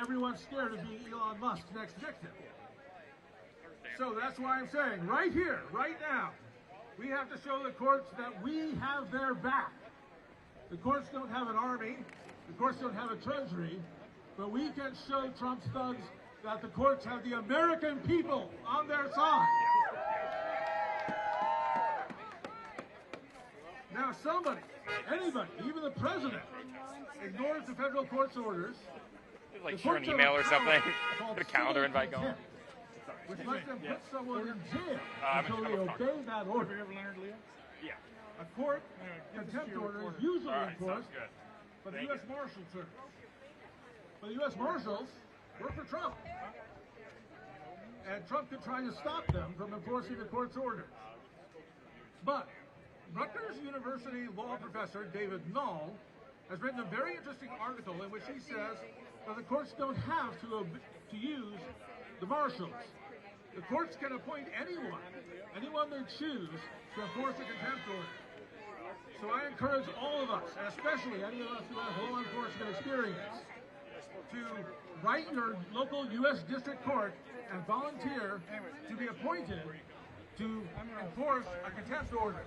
everyone's scared of being Elon Musk's next victim. So that's why I'm saying, right here, right now, we have to show the courts that we have their back. The courts don't have an army, the courts don't have a treasury, but we can show Trump's thugs that the courts have the American people on their side. Now somebody, anybody, even the president, ignores the federal court's orders. Like share an email or something, put a calendar invite going. Which lets them put someone in jail until they obey that order. Yeah. A court contempt order is usually enforced by the U.S. Marshal Service. But the U.S. Marshals work for Trump. And Trump could try to stop them from enforcing the court's orders. But Rutgers University law professor David Null has written a very interesting article in which he says that the courts don't have to use the marshals. The courts can appoint anyone they choose to enforce a contempt order. So I encourage all of us, and especially any of us who have law enforcement experience, to write your local U.S. District Court and volunteer to be appointed to enforce a contempt order.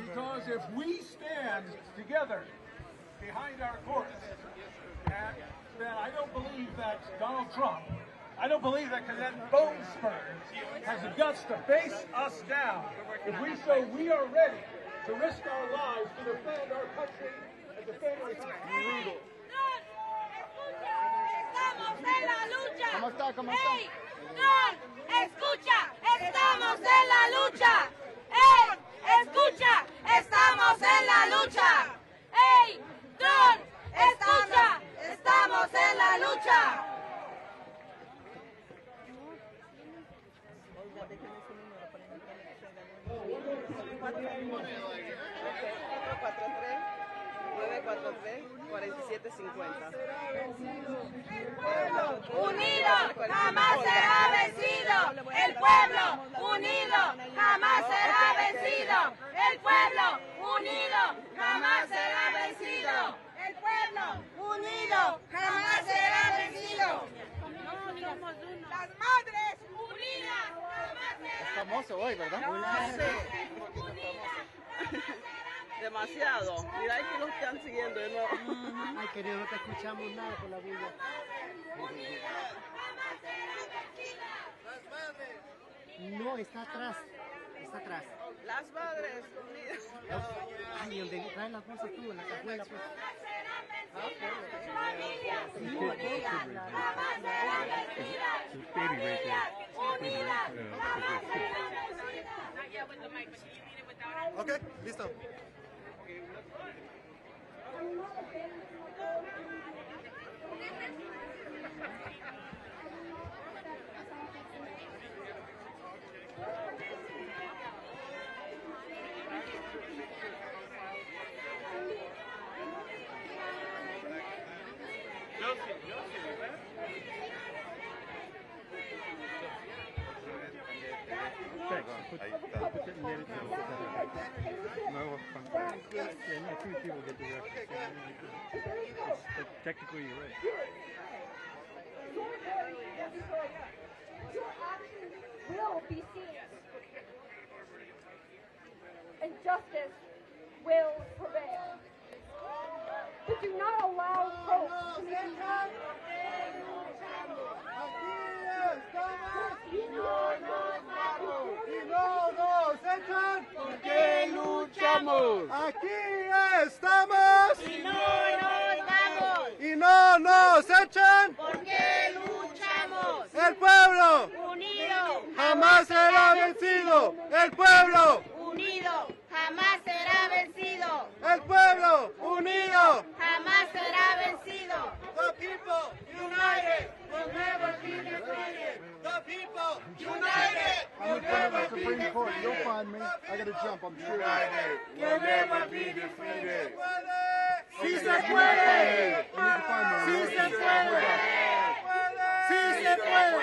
Because if we stand together behind our courts, then I don't believe that Donald Trump, I don't believe that Cadet Bonespurs has the guts to face us down if we show we are ready to risk our lives to defend our country and defend our country. Estamos en la lucha. ¿Cómo está? ¿Cómo está? ¡Ey! ¡Don! ¡Escucha! ¡Estamos en la lucha! ¡Ey! ¡Escucha! ¡Estamos en la lucha! ¡Ey! ¡Don! ¡Escucha! ¡Estamos en la lucha! Unido jamás será vencido. El pueblo unido jamás será vencido. El pueblo unido jamás será vencido. El pueblo unido jamás será vencido. Las madres unidas jamás serán. Es famoso hoy, ¿verdad? Demasiado. Mira que lo están siguiendo de nuevo. Ay, querido, no te escuchamos nada por la bulla. No, está atrás. Está atrás. Las madres unidas. Ay, donde traes las bolsas tú, en la cajuela, pues. Okay, listo. Technically, you're right. Your actions will be seen, and justice will prevail. But do not allow hope to make Aquí estamos y no nos vamos. Y no nos echan porque luchamos. El pueblo unido jamás será vencido. El pueblo unido jamás será vencido. El pueblo unido jamás será vencido. The people united will never be defeated. The people united will never be defeated. You'll find me. I gotta jump, I'm sure. United will never be defeated. Sí se puede. Sí se puede. Sí se puede.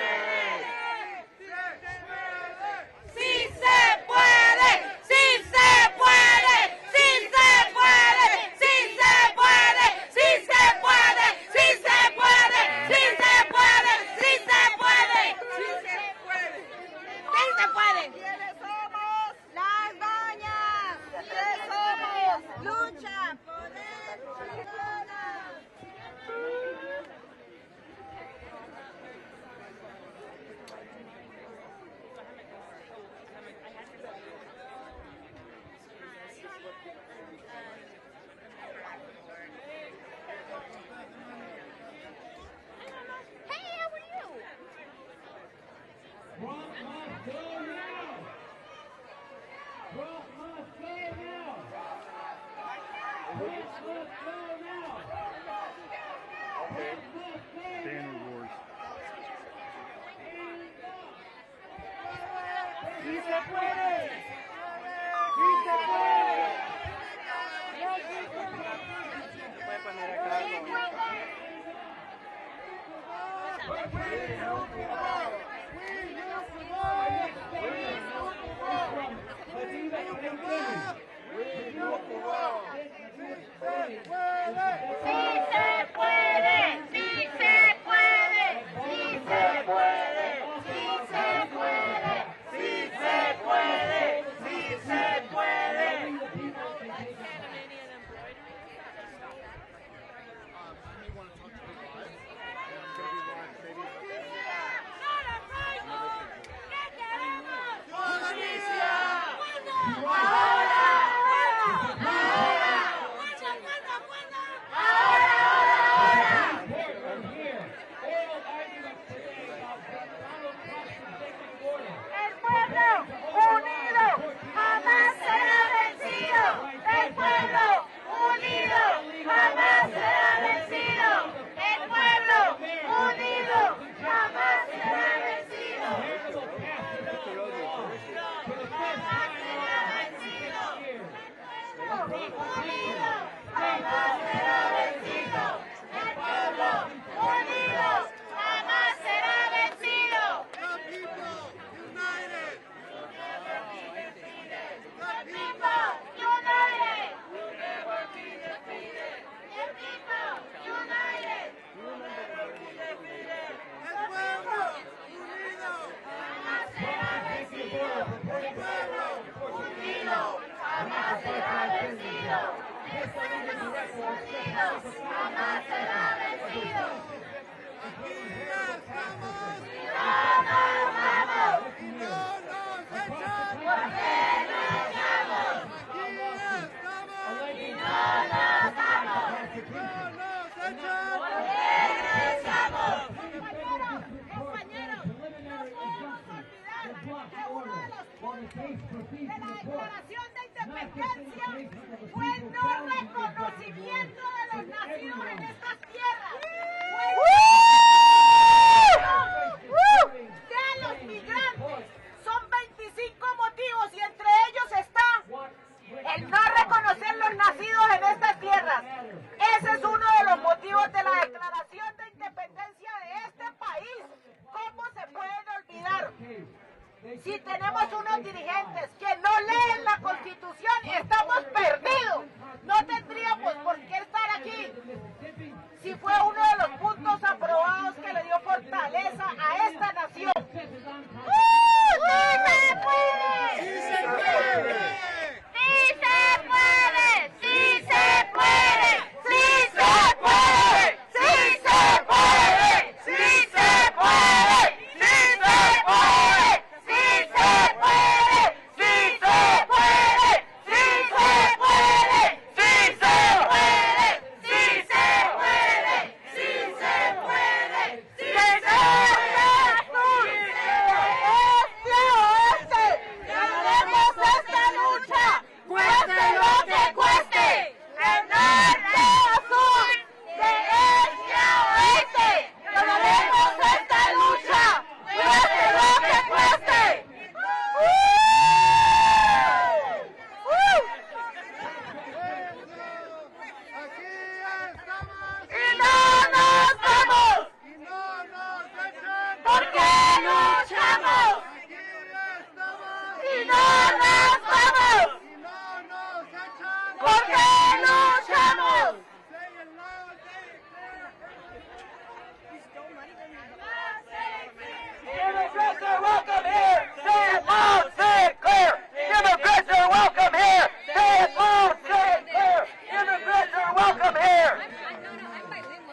I'm bilingual.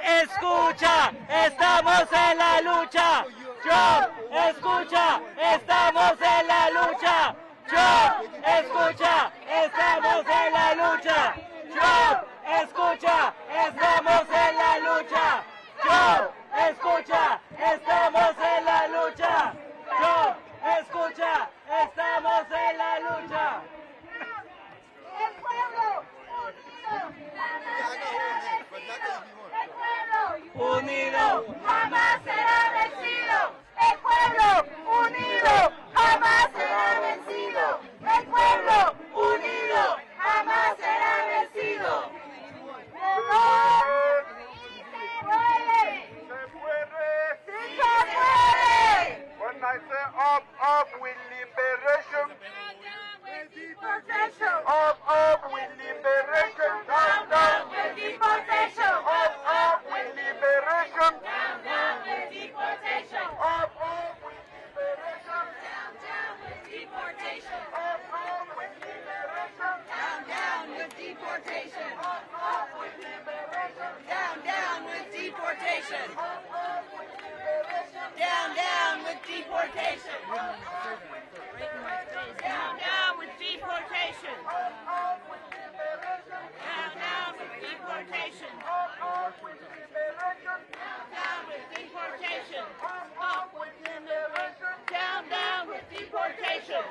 Escucha, estamos en la lucha. Trump, escucha, estamos en la lucha. Trump, escucha, estamos en la lucha. Trump, escucha, estamos en la lucha. Trump, escucha, estamos en la lucha. Trump, escucha, estamos en la lucha. El pueblo unido jamás será vencido. El pueblo unido jamás será vencido. El pueblo unido jamás será vencido. ¡Sí se puede! When I say up with liberation, up with liberation, Down with deportation! up with liberation, Down with deportation! up with liberation, Down with deportation! up with liberation, Down with deportation! up with liberation, Down with deportation! up with liberation, Down with deportation! Down with deportation! up with liberation, Down with deportation! up with liberation, Down with deportation! up with liberation, Down with deportation! up with liberation, Down with deportation! up with liberation, Down with deportation!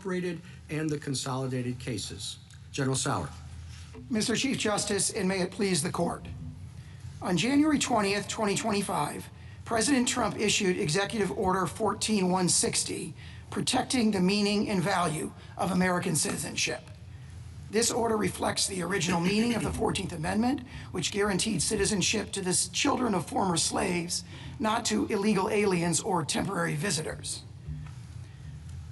incorporated and the consolidated cases. General Sauer. Mr. Chief Justice, and may it please the court. On January 20th, 2025, President Trump issued Executive Order 14160, protecting the meaning and value of American citizenship. This order reflects the original meaning of the 14th Amendment, which guaranteed citizenship to the children of former slaves, not to illegal aliens or temporary visitors.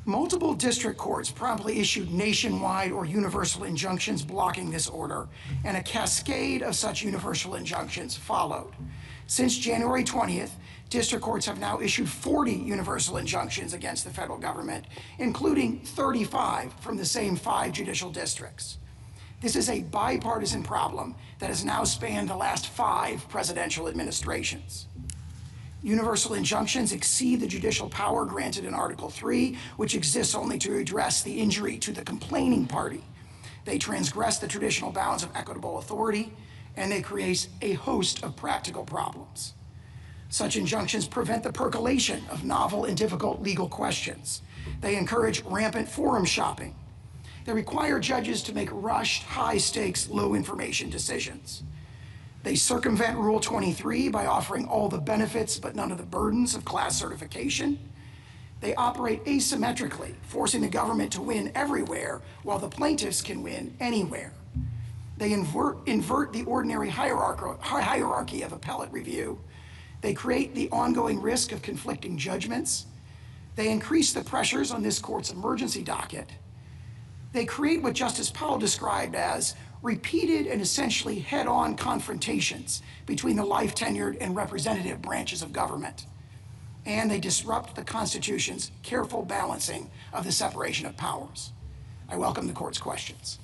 Multiple district courts promptly issued nationwide or universal injunctions blocking this order, and a cascade of such universal injunctions followed. Since January 20th, district courts have now issued 40 universal injunctions against the federal government, including 35 from the same 5 judicial districts. This is a bipartisan problem that has now spanned the last 5 presidential administrations. Universal injunctions exceed the judicial power granted in Article 3, which exists only to address the injury to the complaining party. They transgress the traditional bounds of equitable authority, and they create a host of practical problems. Such injunctions prevent the percolation of novel and difficult legal questions. They encourage rampant forum shopping. They require judges to make rushed, high-stakes, low-information decisions. They circumvent Rule 23 by offering all the benefits but none of the burdens of class certification. They operate asymmetrically, forcing the government to win everywhere while the plaintiffs can win anywhere. They invert the ordinary hierarchy of appellate review. They create the ongoing risk of conflicting judgments. They increase the pressures on this court's emergency docket. They create what Justice Powell described as repeated and essentially head-on confrontations between the life-tenured and representative branches of government. And they disrupt the Constitution's careful balancing of the separation of powers. I welcome the court's questions.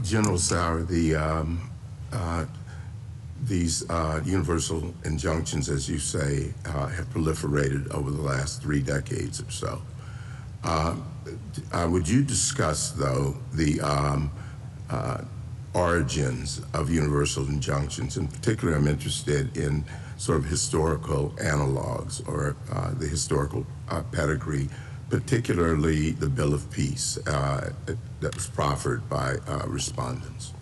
General Sauer, these universal injunctions, as you say, have proliferated over the last 3 decades or so. Would you discuss, though, the origins of universal injunctions? In particular, I'm interested in sort of historical analogs or the historical pedigree, particularly the Bill of Peace that was proffered by respondents.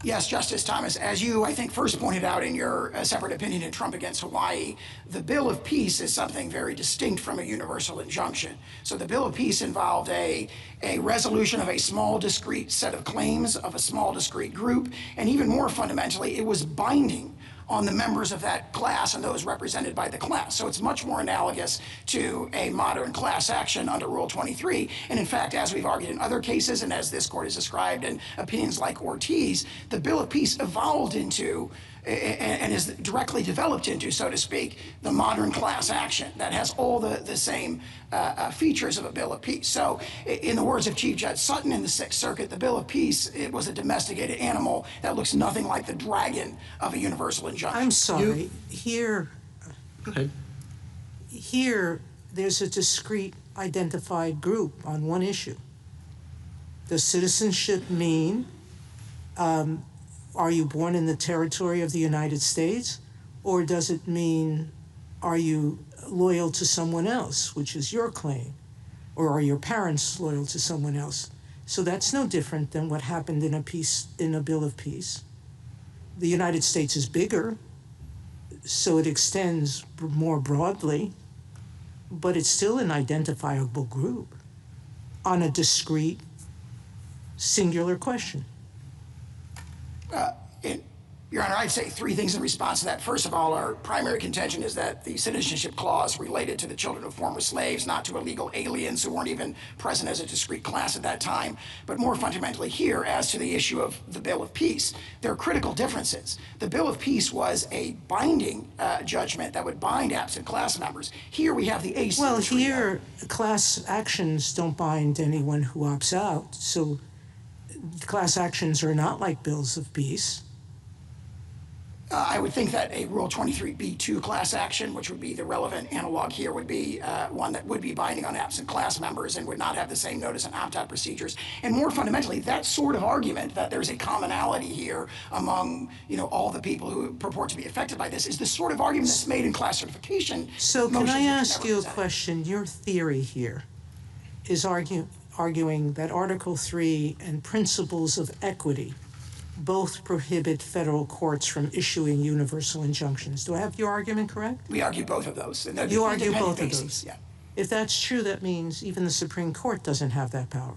Yes, Justice Thomas, as you, I think, first pointed out in your separate opinion in Trump against Hawaii, the Bill of Peace is something very distinct from a universal injunction. So the Bill of Peace involved a resolution of a small, discrete set of claims of a small, discrete group, and even more fundamentally, it was binding on the members of that class and those represented by the class. So it's much more analogous to a modern class action under Rule 23. And in fact, as we've argued in other cases, and as this court has described in opinions like Ortiz, the Bill of Peace evolved into and is directly developed into, so to speak, the modern class action that has all the same features of a Bill of Peace. So in the words of Chief Judge Sutton in the Sixth Circuit, the Bill of Peace, it was a domesticated animal that looks nothing like the dragon of a universal injunction. I'm sorry. Here, there's a discrete identified group on one issue. Does citizenship mean are you born in the territory of the United States, or does it mean are you loyal to someone else, which is your claim, or are your parents loyal to someone else? So that's no different than what happened in a Bill of Peace. The United States is bigger, so it extends more broadly, but it's still an identifiable group on a discrete, singular question. Your Honor, I'd say 3 things in response to that. First of all, our primary contention is that the citizenship clause related to the children of former slaves, not to illegal aliens who weren't even present as a discrete class at that time. But more fundamentally here, as to the issue of the Bill of Peace, there are critical differences. The Bill of Peace was a binding judgment that would bind absent class members. Here we have the asymmetry. Well, here, class actions don't bind anyone who opts out, so class actions are not like bills of peace. I would think that a Rule 23b2 class action, which would be the relevant analog here, would be one that would be binding on absent class members and would not have the same notice and opt-out procedures. And more fundamentally, that sort of argument that there's a commonality here among, all the people who purport to be affected by this is the sort of argument that's made in class certification. So can I ask you a question? Your theory here is arguing that Article 3 and principles of equity both prohibit federal courts from issuing universal injunctions. Do I have your argument correct? We argue both of those. And You argue both of bases, those? Yeah. If that's true, that means even the Supreme Court doesn't have that power.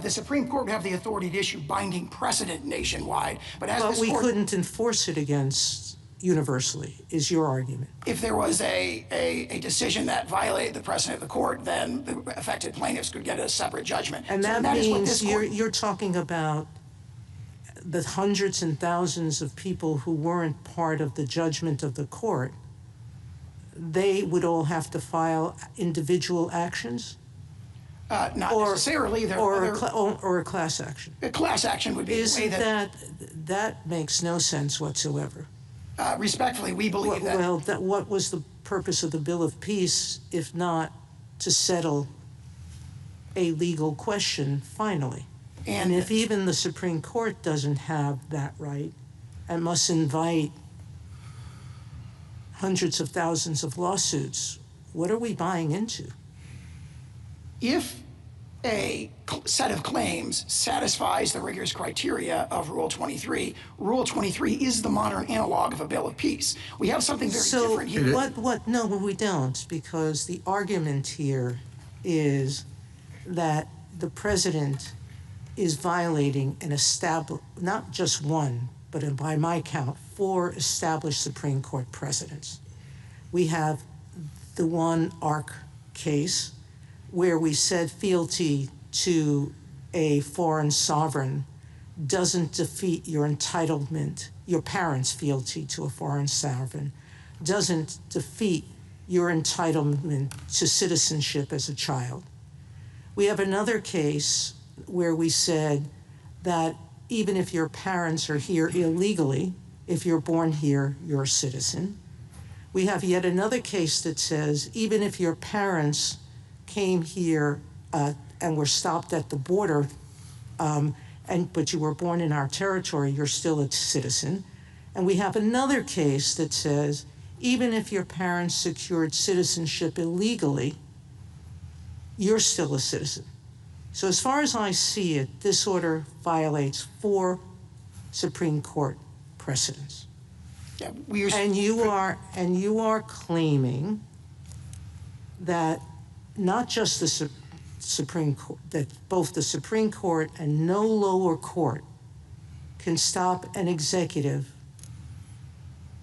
The Supreme Court would have the authority to issue binding precedent nationwide, but as this we court, couldn't enforce it against universally, is your argument. if there was a decision that violated the precedent of the court, then the affected plaintiffs could get a separate judgment. And So that is what means this court- you're talking about the hundreds and thousands of people who weren't part of the judgment of the court. They would all have to file individual actions? Not necessarily. There are other- or a class action. A class action would be the way Isn't that, that makes no sense whatsoever. respectfully, we believe that. Well, what was the purpose of the Bill of Peace if not to settle a legal question finally? And if even the Supreme Court doesn't have that right and must invite hundreds of thousands of lawsuits, what are we buying into? If a set of claims satisfies the rigorous criteria of Rule 23, Rule 23 is the modern analog of a Bill of Peace. We have something very different here. No, we don't, because the argument here is that the president is violating not just one, but by my count, 4 established Supreme Court precedents. We have the one ARC case where we said fealty to a foreign sovereign doesn't defeat your entitlement, your parents' fealty to a foreign sovereign doesn't defeat your entitlement to citizenship as a child. We have another case where we said that even if your parents are here illegally, if you're born here, you're a citizen. We have yet another case that says even if your parents came here and were stopped at the border, but you were born in our territory, you're still a citizen. And we have another case that says even if your parents secured citizenship illegally, you're still a citizen. So as far as I see it, this order violates 4 Supreme Court precedents. Yeah, and you are claiming that not just the Supreme Court, that both the Supreme Court and no lower court can stop an executive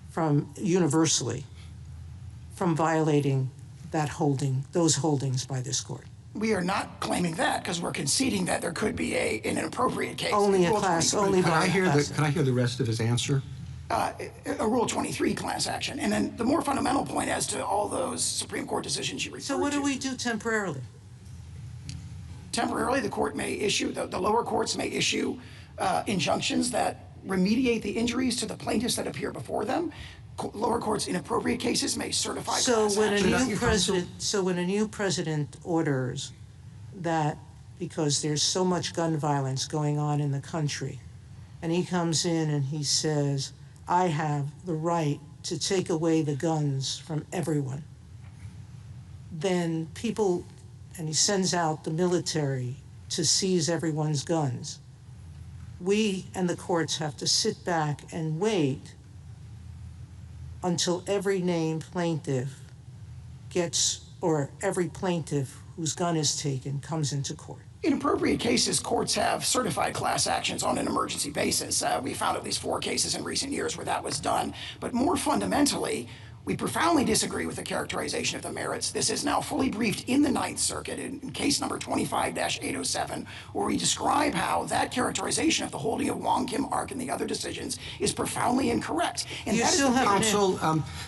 from universally from violating those holdings by this court. We are not claiming that because we're conceding that there could be an appropriate case. Only a class, only Can I hear the rest of his answer? A Rule 23 class action. And then the more fundamental point as to all those Supreme Court decisions you referred to. So what do we do temporarily? Temporarily, the court may issue, the lower courts may issue injunctions that remediate the injuries to the plaintiffs that appear before them. Lower courts, in appropriate cases, may certify class action. So when a new president orders that because there's so much gun violence going on in the country, and he comes in and he says, I have the right to take away the guns from everyone, then and he sends out the military to seize everyone's guns. We and the courts have to sit back and wait until every named plaintiff or every plaintiff whose gun is taken comes into court. In appropriate cases, courts have certified class actions on an emergency basis. We found at least 4 cases in recent years where that was done. But more fundamentally, we profoundly disagree with the characterization of the merits. This is now fully briefed in the Ninth Circuit in case number 25-807, where we describe how that characterization of the holding of Wong Kim Ark and the other decisions is profoundly incorrect. And you that still have Counsel,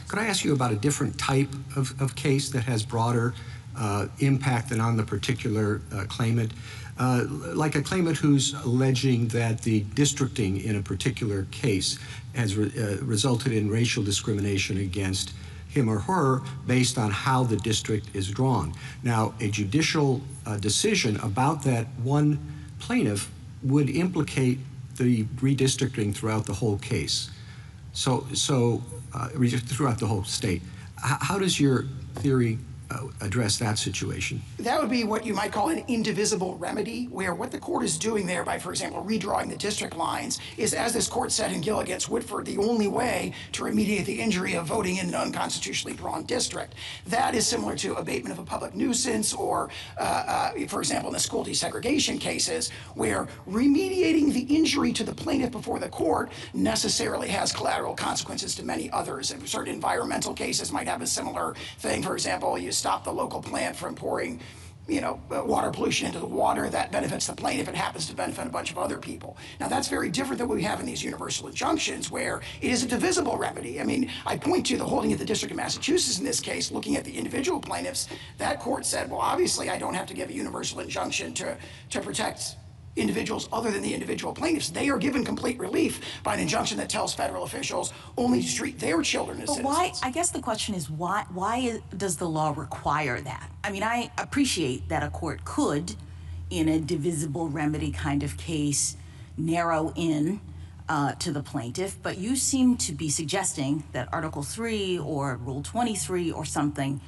could I ask you about a different type of case that has broader impact than on the particular claimant? Like a claimant who's alleging that the districting in a particular case has resulted in racial discrimination against him or her based on how the district is drawn. Now, a judicial decision about that one plaintiff would implicate the redistricting throughout the whole case, throughout the whole state. How does your theory address that situation? That would be what you might call an indivisible remedy, where what the court is doing there by, for example, redrawing the district lines is, as this court said in Gill against Whitford, the only way to remediate the injury of voting in an unconstitutionally drawn district. That is similar to abatement of a public nuisance or, for example, in the school desegregation cases, where remediating the injury to the plaintiff before the court necessarily has collateral consequences to many others. And certain environmental cases might have a similar thing. For example, you stop the local plant from pouring, water pollution into the water. That benefits the plaintiff. It happens to benefit a bunch of other people. Now, that's very different than what we have in these universal injunctions, where it is a divisible remedy. I mean, I point to the holding of the District of Massachusetts in this case, looking at the individual plaintiffs. That court said, well, obviously, I don't have to give a universal injunction to protect individuals other than the individual plaintiffs. They are given complete relief by an injunction that tells federal officials only to treat their children as citizens. Why? I guess the question is why does the law require that? I mean, I appreciate that a court could, in a divisible remedy kind of case, narrow in to the plaintiff, but you seem to be suggesting that Article 3 or Rule 23 or something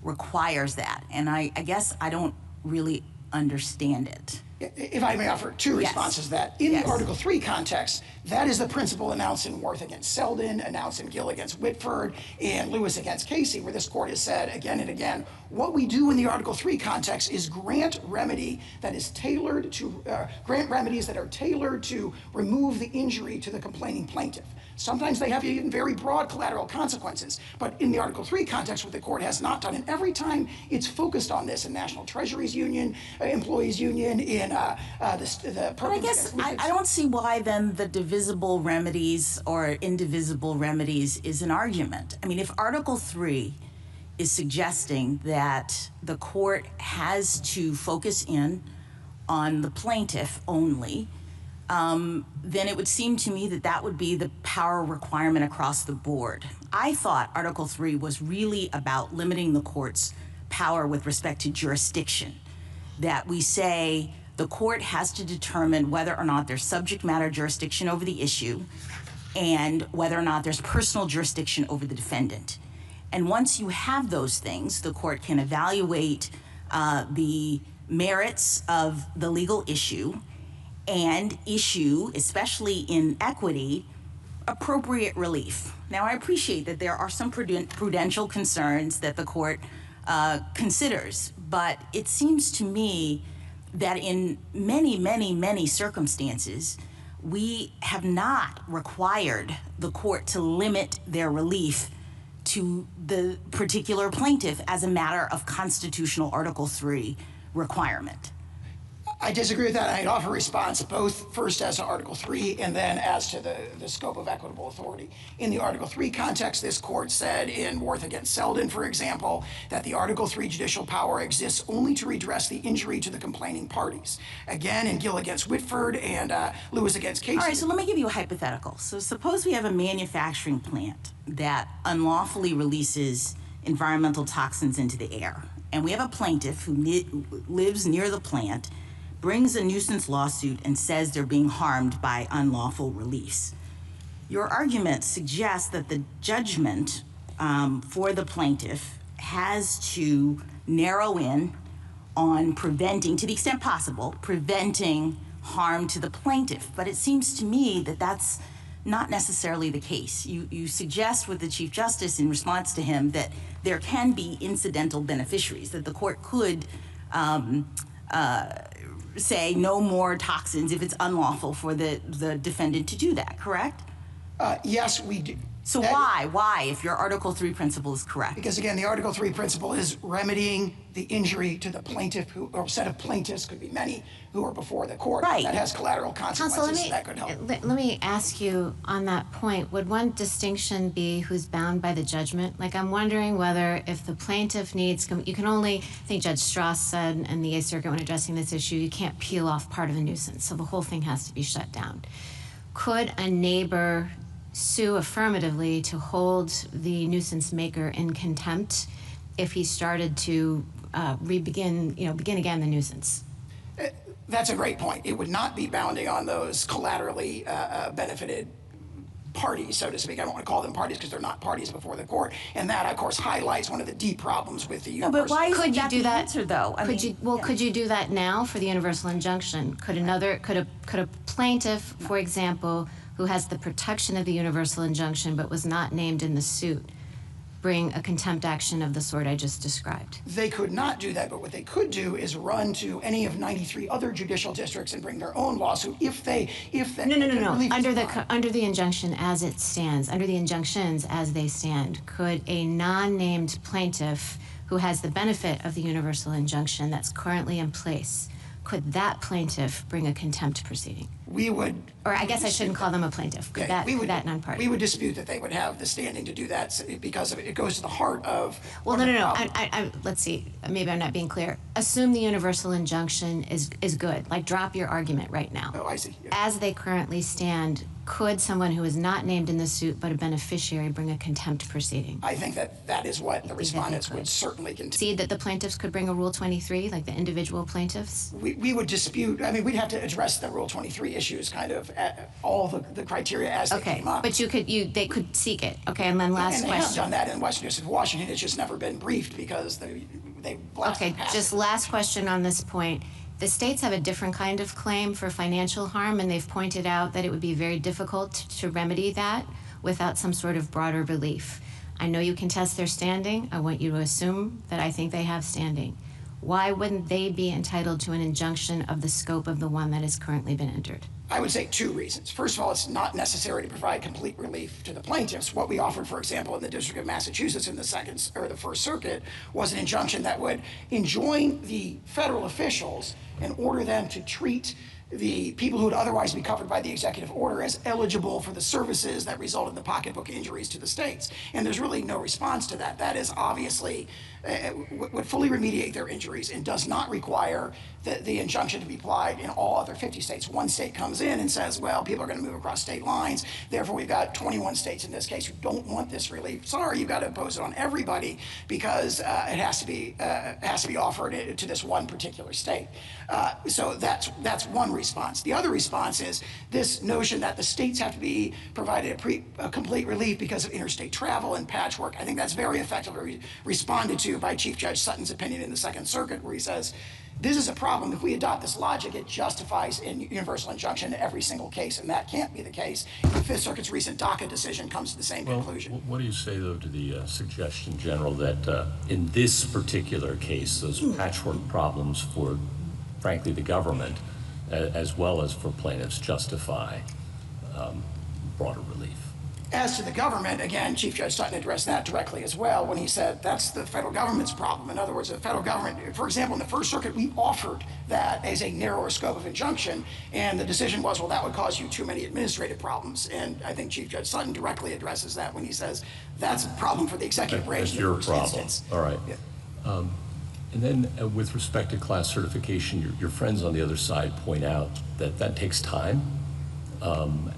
requires that, and I guess I don't really understand it. If I may offer two responses to that. In the Article 3 context, that is the principle announced in Worth against Selden, announced in Gill against Whitford, and Lewis against Casey, where this court has said again and again, what we do in the Article 3 context is grant remedy that is tailored to, grant remedies that are tailored to remove the injury to the complaining plaintiff. Sometimes they have even very broad collateral consequences, but in the Article 3 context, what the court has not done, and every time it's focused on this in National Treasuries Union, Employees Union, in the But I guess I don't see why then the divisible remedies or indivisible remedies is an argument. I mean, if Article 3 is suggesting that the court has to focus in on the plaintiff only, then it would seem to me that that would be the power requirement across the board. I thought Article 3 was really about limiting the court's power with respect to jurisdiction, that we say the court has to determine whether or not there's subject matter jurisdiction over the issue and whether or not there's personal jurisdiction over the defendant. And once you have those things, the court can evaluate the merits of the legal issue and issue, especially in equity, appropriate relief. Now, I appreciate that there are some prudential concerns that the court considers, but it seems to me that in many, many, many circumstances, we have not required the court to limit their relief to the particular plaintiff as a matter of constitutional Article 3 requirement. I disagree with that. I'd offer a response both first as to Article 3 and then as to the scope of equitable authority. In the Article 3 context, this court said in Worth against Selden, for example, that the Article 3 judicial power exists only to redress the injury to the complaining parties. Again, in Gill against Whitford and Lewis against Casey. All right, so let me give you a hypothetical. So suppose we have a manufacturing plant that unlawfully releases environmental toxins into the air, and we have a plaintiff who lives near the plant, brings a nuisance lawsuit and says they're being harmed by unlawful release. Your argument suggests that the judgment for the plaintiff has to narrow in on preventing, to the extent possible, preventing harm to the plaintiff. But it seems to me that that's not necessarily the case. You suggest with the Chief Justice in response to him that there can be incidental beneficiaries, that the court could say no more toxins if it's unlawful for the defendant to do that, correct? Yes, we do. So why, if your Article 3 principle is correct? Because again, the Article 3 principle is remedying the injury to the plaintiff, or set of plaintiffs, could be many, who are before the court. Right. That has collateral consequences, that could help. Let me ask you on that point, would one distinction be who's bound by the judgment? Like, I'm wondering whether if the plaintiff needs, you can only, I think Judge Strauss said in the Eighth Circuit when addressing this issue, you can't peel off part of a nuisance, so the whole thing has to be shut down. Could a neighbor sue affirmatively to hold the nuisance maker in contempt if he started to begin again the nuisance? That's a great point. It would not be bounding on those collaterally benefited parties, so to speak. I don't want to call them parties because they're not parties before the court. And that, of course, highlights one of the deep problems with the universal. But why could isn't you that do the that? answer, though? Could you do that now for the universal injunction? Could a plaintiff, for example, who has the protection of the universal injunction but was not named in the suit, bring a contempt action of the sort I just described? They could not do that, but what they could do is run to any of 93 other judicial districts and bring their own lawsuit if they. No. Under the injunction as it stands, under the injunctions as they stand, could a non-named plaintiff who has the benefit of the universal injunction that's currently in place, could that plaintiff bring a contempt proceeding? We would. Or I guess I shouldn't call them a plaintiff. Could that non-party? We would dispute that they would have the standing to do that because it goes to the heart of. Well, no. Let's see. Maybe I'm not being clear. Assume the universal injunction is good. Like, drop your argument right now. Oh, I see. Yeah. As they currently stand, could someone who is not named in the suit but a beneficiary bring a contempt proceeding? I think that is what the respondents would certainly contend. See that the plaintiffs could bring a Rule 23, like the individual plaintiffs? We would dispute. I mean, we'd have to address the Rule 23 issues, kind of all the criteria as they came up. But they could seek it. Okay, and then last and question. They have done that in Western District of Washington. It's just never been briefed because they blasted past just last question on this point. The states have a different kind of claim for financial harm, and they've pointed out that it would be very difficult to remedy that without some sort of broader relief. I know you contest their standing. I want you to assume that I think they have standing. Why wouldn't they be entitled to an injunction of the scope of the one that has currently been entered? I would say two reasons. First of all, it's not necessary to provide complete relief to the plaintiffs. What we offered, for example, in the District of Massachusetts in the First Circuit was an injunction that would enjoin the federal officials and order them to treat the people who would otherwise be covered by the executive order as eligible for the services that result in the pocketbook injuries to the states. And there's really no response to that. That is obviously would fully remediate their injuries and does not require the injunction to be applied in all other 50 states. One state comes in and says, well, people are going to move across state lines. Therefore, we've got 21 states in this case who don't want this relief. Sorry, you've got to impose it on everybody because it has to be offered to this one particular state. So that's one response. The other response is this notion that the states have to be provided a complete relief because of interstate travel and patchwork. I think that's very effectively responded to by Chief Judge Sutton's opinion in the Second Circuit, where he says, this is a problem. If we adopt this logic, it justifies a universal injunction in every single case, and that can't be the case. The Fifth Circuit's recent DACA decision comes to the same conclusion. What do you say, though, to the suggestion, General, that in this particular case, those patchwork problems for, frankly, the government, as well as for plaintiffs, justify broader relief? As to the government, again, Chief Judge Sutton addressed that directly as well when he said that's the federal government's problem. In other words, the federal government, for example, in the First Circuit, we offered that as a narrower scope of injunction, and the decision was, well, that would cause you too many administrative problems. And I think Chief Judge Sutton directly addresses that when he says that's a problem for the executive branch in the first instance. All right. Yeah. And then with respect to class certification, your friends on the other side point out that that takes time.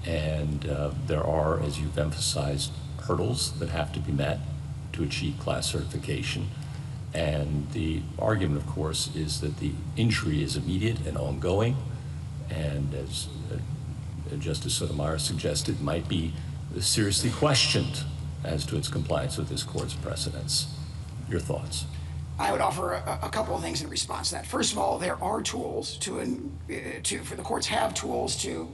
And there are, as you've emphasized, hurdles that have to be met to achieve class certification. And the argument, of course, is that the injury is immediate and ongoing, and as Justice Sotomayor suggested, might be seriously questioned as to its compliance with this court's precedents. Your thoughts? I would offer a couple of things in response to that. First of all, there are tools for the courts have tools to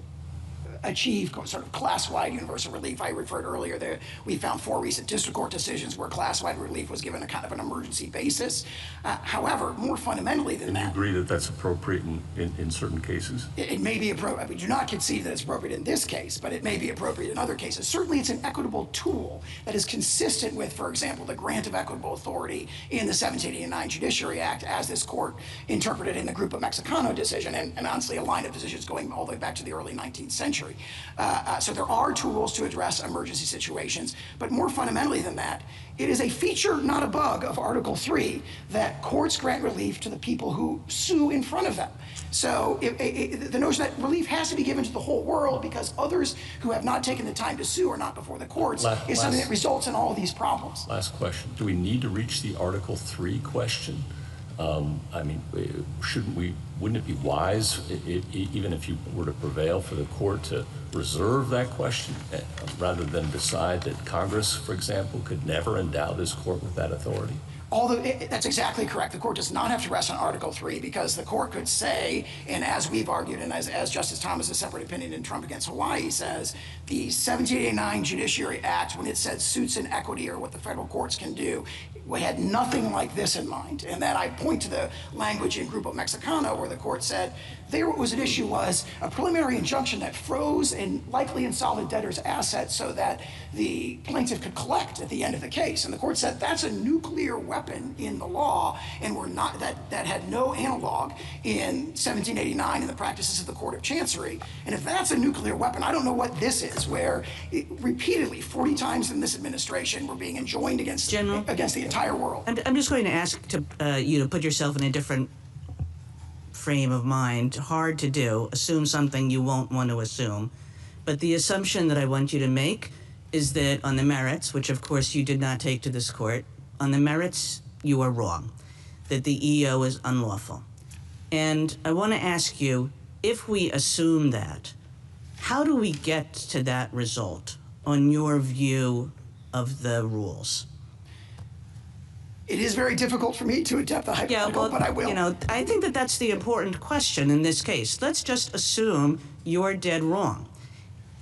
achieve sort of class-wide universal relief. I referred earlier there, we found 4 recent district court decisions where class-wide relief was given a kind of an emergency basis. However, more fundamentally than that. And you agree that that's appropriate in certain cases? It may be appropriate. We do not concede that it's appropriate in this case, but it may be appropriate in other cases. Certainly it's an equitable tool that is consistent with, for example, the grant of equitable authority in the 1789 Judiciary Act as this court interpreted in the Grupo Mexicano decision, and honestly a line of decisions going all the way back to the early 19th century. So there are tools to address emergency situations, but more fundamentally than that, it is a feature, not a bug, of Article 3 that courts grant relief to the people who sue in front of them. So the notion that relief has to be given to the whole world because others who have not taken the time to sue are not before the courts is something that results in all of these problems. Last question. Do we need to reach the Article 3 question I mean, wouldn't it be wise, even if you were to prevail, for the court to reserve that question rather than decide that Congress, for example, could never endow this court with that authority? That's exactly correct. The court does not have to rest on Article 3 because the court could say, and as we've argued, and as Justice Thomas' separate opinion in Trump against Hawaii says, the 1789 Judiciary Act, when it said suits in equity or what the federal courts can do, we had nothing like this in mind. And then I point to the language in Grupo Mexicano where the court said there what was at issue was a preliminary injunction that froze and likely insolvent debtors' assets so that the plaintiff could collect at the end of the case. And the court said that's a nuclear weapon in the law, and we're not that had no analog in 1789 in the practices of the Court of Chancery. And if that's a nuclear weapon, I don't know what this is, where repeatedly, 40 times in this administration, we're being enjoined against the entire world. I'm just going to ask you to put yourself in a different frame of mind. Hard to do. Assume something you won't want to assume. But the assumption that I want you to make is that on the merits, which of course you did not take to this court, on the merits, you are wrong, that the EO is unlawful. And I want to ask you, if we assume that, how do we get to that result on your view of the rules? It is very difficult for me to attempt the hypothetical, but I will. You know, I think that that's the important question in this case. Let's just assume you're dead wrong.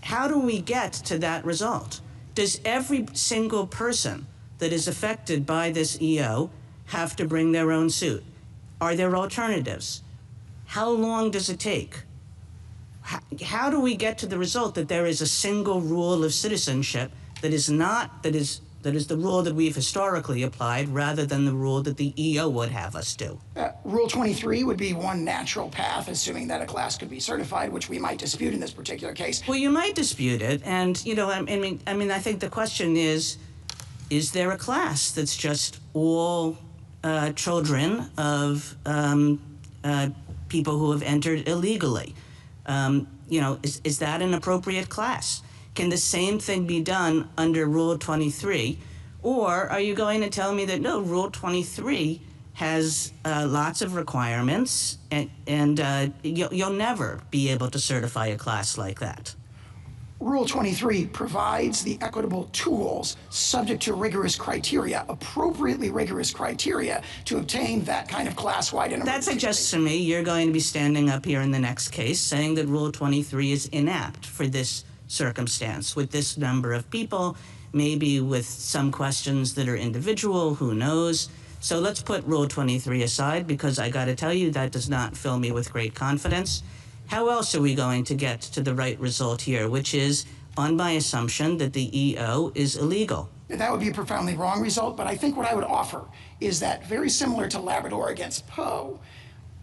How do we get to that result? Does every single person that is affected by this EO have to bring their own suit? Are there alternatives? How long does it take? How do we get to the result that there is a single rule of citizenship that is the rule that we've historically applied rather than the rule that the EO would have us do? Rule 23 would be one natural path, assuming that a class could be certified, which we might dispute in this particular case. Well, you might dispute it, and you know, I mean, I think the question is there a class that's just all children of people who have entered illegally? You know, is that an appropriate class? Can the same thing be done under Rule 23? Or are you going to tell me that, no, Rule 23 has lots of requirements and you'll never be able to certify a class like that? Rule 23 provides the equitable tools subject to rigorous criteria, appropriately rigorous criteria, to obtain that kind of class-wide and that suggests to me you're going to be standing up here in the next case saying that Rule 23 is inapt for this circumstance, with this number of people, maybe with some questions that are individual, who knows. So let's put Rule 23 aside, because I got to tell you, that does not fill me with great confidence. How else are we going to get to the right result here, which is on my assumption that the EO is illegal? That would be a profoundly wrong result, but I think what I would offer is that, very similar to Labrador against Poe,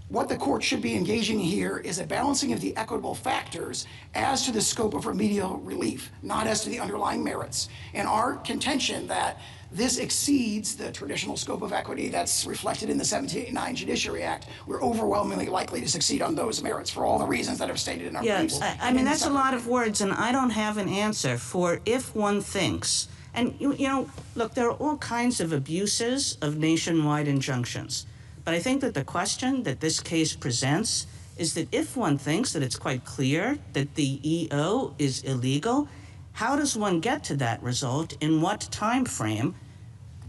what the court should be engaging here is a balancing of the equitable factors as to the scope of remedial relief, not as to the underlying merits. And our contention that this exceeds the traditional scope of equity that's reflected in the 1789 Judiciary Act, we're overwhelmingly likely to succeed on those merits for all the reasons that are stated in our briefs. I mean, that's a lot of words, and I don't have an answer for if one thinks. And, you know, look, there are all kinds of abuses of nationwide injunctions. But I think that the question that this case presents is that if one thinks that it's quite clear that the EO is illegal, how does one get to that result, in what time frame,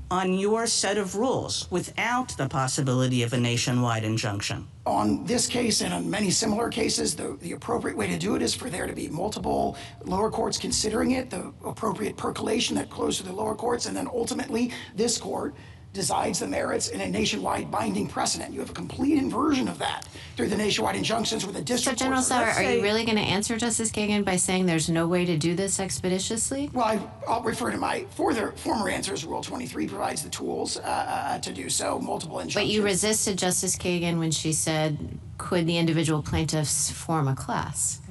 on your set of rules, without the possibility of a nationwide injunction? On this case and on many similar cases, the appropriate way to do it is for there to be multiple lower courts considering it, the appropriate percolation that goes to the lower courts, and then ultimately this court decides the merits in a nationwide binding precedent. You have a complete inversion of that through the nationwide injunctions where the district. So, General Sauer, are you really going to answer Justice Kagan by saying there's no way to do this expeditiously? Well, I'll refer to my former answers. Rule 23 provides the tools to do so, multiple injunctions. But you resisted Justice Kagan when she said, could the individual plaintiffs form a class?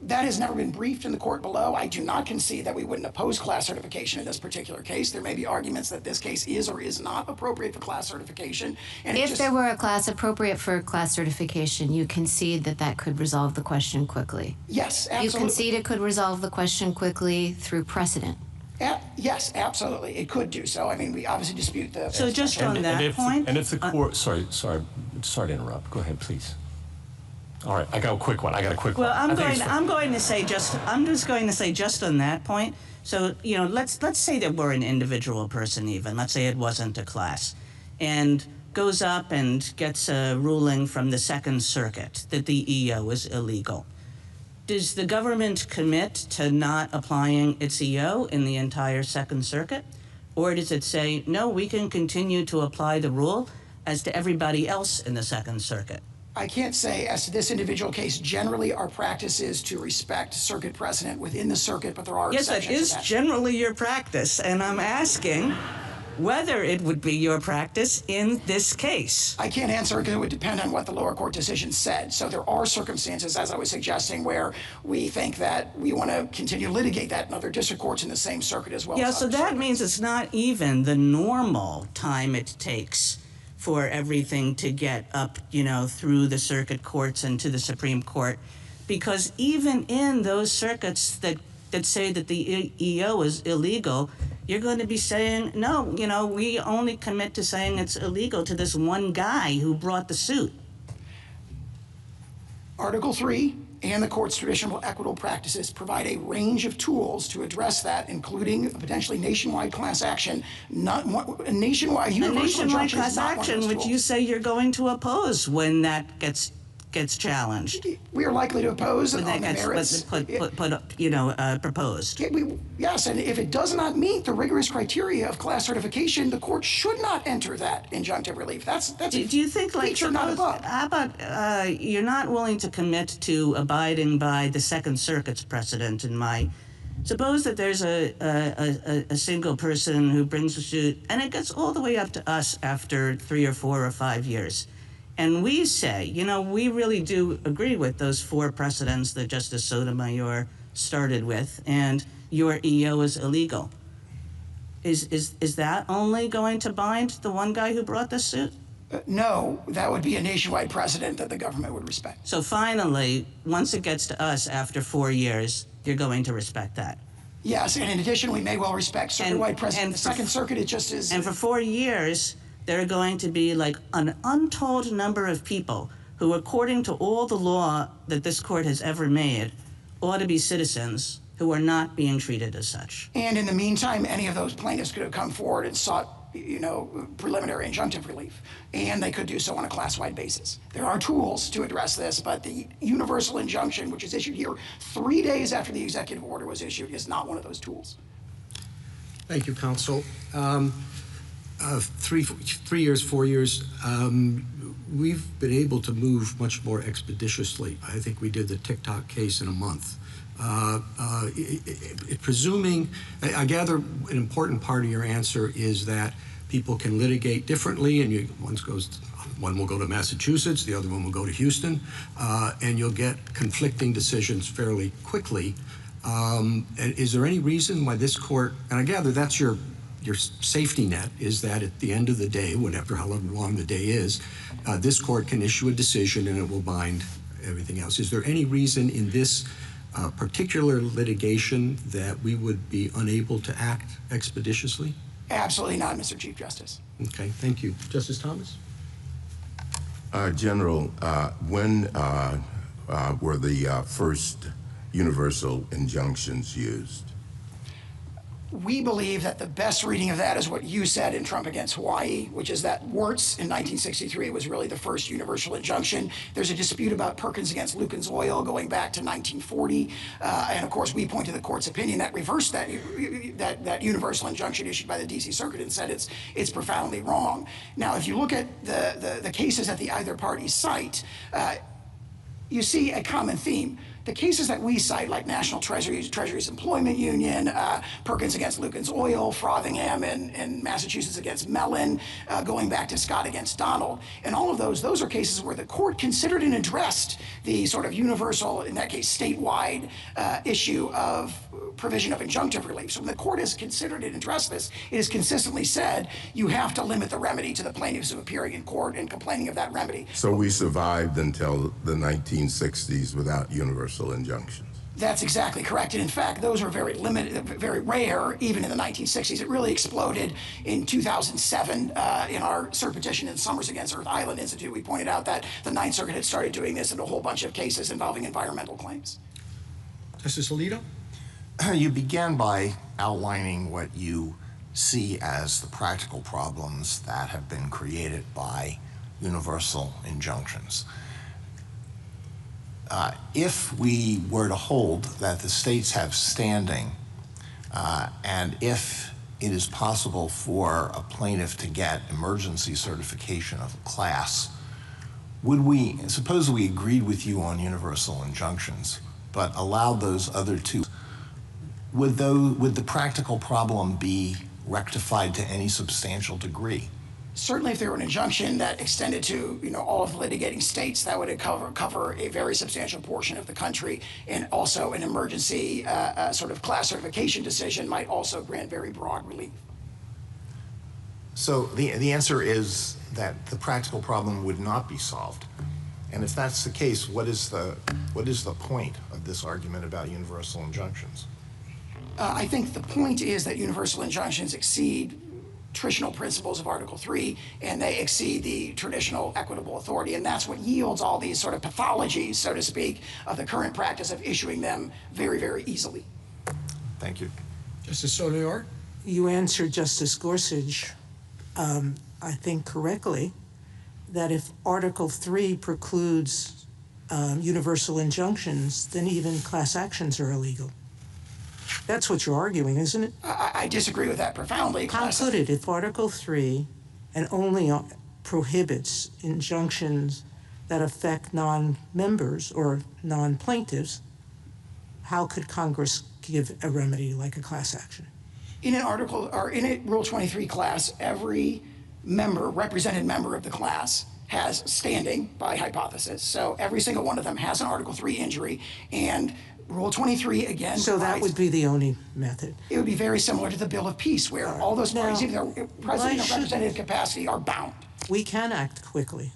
That has never been briefed in the court below. I do not concede that we wouldn't oppose class certification in this particular case. There may be arguments that this case is or is not appropriate for class certification. And if there were a class appropriate for class certification, you concede that that could resolve the question quickly? Yes, absolutely. You concede it could resolve the question quickly through precedent? Yes, absolutely. It could do so. I mean, we obviously dispute the... So just on that point... And if the court... Sorry to interrupt. Go ahead, please. All right, I got a quick one. Well, I'm just going to say just on that point. So, you know, let's say that we're an individual person even. Let's say it wasn't a class. And goes up and gets a ruling from the Second Circuit that the EO is illegal. Does the government commit to not applying its EO in the entire Second Circuit? Or does it say, no, we can continue to apply the rule as to everybody else in the Second Circuit? I can't say as to this individual case. Generally, our practice is to respect circuit precedent within the circuit, but there are exceptions. Yes, that is generally your practice, and I'm asking whether it would be your practice in this case. I can't answer because it would depend on what the lower court decision said. So there are circumstances, as I was suggesting, where we think that we want to continue to litigate that in other district courts in the same circuit as well. Yeah, so that means it's not even the normal time it takes for everything to get up, you know, through the circuit courts and to the Supreme Court. Because even in those circuits that say that the EO is illegal, you're going to be saying, no, you know, we only commit to saying it's illegal to this one guy who brought the suit. Article 3 and the court's traditional equitable practices provide a range of tools to address that, including a potentially nationwide class action. A nationwide class action, which you say you're going to oppose when that gets challenged. We are likely to oppose when that gets proposed. Yes, and if it does not meet the rigorous criteria of class certification, the court should not enter that injunctive relief. That's do you think, like, how about you're not willing to commit to abiding by the Second Circuit's precedent in my... Suppose that there's a single person who brings a suit, and it gets all the way up to us after 3 or 4 or 5 years. And we say, you know, we really do agree with those 4 precedents that Justice Sotomayor started with, and your EO is illegal. Is that only going to bind the one guy who brought the suit? No, that would be a nationwide precedent that the government would respect. So finally, once it gets to us after 4 years, you're going to respect that? Yes, and in addition, we may well respect circuit-wide precedent. The Second Circuit, it just is... And for 4 years... there are going to be like an untold number of people who, according to all the law that this court has ever made, ought to be citizens who are not being treated as such. And in the meantime, any of those plaintiffs could have come forward and sought, you know, preliminary injunctive relief, and they could do so on a class-wide basis. There are tools to address this, but the universal injunction, which is issued here 3 days after the executive order was issued, is not one of those tools. Thank you, counsel. 3 years, 4 years, we've been able to move much more expeditiously. I think we did the TikTok case in a month. Presuming, I gather an important part of your answer is that people can litigate differently, and one will go to Massachusetts, the other one will go to Houston, and you'll get conflicting decisions fairly quickly. And is there any reason why this court, and I gather that's your safety net, is that at the end of the day, however long the day is, this court can issue a decision and it will bind everything else. Is there any reason in this particular litigation that we would be unable to act expeditiously? Absolutely not, Mr. Chief Justice. Okay, thank you. Justice Thomas? General, when were the first universal injunctions used? We believe that the best reading of that is what you said in Trump against Hawaii, which is that Wirtz in 1963 was really the first universal injunction. There's a dispute about Perkins against Lucan's Oil going back to 1940. And of course, we point to the court's opinion that reversed that universal injunction issued by the D.C. Circuit and said it's profoundly wrong. Now, if you look at the cases that the either parties cite, you see a common theme. The cases that we cite, like National Treasury's Employment Union, Perkins against Lucan's Oil, Frothingham in Massachusetts against Mellon, going back to Scott against Donald, and all of those are cases where the court considered and addressed the sort of universal, in that case, statewide issue of provision of injunctive relief. So when the court has considered and addressed this, it has consistently said you have to limit the remedy to the plaintiffs who are appearing in court and complaining of that remedy. So we survived until the 1960s without universal injunctions? That's exactly correct. And in fact, those were very limited, very rare, even in the 1960s. It really exploded in 2007 in our cert petition in Summers against Earth Island Institute. We pointed out that the Ninth Circuit had started doing this in a whole bunch of cases involving environmental claims. Justice Alito? You began by outlining what you see as the practical problems that have been created by universal injunctions. If we were to hold that the states have standing, and if it is possible for a plaintiff to get emergency certification of a class, suppose we agreed with you on universal injunctions, but allowed those other two, would the practical problem be rectified to any substantial degree? Certainly, if there were an injunction that extended to, all of the litigating states, that would cover a very substantial portion of the country, and also an emergency sort of class certification decision might also grant very broad relief. So the answer is that the practical problem would not be solved. And if that's the case, what is the point of this argument about universal injunctions? I think the point is that universal injunctions exceed traditional principles of Article 3, and they exceed the traditional equitable authority, and that's what yields all these sort of pathologies, so to speak, of the current practice of issuing them very, very easily. Thank you. Justice Sotomayor? You answered Justice Gorsuch, I think correctly, that if Article 3 precludes universal injunctions, then even class actions are illegal. That's what you're arguing, isn't it? I disagree with that profoundly. How could it, if Article 3 and only prohibits injunctions that affect non-members or non-plaintiffs, how could Congress give a remedy like a class action? In an article, or in a Rule 23 class, every represented member of the class has standing by hypothesis. So every single one of them has an Article 3 injury, and Rule 23 again. So that would be the only method. It would be very similar to the Bill of Peace, where all those parties, either present in a representative capacity, are bound. We can act quickly.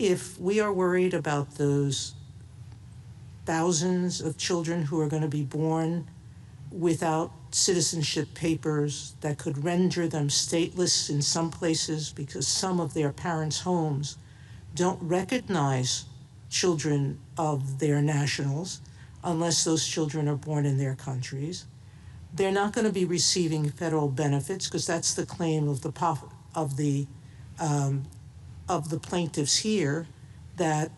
If we are worried about those thousands of children who are going to be born without citizenship papers that could render them stateless in some places because some of their parents' homes don't recognize children of their nationals unless those children are born in their countries. They're not going to be receiving federal benefits because that's the claim of the plaintiffs here, that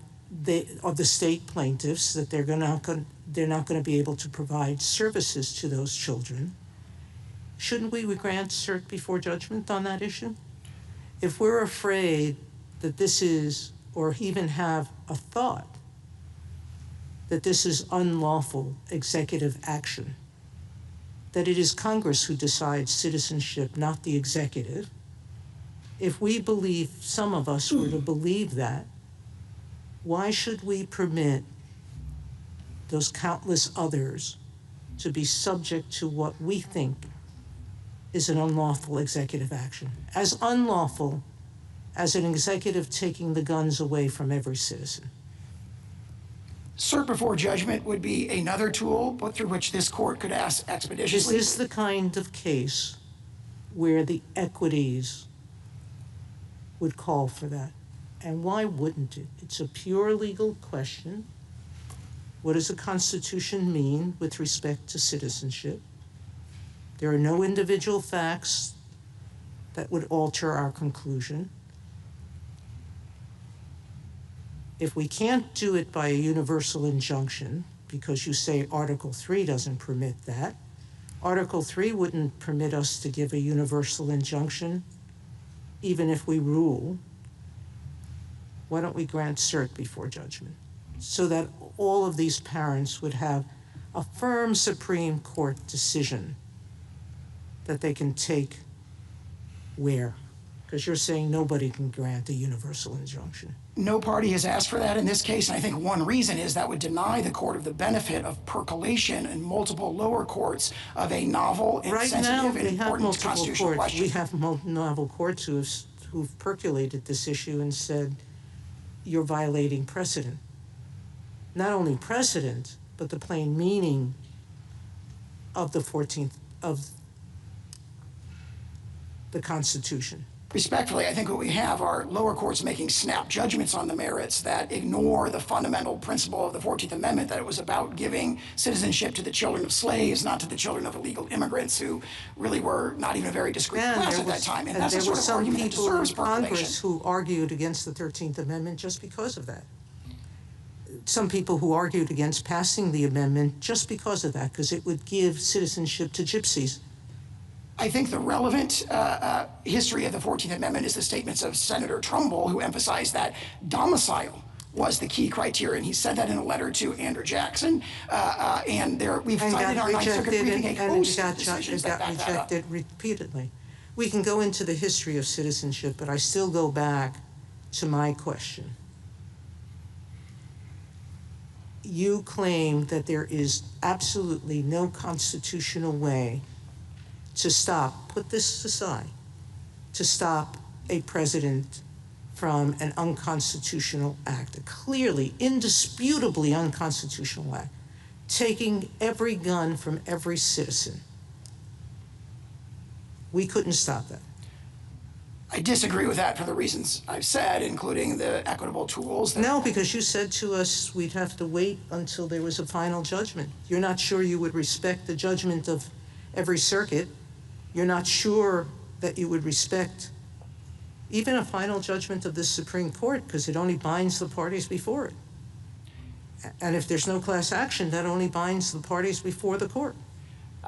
of the state plaintiffs, that they're not going to be able to provide services to those children. Shouldn't we grant cert before judgment on that issue? If we're afraid that this is, or even have a thought that this is unlawful executive action, that it is Congress who decides citizenship, not the executive, if we believe, some of us were to believe that, why should we permit those countless others to be subject to what we think is an unlawful executive action? As unlawful as an executive taking the guns away from every citizen. Cert before judgment would be another tool, but through which this court could act expeditiously. Is this the kind of case where the equities would call for that? And why wouldn't it? It's a pure legal question. What does the Constitution mean with respect to citizenship? There are no individual facts that would alter our conclusion. If we can't do it by a universal injunction, because you say Article 3 doesn't permit that, Article 3 wouldn't permit us to give a universal injunction, even if we rule. Why don't we grant cert before judgment, so that all of these parents would have a firm Supreme Court decision that they can take where? Because you're saying nobody can grant a universal injunction. No party has asked for that in this case, and I think one reason is that would deny the court of the benefit of percolation in multiple lower courts of a novel and sensitive and important constitutional question. We have novel courts who've percolated this issue and said, you're violating precedent. Not only precedent, but the plain meaning of the 14th of the Constitution. Respectfully, I think what we have are lower courts making snap judgments on the merits that ignore the fundamental principle of the 14th Amendment, that it was about giving citizenship to the children of slaves, not to the children of illegal immigrants who really were not even a very discreet class at that time. And that's the sort of argument that deserves there were some people in percolation. Congress who argued against the 13th Amendment just because of that. Some people who argued against passing the amendment just because of that, because it would give citizenship to gypsies. I think the relevant history of the 14th Amendment is the statements of Senator Trumbull, who emphasized that domicile was the key criterion. He said that in a letter to Andrew Jackson, and we've cited in our Ninth Circuit briefing a host of decisions that back that up. It got rejected repeatedly. We can go into the history of citizenship, but I still go back to my question. You claim that there is absolutely no constitutional way to stop, put this aside, to stop a president from an unconstitutional act, a clearly, indisputably unconstitutional act, taking every gun from every citizen. We couldn't stop that. I disagree with that for the reasons I've said, including the equitable tools. No, because you said to us we'd have to wait until there was a final judgment. You're not sure you would respect the judgment of every circuit. You're not sure that you would respect even a final judgment of the Supreme Court, because it only binds the parties before it. And if there's no class action, that only binds the parties before the court.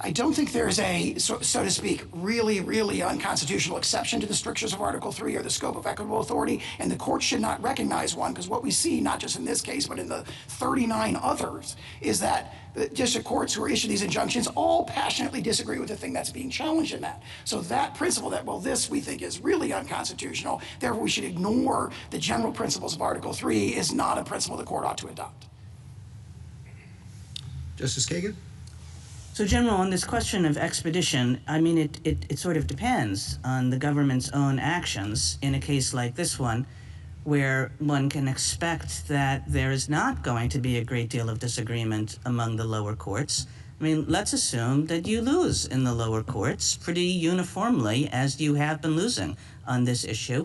I don't think there's a, so to speak, really, really unconstitutional exception to the strictures of Article 3 or the scope of equitable authority, and the court should not recognize one, because what we see, not just in this case, but in the 39 others, is that the district courts who are issuing these injunctions all passionately disagree with the thing that's being challenged in that. So that principle that, well, this we think is really unconstitutional, therefore we should ignore the general principles of Article 3 is not a principle the court ought to adopt. Justice Kagan? So, General, on this question of expedition, I mean, it sort of depends on the government's own actions in a case like this one, where one can expect that there is not going to be a great deal of disagreement among the lower courts. I mean, let's assume that you lose in the lower courts pretty uniformly, as you have been losing on this issue,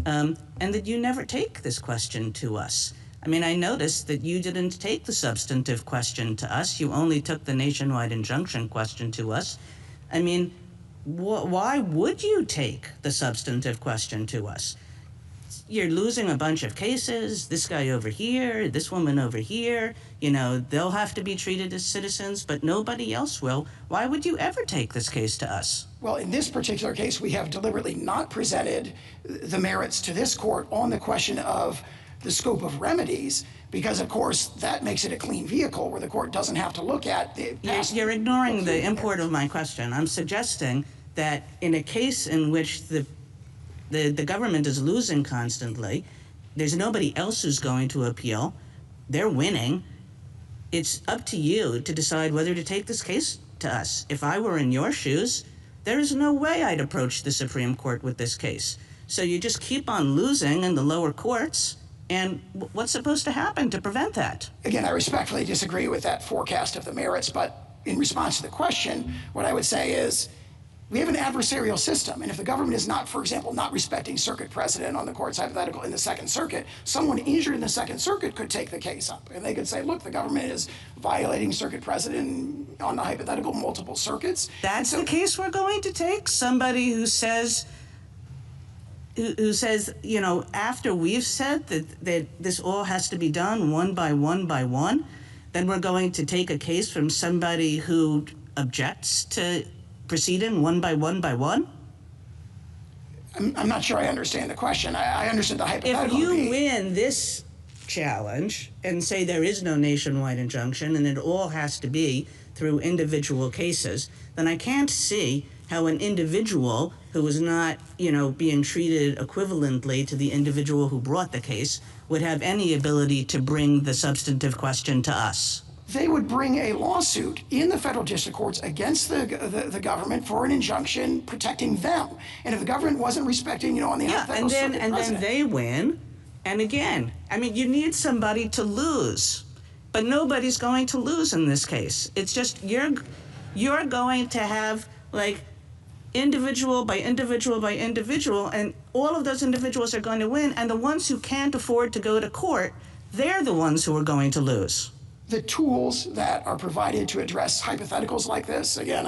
and that you never take this question to us. I mean, I noticed that you didn't take the substantive question to us. You only took the nationwide injunction question to us. I mean, why would you take the substantive question to us? You're losing a bunch of cases, this guy over here, this woman over here, you know, they'll have to be treated as citizens, but nobody else will. Why would you ever take this case to us? Well, in this particular case, we have deliberately not presented the merits to this court on the question of the scope of remedies, because of course that makes it a clean vehicle where the court doesn't have to look at the past. You're ignoring the import of my question. I'm suggesting that in a case in which the government is losing constantly, there's nobody else who's going to appeal, they're winning, it's up to you to decide whether to take this case to us. If I were in your shoes, there is no way I'd approach the Supreme Court with this case. So you just keep on losing in the lower courts. And what's supposed to happen to prevent that? Again, I respectfully disagree with that forecast of the merits, but in response to the question, what I would say is we have an adversarial system, and if the government is not, for example, not respecting circuit precedent on the court's hypothetical in the Second Circuit, someone injured in the Second Circuit could take the case up, and they could say, look, the government is violating circuit precedent on the hypothetical multiple circuits. That's the case we're going to take? Somebody who says, you know, after we've said that this all has to be done one by one by one, then we're going to take a case from somebody who objects to proceeding one by one by one? I'm not sure I understand the question. I understood the hypothetical. If you win this challenge and say there is no nationwide injunction and it all has to be through individual cases, then I can't see how an individual who is not, you know, being treated equivalently to the individual who brought the case would have any ability to bring the substantive question to us. They would bring a lawsuit in the federal district courts against the government for an injunction protecting them. And if the government wasn't respecting, you know, on the hypothetical and then they win. And again, I mean, you need somebody to lose. but nobody's going to lose in this case. It's just you're going to have like individual by individual by individual, and all of those individuals are going to win, and the ones who can't afford to go to court, they're the ones who are going to lose. The tools that are provided to address hypotheticals like this, again,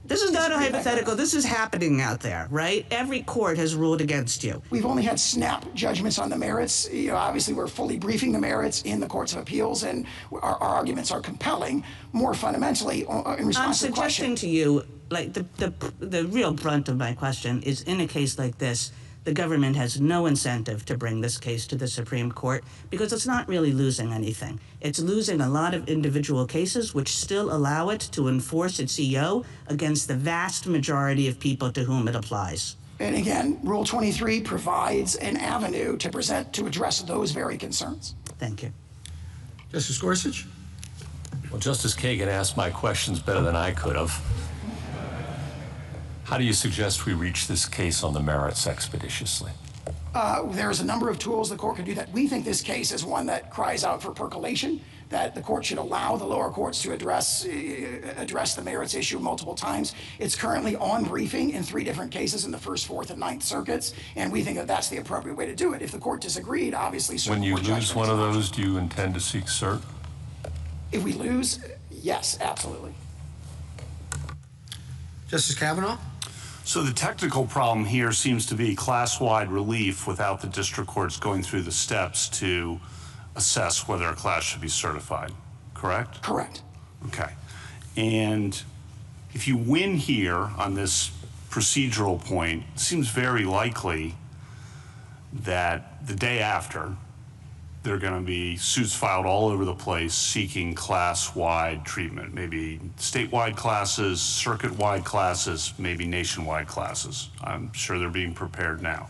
This is not a hypothetical. This is happening out there, right? Every court has ruled against you. We've only had snap judgments on the merits. Obviously, we're fully briefing the merits in the courts of appeals, and our arguments are compelling. More fundamentally, in response to the question, I'm suggesting to you, like the real brunt of my question is, in a case like this, the government has no incentive to bring this case to the Supreme Court because it's not really losing anything. It's losing a lot of individual cases which still allow it to enforce its EO against the vast majority of people to whom it applies. And again, Rule 23 provides an avenue to address those very concerns. Thank you. Justice Gorsuch? Well, Justice Kagan asked my questions better than I could have. How do you suggest we reach this case on the merits expeditiously? There's a number of tools the court can do that. We think this case is one that cries out for percolation, that the court should allow the lower courts to address the merits issue multiple times. It's currently on briefing in 3 different cases in the 1st, 4th, and 9th circuits, and we think that that's the appropriate way to do it. If the court disagreed, obviously, when you lose one of those, do you intend to seek cert? If we lose, yes, absolutely. Justice Kavanaugh? So the technical problem here seems to be class-wide relief without the district courts going through the steps to assess whether a class should be certified, correct? Correct. Okay. And if you win here on this procedural point, it seems very likely that the day after, there are going to be suits filed all over the place seeking class-wide treatment, maybe statewide classes, circuit-wide classes, maybe nationwide classes. I'm sure they're being prepared now,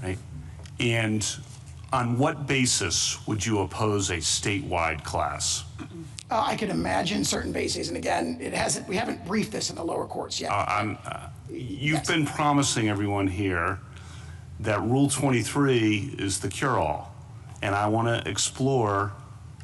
right? And on what basis would you oppose a statewide class? I can imagine certain bases, and again, we haven't briefed this in the lower courts yet. You've been promising everyone here that Rule 23 is the cure-all. And I want to explore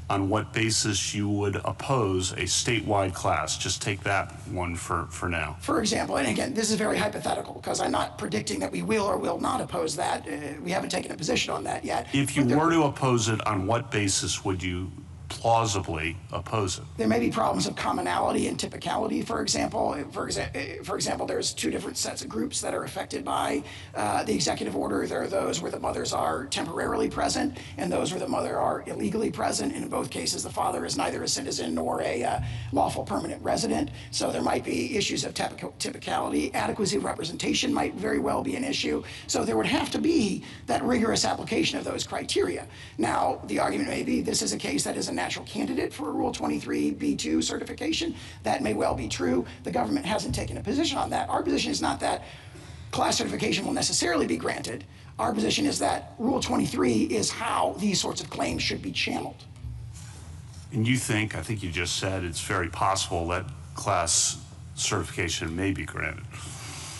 on what basis you would oppose a statewide class. Just take that one for now. For example, and again, this is very hypothetical because I'm not predicting that we will or will not oppose that. We haven't taken a position on that yet. If you were to oppose it, on what basis would you plausibly oppose it? There may be problems of commonality and typicality, for example. For example, there's 2 different sets of groups that are affected by the executive order. There are those where the mothers are temporarily present and those where the mother are illegally present. And in both cases, the father is neither a citizen nor a lawful permanent resident. So there might be issues of typicality. Adequacy of representation might very well be an issue. So there would have to be that rigorous application of those criteria. Now, the argument may be this is a case that is a natural candidate for a Rule 23b2 certification. That may well be true. The government hasn't taken a position on that. Our position is not that class certification will necessarily be granted. Our position is that Rule 23 is how these sorts of claims should be channeled. And you think, I think you just said, it's very possible that class certification may be granted.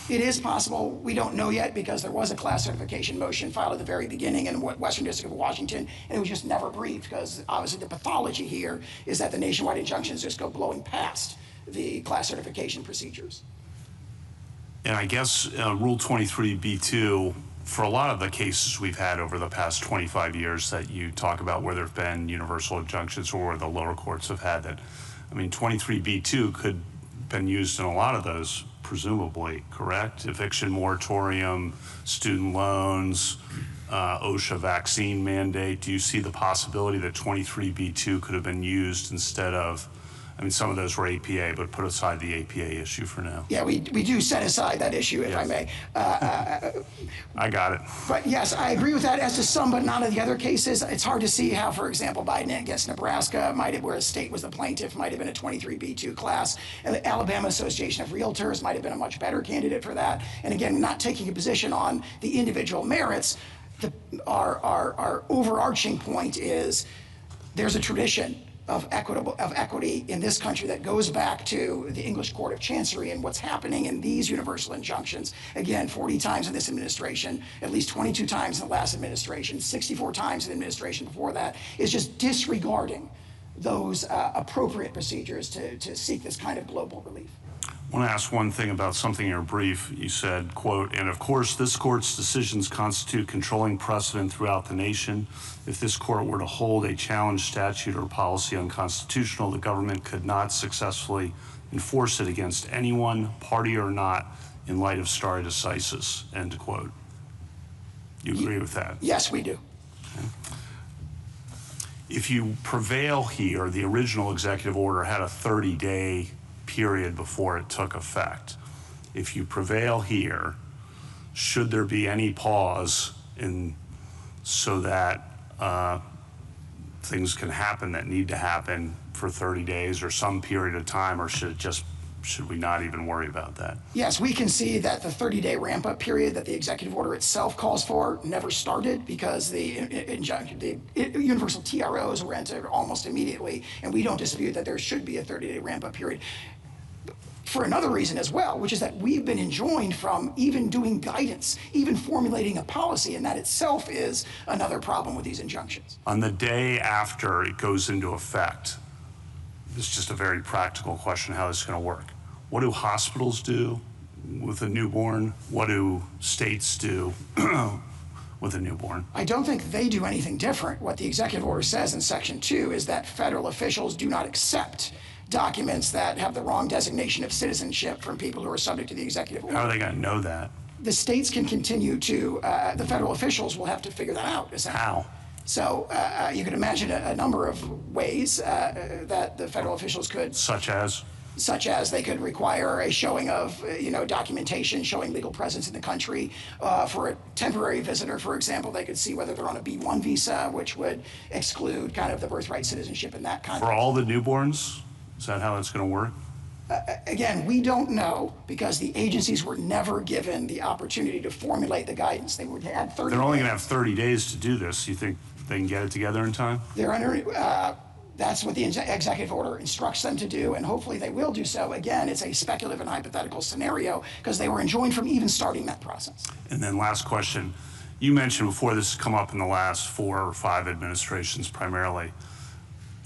It is possible. We don't know yet because there was a class certification motion filed at the very beginning in Western District of Washington, and it was just never briefed because obviously the pathology here is that the nationwide injunctions just go blowing past the class certification procedures. And I guess Rule 23b2, for a lot of the cases we've had over the past 25 years that you talk about where there have been universal injunctions or where the lower courts have had that, I mean, 23b2 could have been used in a lot of those, presumably, correct? Eviction moratorium, student loans, OSHA vaccine mandate. Do you see the possibility that 23b2 could have been used instead of, I mean, some of those were APA, but put aside the APA issue for now. Yeah, we do set aside that issue, if I may. I got it. But yes, I agree with that as to some, but none of the other cases. It's hard to see how, for example, Biden against Nebraska might have, where a state was the plaintiff, might have been a 23b2 class. And the Alabama Association of Realtors might have been a much better candidate for that. And again, not taking a position on the individual merits, our overarching point is there's a tradition of equity in this country that goes back to the English Court of Chancery, and what's happening in these universal injunctions, again, 40 times in this administration, at least 22 times in the last administration, 64 times in the administration before that, is just disregarding those appropriate procedures to seek this kind of global relief. I want to ask one thing about something in your brief. You said, quote, and of course this court's decisions constitute controlling precedent throughout the nation. If this court were to hold a challenged statute or policy unconstitutional, the government could not successfully enforce it against anyone, party or not, in light of stare decisis, end quote. You agree with that? Yes, we do. Okay. If you prevail here, the original executive order had a 30-day period before it took effect. If you prevail here, should there be any pause so that things can happen that need to happen for 30 days or some period of time, or should we not even worry about that? Yes, we can see that the 30-day ramp-up period that the executive order itself calls for never started because the universal TROs were entered almost immediately, and we don't dispute that there should be a 30-day ramp-up period. For another reason as well, which is that we've been enjoined from even doing guidance, even formulating a policy, and that itself is another problem with these injunctions. On the day after it goes into effect, this is just a very practical question how this is going to work. What do hospitals do with a newborn? What do states do with a newborn? I don't think they do anything different. What the executive order says in Section 2 is that federal officials do not accept documents that have the wrong designation of citizenship from people who are subject to the executive order. How are they going to know that? The states can continue to, the federal officials will have to figure that out. How? So you can imagine a number of ways that the federal officials could. Such as? Such as they could require a showing of, documentation showing legal presence in the country. For a temporary visitor, for example, they could see whether they're on a B-1 visa, which would exclude kind of the birthright citizenship and that kind of. For all the newborns? Is that how that's going to work? Again, we don't know because the agencies were never given the opportunity to formulate the guidance. They would have 30 They're only days. going to have 30 days to do this. You think they can get it together in time? They're under, that's what the executive order instructs them to do, and hopefully they will do so. Again, it's a speculative and hypothetical scenario because they were enjoined from even starting that process. And then last question. You mentioned before this has come up in the last 4 or 5 administrations primarily.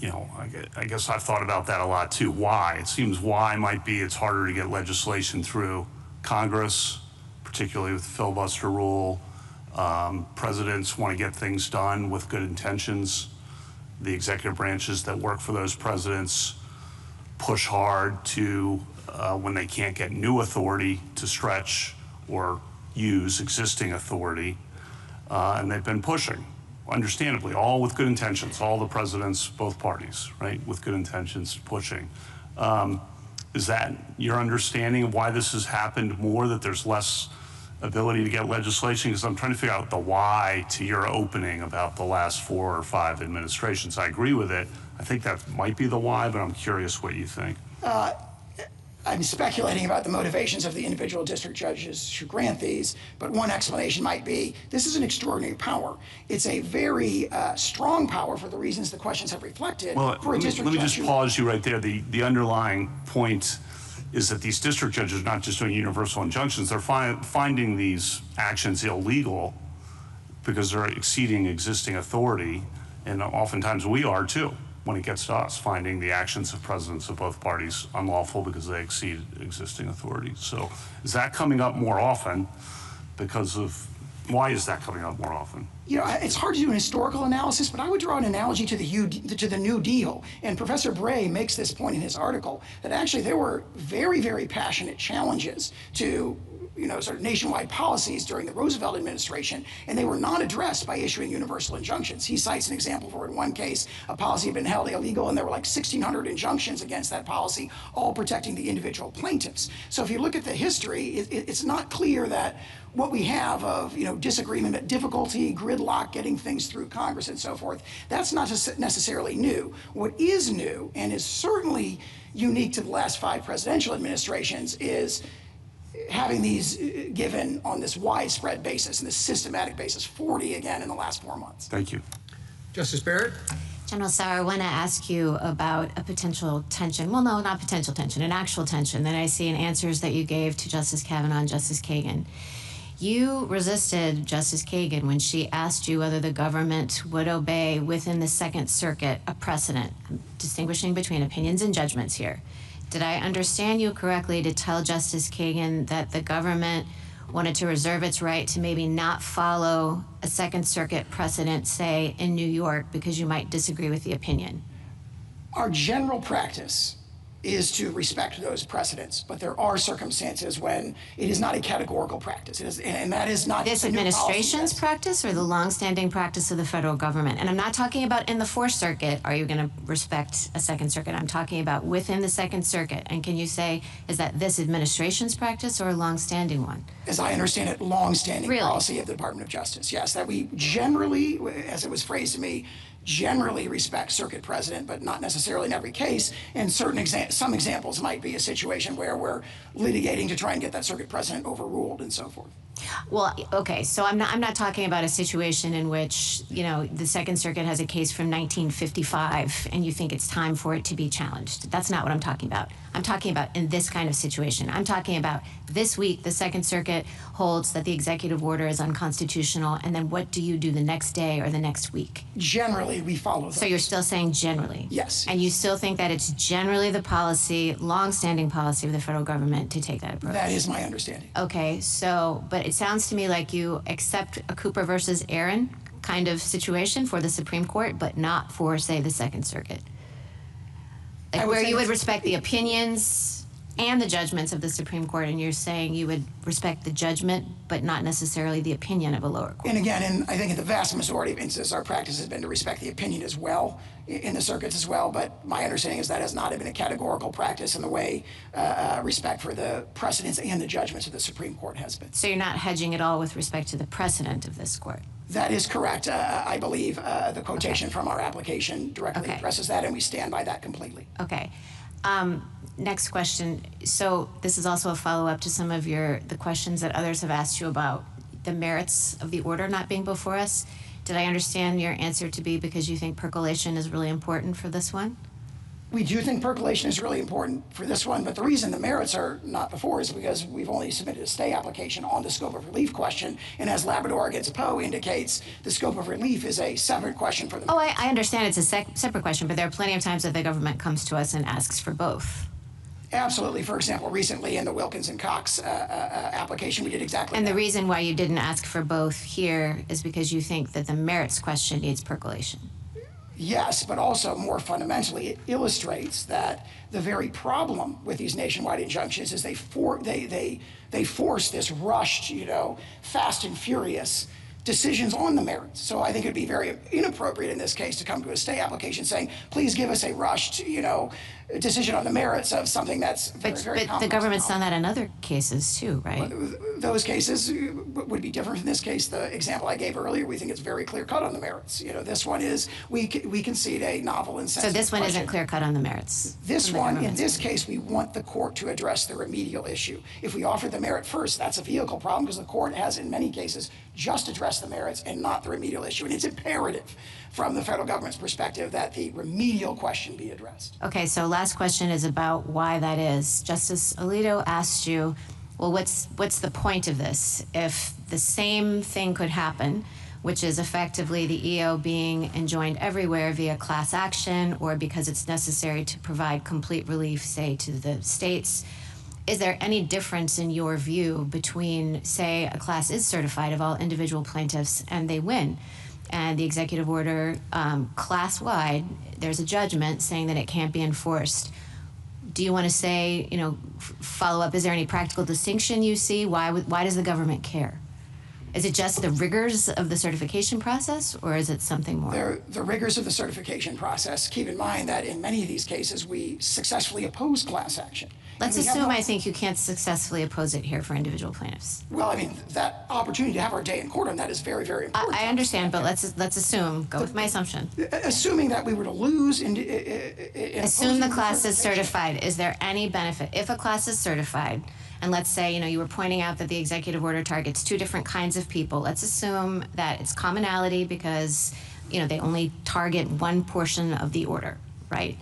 I guess I've thought about that a lot too. Why? It seems why might be it's harder to get legislation through Congress, particularly with the filibuster rule. Presidents want to get things done with good intentions. The executive branches that work for those presidents push hard to, when they can't get new authority, to stretch or use existing authority. And they've been pushing. Understandably, all with good intentions, all the presidents, both parties, right, with good intentions, pushing. Is that your understanding of why this has happened more, that there's less ability to get legislation? Because I'm trying to figure out the why to your opening about the last 4 or 5 administrations. I agree with it. I think that might be the why, but I'm curious what you think. I'm speculating about the motivations of the individual district judges who grant these, but one explanation might be this is an extraordinary power. It's a very strong power for the reasons the questions have reflected. Well, let me just pause you right there. The underlying point is that these district judges are not just doing universal injunctions, they're finding these actions illegal because they're exceeding existing authority, and oftentimes we are too. When it gets to us, finding the actions of presidents of both parties unlawful because they exceed existing authority. So is that coming up more often why is that coming up more often? It's hard to do an historical analysis, but I would draw an analogy to the New Deal. And Professor Bray makes this point in his article that actually there were very, very passionate challenges to sort of nationwide policies during the Roosevelt administration, and they were not addressed by issuing universal injunctions. He cites an example where in one case, a policy had been held illegal, and there were like 1,600 injunctions against that policy, all protecting the individual plaintiffs. So if you look at the history, it's not clear that what we have of disagreement, difficulty, gridlock, getting things through Congress and so forth, that's not necessarily new. What is new, and is certainly unique to the last 5 presidential administrations, is having these given on this widespread basis and this systematic basis, 40 again in the last 4 months. Thank you. Justice Barrett? General Sauer, I want to ask you about a potential tension. Well, no, not potential tension, an actual tension that I see in answers that you gave to Justice Kavanaugh and Justice Kagan. You resisted Justice Kagan when she asked you whether the government would obey within the Second Circuit a precedent. I'm distinguishing between opinions and judgments here. Did I understand you correctly to tell Justice Kagan that the government wanted to reserve its right to maybe not follow a Second Circuit precedent, say, in New York, because you might disagree with the opinion? Our general practice is to respect those precedents, but there are circumstances when it is not a categorical practice. It is, and that is not This administration's practice or the longstanding practice of the federal government? And I'm not talking about in the Fourth Circuit, are you going to respect a Second Circuit? I'm talking about within the Second Circuit. And can you say, is that this administration's practice or a longstanding one? As I understand it, longstanding Really? policy of the Department of Justice. Yes, that we generally, as it was phrased to me, generally respect circuit precedent, but not necessarily in every case. And some examples might be a situation where we're litigating to try and get that circuit precedent overruled and so forth. Well, okay, so I'm not talking about a situation in which, you know, the Second Circuit has a case from 1955 and you think it's time for it to be challenged. That's not what I'm talking about. I'm talking about in this kind of situation. I'm talking about this week, the Second Circuit holds that the executive order is unconstitutional, and then what do you do the next day or the next week? Generally, we follow those. So you're still saying generally? Yes. And you still think that it's generally the policy, long-standing policy of the federal government to take that approach? That is my understanding. Okay, so, but it sounds to me like you accept a Cooper versus Aaron kind of situation for the Supreme Court, but not for, say, the Second Circuit. Like where you would respect the opinions and the judgments of the Supreme Court, and you're saying you would respect the judgment, but not necessarily the opinion of a lower court. And again, I think in the vast majority of instances, our practice has been to respect the opinion as well, in the circuits as well, but my understanding is that has not been a categorical practice in the way respect for the precedents and the judgments of the Supreme Court has been. So you're not hedging at all with respect to the precedent of this court? That is correct. I believe the quotation from our application directly addresses that, and we stand by that completely. Okay. Next question. So this is also a follow-up to some of the questions that others have asked you about the merits of the order not being before us. Did I understand your answer to be because you think percolation is really important for this one? We do think percolation is really important for this one, but the reason the merits are not before is because we've only submitted a stay application on the scope of relief question, and as Labrador against Poe indicates, the scope of relief is a separate question for the Oh, I understand it's a separate question, but there are plenty of times that the government comes to us and asks for both. Absolutely. For example, recently in the Wilkins and Cox application, we did exactly And that. the reason why you didn't ask for both here is because you think that the merits question needs percolation. Yes, but also more fundamentally, it illustrates that the very problem with these nationwide injunctions is they force this rushed, fast and furious decisions on the merits. So I think it would be very inappropriate in this case to come to a stay application saying, please give us a rushed, decision on the merits of something that's very complex. But the government's done that in other cases too, right? Those cases would be different. In this case, the example I gave earlier, we think it's very clear cut on the merits. This one is, we concede a novel and sensitive So this one question. isn't clear cut on the merits? This one, in this case, we want the court to address the remedial issue. If we offer the merit first, that's a vehicle problem because the court has, in many cases, just addressed the merits and not the remedial issue. And it's imperative from the federal government's perspective that the remedial question be addressed. Okay, so last question is about why that is. Justice Alito asked you, well, what's the point of this? If the same thing could happen, which is effectively the EO being enjoined everywhere via class action or because it's necessary to provide complete relief, say, to the states, is there any difference in your view between, say, a class is certified of all individual plaintiffs and they win, and the executive order class-wide, there's a judgment saying that it can't be enforced? Do you want to say, follow up, is there any practical distinction you see? Why does the government care? Is it just the rigors of the certification process, or is it something more? The rigors of the certification process. Keep in mind that in many of these cases, we successfully oppose class action. Let's assume I think you can't successfully oppose it here for individual plaintiffs. Well, I mean, that opportunity to have our day in court on that is very, very important. I understand, but let's assume, go with my assumption. Assuming that we were to lose in assume the class is certified. Is there any benefit? If a class is certified, and let's say, you were pointing out that the executive order targets two different kinds of people. Let's assume that it's commonality because, they only target one portion of the order, right?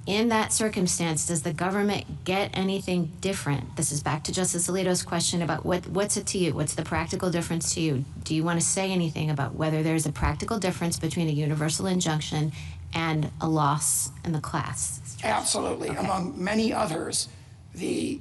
in that circumstance, does the government get anything different? This is back to Justice Alito's question about what's it to you? What's the practical difference to you? Do you want to say anything about whether there's a practical difference between a universal injunction and a loss in the class? Absolutely. Okay. Among many others, the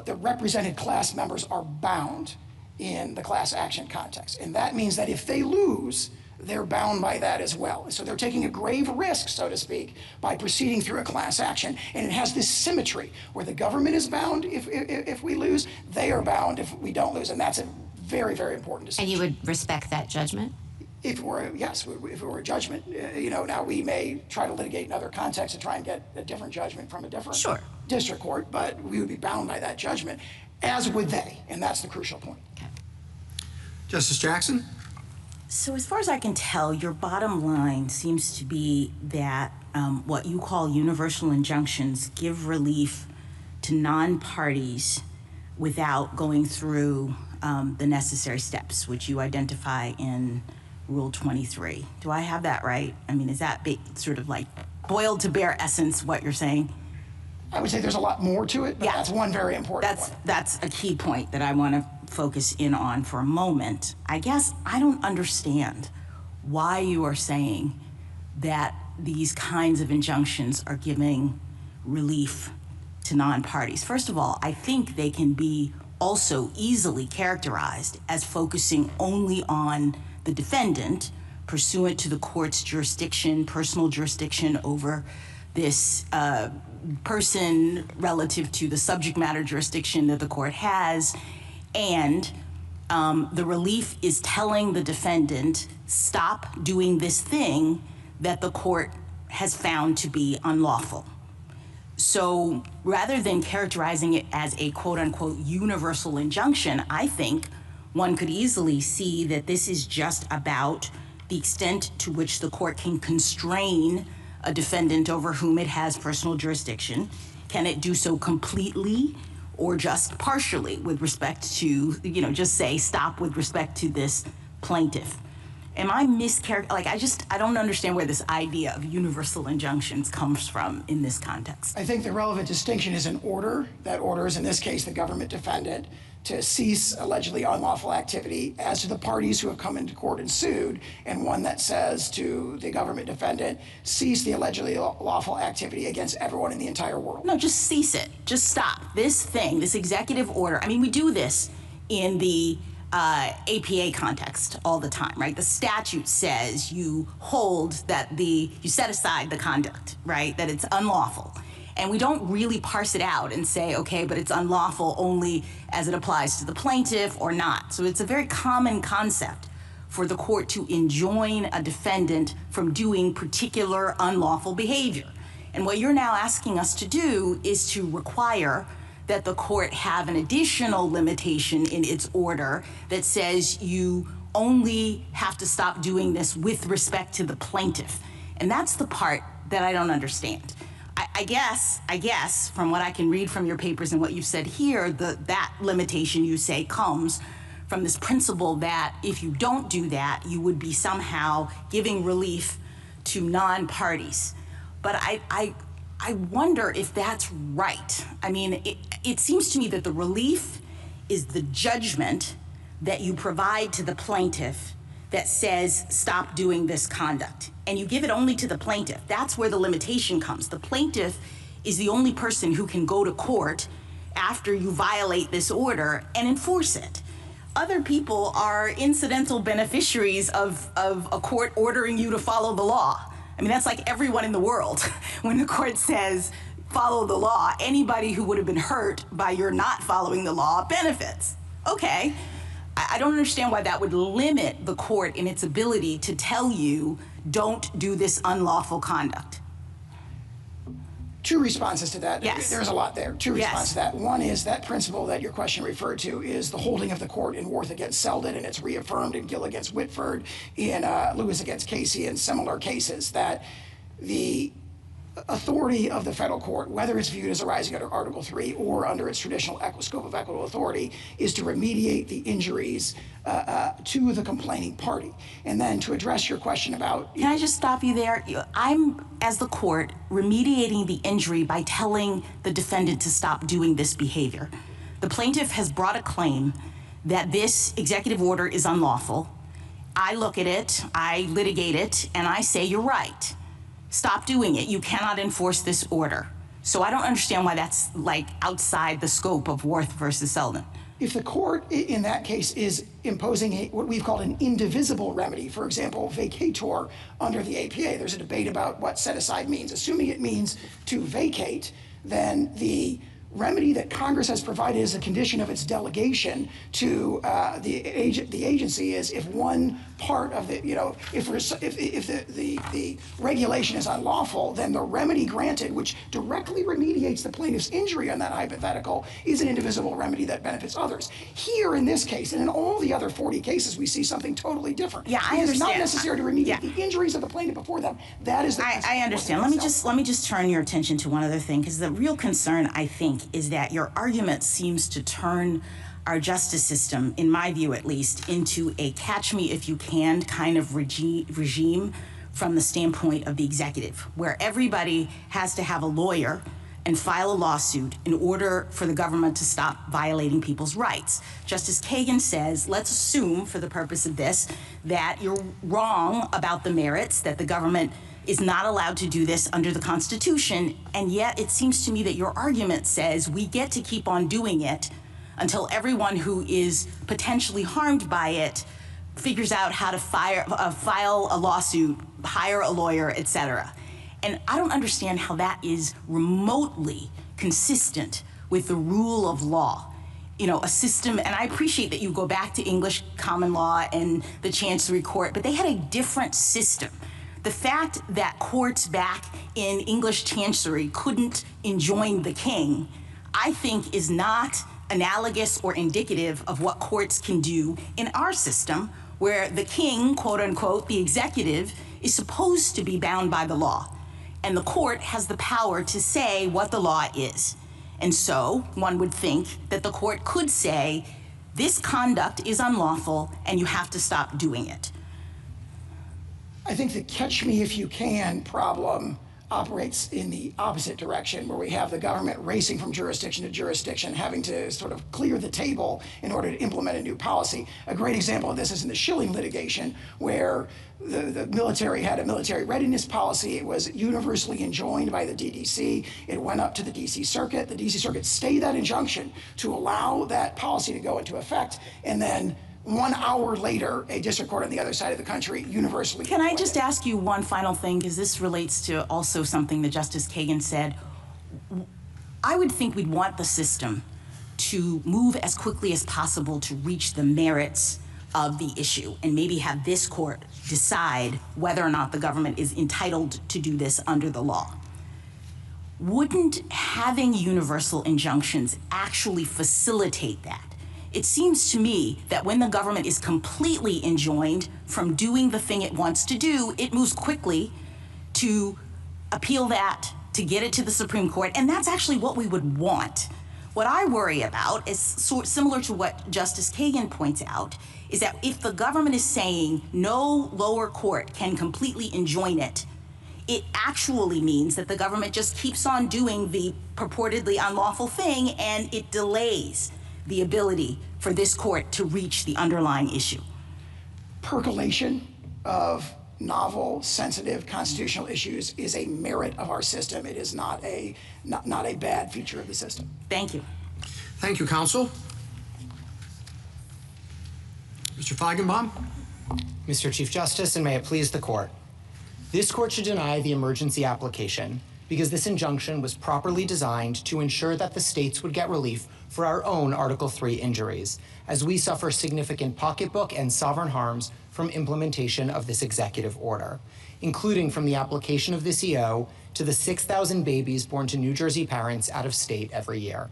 represented class members are bound in the class action context. And that means that if they lose, they're bound by that as well. So they're taking a grave risk, so to speak, by proceeding through a class action. And it has this symmetry where the government is bound if we lose, they are bound if we don't lose. And that's a very, very important distinction. And you would respect that judgment? If it were a judgment, now we may try to litigate in other contexts to try and get a different judgment from a different district court, but we would be bound by that judgment, as would they, and that's the crucial point. Okay. Justice Jackson? So as far as I can tell, your bottom line seems to be that what you call universal injunctions give relief to non-parties without going through the necessary steps, which you identify in Rule 23. Do I have that right? I mean, is that sort of like boiled to bare essence what you're saying? I would say there's a lot more to it, but that's one very important one. That's a key point that I want to focus in on for a moment. I guess I don't understand why you are saying that these kinds of injunctions are giving relief to non-parties. First of all, I think they can be also easily characterized as focusing only on the defendant pursuant to the court's jurisdiction, personal jurisdiction over this person relative to the subject matter jurisdiction that the court has, and the relief is telling the defendant, stop doing this thing that the court has found to be unlawful. So rather than characterizing it as a quote-unquote universal injunction, I think one could easily see that this is just about the extent to which the court can constrain a defendant over whom it has personal jurisdiction. Can it do so completely or just partially with respect to, just say stop with respect to this plaintiff? Am I I don't understand where this idea of universal injunctions comes from in this context. I think the relevant distinction is an order. That order is, in this case, the government defendant to cease allegedly unlawful activity as to the parties who have come into court and sued, and one that says to the government defendant, cease the allegedly lawful activity against everyone in the entire world. No, just cease it. Just stop. This thing, this executive order, I mean, we do this in the APA context all the time, right? The statute says you hold that you set aside the conduct, right? That it's unlawful. And we don't really parse it out and say, okay, but it's unlawful only as it applies to the plaintiff or not. So it's a very common concept for the court to enjoin a defendant from doing particular unlawful behavior. And what you're now asking us to do is to require that the court have an additional limitation in its order that says you only have to stop doing this with respect to the plaintiff. And that's the part that I don't understand. I guess, from what I can read from your papers and what you've said here, that limitation you say comes from this principle that if you don't do that, you would be somehow giving relief to non-parties. But I wonder if that's right. I mean, it seems to me that the relief is the judgment that you provide to the plaintiff that says, stop doing this conduct. And you give it only to the plaintiff. That's where the limitation comes. The plaintiff is the only person who can go to court after you violate this order and enforce it. Other people are incidental beneficiaries of a court ordering you to follow the law. I mean, that's like everyone in the world. When the court says, follow the law, anybody who would have been hurt by your not following the law benefits. Okay, I don't understand why that would limit the court in its ability to tell you, don't do this unlawful conduct. Two responses to that. Yes. There's a lot there. Two responses to that. One is that principle that your question referred to is the holding of the court in Worth against Selden, and it's reaffirmed in Gill against Whitford, in Lewis against Casey, and similar cases, that the authority of the federal court, whether it's viewed as arising under Article 3 or under its traditional scope of equitable authority, is to remediate the injuries to the complaining party. And then to address your question about... Can I just stop you there? I'm, as the court, remediating the injury by telling the defendant to stop doing this behavior. The plaintiff has brought a claim that this executive order is unlawful. I look at it, I litigate it, and I say, you're right. Stop doing it. You cannot enforce this order. So I don't understand why that's like outside the scope of Worth versus Selden. If the court in that case is imposing what we've called an indivisible remedy, for example, vacator under the APA, there's a debate about what set aside means. Assuming it means to vacate, then the remedy that Congress has provided as a condition of its delegation to the agency is if one part of the, if the regulation is unlawful, then the remedy granted, which directly remediates the plaintiff's injury on that hypothetical, is an indivisible remedy that benefits others. Here in this case, and in all the other 40 cases, we see something totally different. Yeah, I understand. It's not necessary to remediate the injuries of the plaintiff before them. That is the I understand. Let me just turn your attention to one other thing, because the real concern, I think, is that your argument seems to turn our justice system, in my view at least, into a catch-me-if-you-can kind of regime from the standpoint of the executive, where everybody has to have a lawyer and file a lawsuit in order for the government to stop violating people's rights. Justice Kagan says, let's assume, for the purpose of this, that you're wrong about the merits, that the government is not allowed to do this under the Constitution, and yet it seems to me that your argument says we get to keep on doing it until everyone who is potentially harmed by it figures out how to file a lawsuit, hire a lawyer, etc. And I don't understand how that is remotely consistent with the rule of law. A system, and I appreciate that you go back to English common law and the Chancery Court, but they had a different system. The fact that courts back in English Chancery couldn't enjoin the king, I think is not analogous or indicative of what courts can do in our system, where the king, quote unquote, the executive, is supposed to be bound by the law. And the court has the power to say what the law is. And so one would think that the court could say, this conduct is unlawful and you have to stop doing it. I think the catch-me-if-you-can problem operates in the opposite direction, where we have the government racing from jurisdiction to jurisdiction, having to sort of clear the table in order to implement a new policy. A great example of this is in the Schilling litigation, where the military had a military readiness policy. It was universally enjoined by the DDC. It went up to the DC Circuit. The DC Circuit stayed that injunction to allow that policy to go into effect, and then 1 hour later, a district court on the other side of the country universally... Can I just ask you one final thing, because this relates to also something that Justice Kagan said. I would think we'd want the system to move as quickly as possible to reach the merits of the issue, and maybe have this court decide whether or not the government is entitled to do this under the law. Wouldn't having universal injunctions actually facilitate that? It seems to me that when the government is completely enjoined from doing the thing it wants to do, it moves quickly to appeal that, to get it to the Supreme Court, and that's actually what we would want. What I worry about is similar to what Justice Kagan points out, is that if the government is saying no lower court can completely enjoin it, it actually means that the government just keeps on doing the purportedly unlawful thing, and it delays the ability for this court to reach the underlying issue. Percolation of novel, sensitive constitutional issues is a merit of our system. It is not a bad feature of the system. Thank you. Thank you, counsel. Mr. Feigenbaum. Mr. Chief Justice, and may it please the court. This court should deny the emergency application because this injunction was properly designed to ensure that the states would get relief for our own Article 3 injuries, as we suffer significant pocketbook and sovereign harms from implementation of this executive order, including from the application of this EO to the 6,000 babies born to New Jersey parents out of state every year.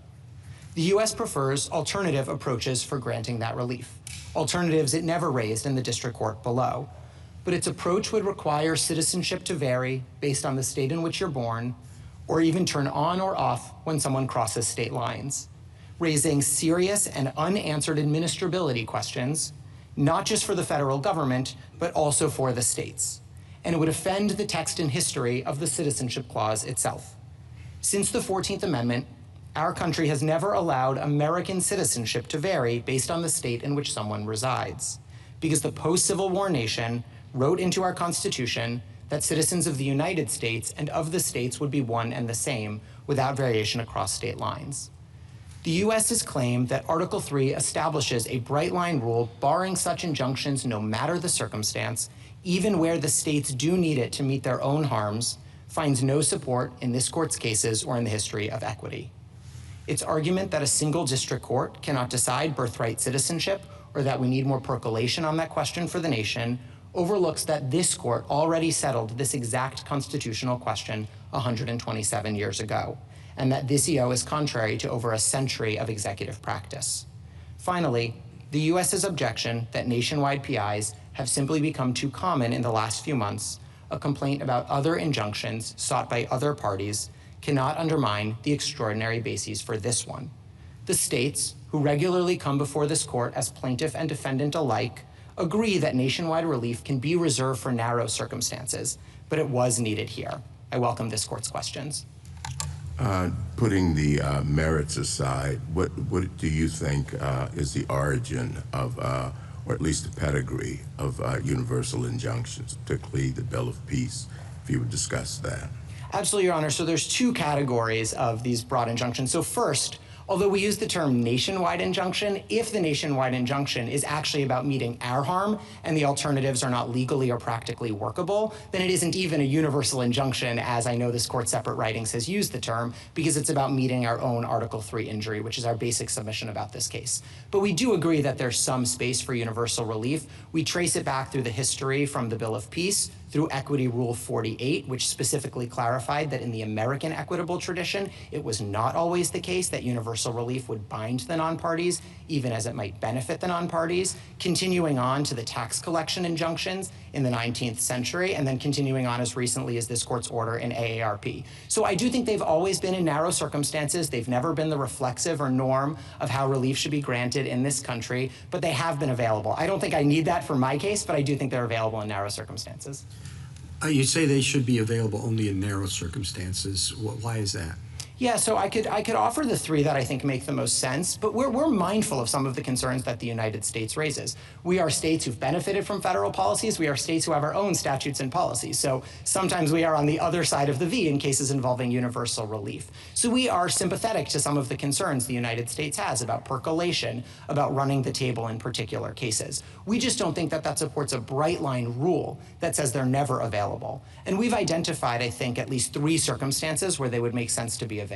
The U.S. prefers alternative approaches for granting that relief, alternatives it never raised in the district court below. but its approach would require citizenship to vary based on the state in which you're born, or even turn on or off when someone crosses state lines, raising serious and unanswered administrability questions, not just for the federal government, but also for the states. And it would offend the text and history of the Citizenship Clause itself. Since the 14th Amendment, our country has never allowed American citizenship to vary based on the state in which someone resides, because the post-Civil War nation wrote into our Constitution that citizens of the United States and of the states would be one and the same without variation across state lines. The U.S. has claimed that Article 3 establishes a bright line rule barring such injunctions no matter the circumstance, even where the states do need it to meet their own harms, finds no support in this court's cases or in the history of equity. Its argument that a single district court cannot decide birthright citizenship or that we need more percolation on that question for the nation overlooks that this court already settled this exact constitutional question 127 years ago, and that this EO is contrary to over a century of executive practice. Finally, the U.S.'s objection that nationwide PIs have simply become too common in the last few months, a complaint about other injunctions sought by other parties, cannot undermine the extraordinary bases for this one. The states, who regularly come before this court as plaintiff and defendant alike, agree that nationwide relief can be reserved for narrow circumstances, but it was needed here. I welcome this court's questions. Putting the merits aside, what do you think is the origin of, or at least the pedigree of universal injunctions, particularly the Bill of Peace, if you would discuss that? Absolutely, Your Honor. So there's two categories of these broad injunctions. So first, although we use the term nationwide injunction, if the nationwide injunction is actually about meeting our harm and the alternatives are not legally or practically workable, then it isn't even a universal injunction, as I know this court's separate writings has used the term, because it's about meeting our own Article 3 injury, which is our basic submission about this case. But we do agree that there's some space for universal relief. We trace it back through the history from the Bill of Peace, through Equity Rule 48, which specifically clarified that in the American equitable tradition, it was not always the case that universal relief would bind the non-parties, even as it might benefit the non-parties, continuing on to the tax collection injunctions in the 19th century, and then continuing on as recently as this court's order in AARP. So I do think they've always been in narrow circumstances. They've never been the reflexive or norm of how relief should be granted in this country, but they have been available. I don't think I need that for my case, but I do think they're available in narrow circumstances. You say they should be available only in narrow circumstances. Why is that? Yeah, so I could offer the three that I think make the most sense, but we're mindful of some of the concerns that the United States raises. We are states who've benefited from federal policies. We are states who have our own statutes and policies. So sometimes we are on the other side of the V in cases involving universal relief. So we are sympathetic to some of the concerns the United States has about percolation, about running the table in particular cases. We just don't think that that supports a bright line rule that says they're never available. And we've identified, I think, at least three circumstances where they would make sense to be available.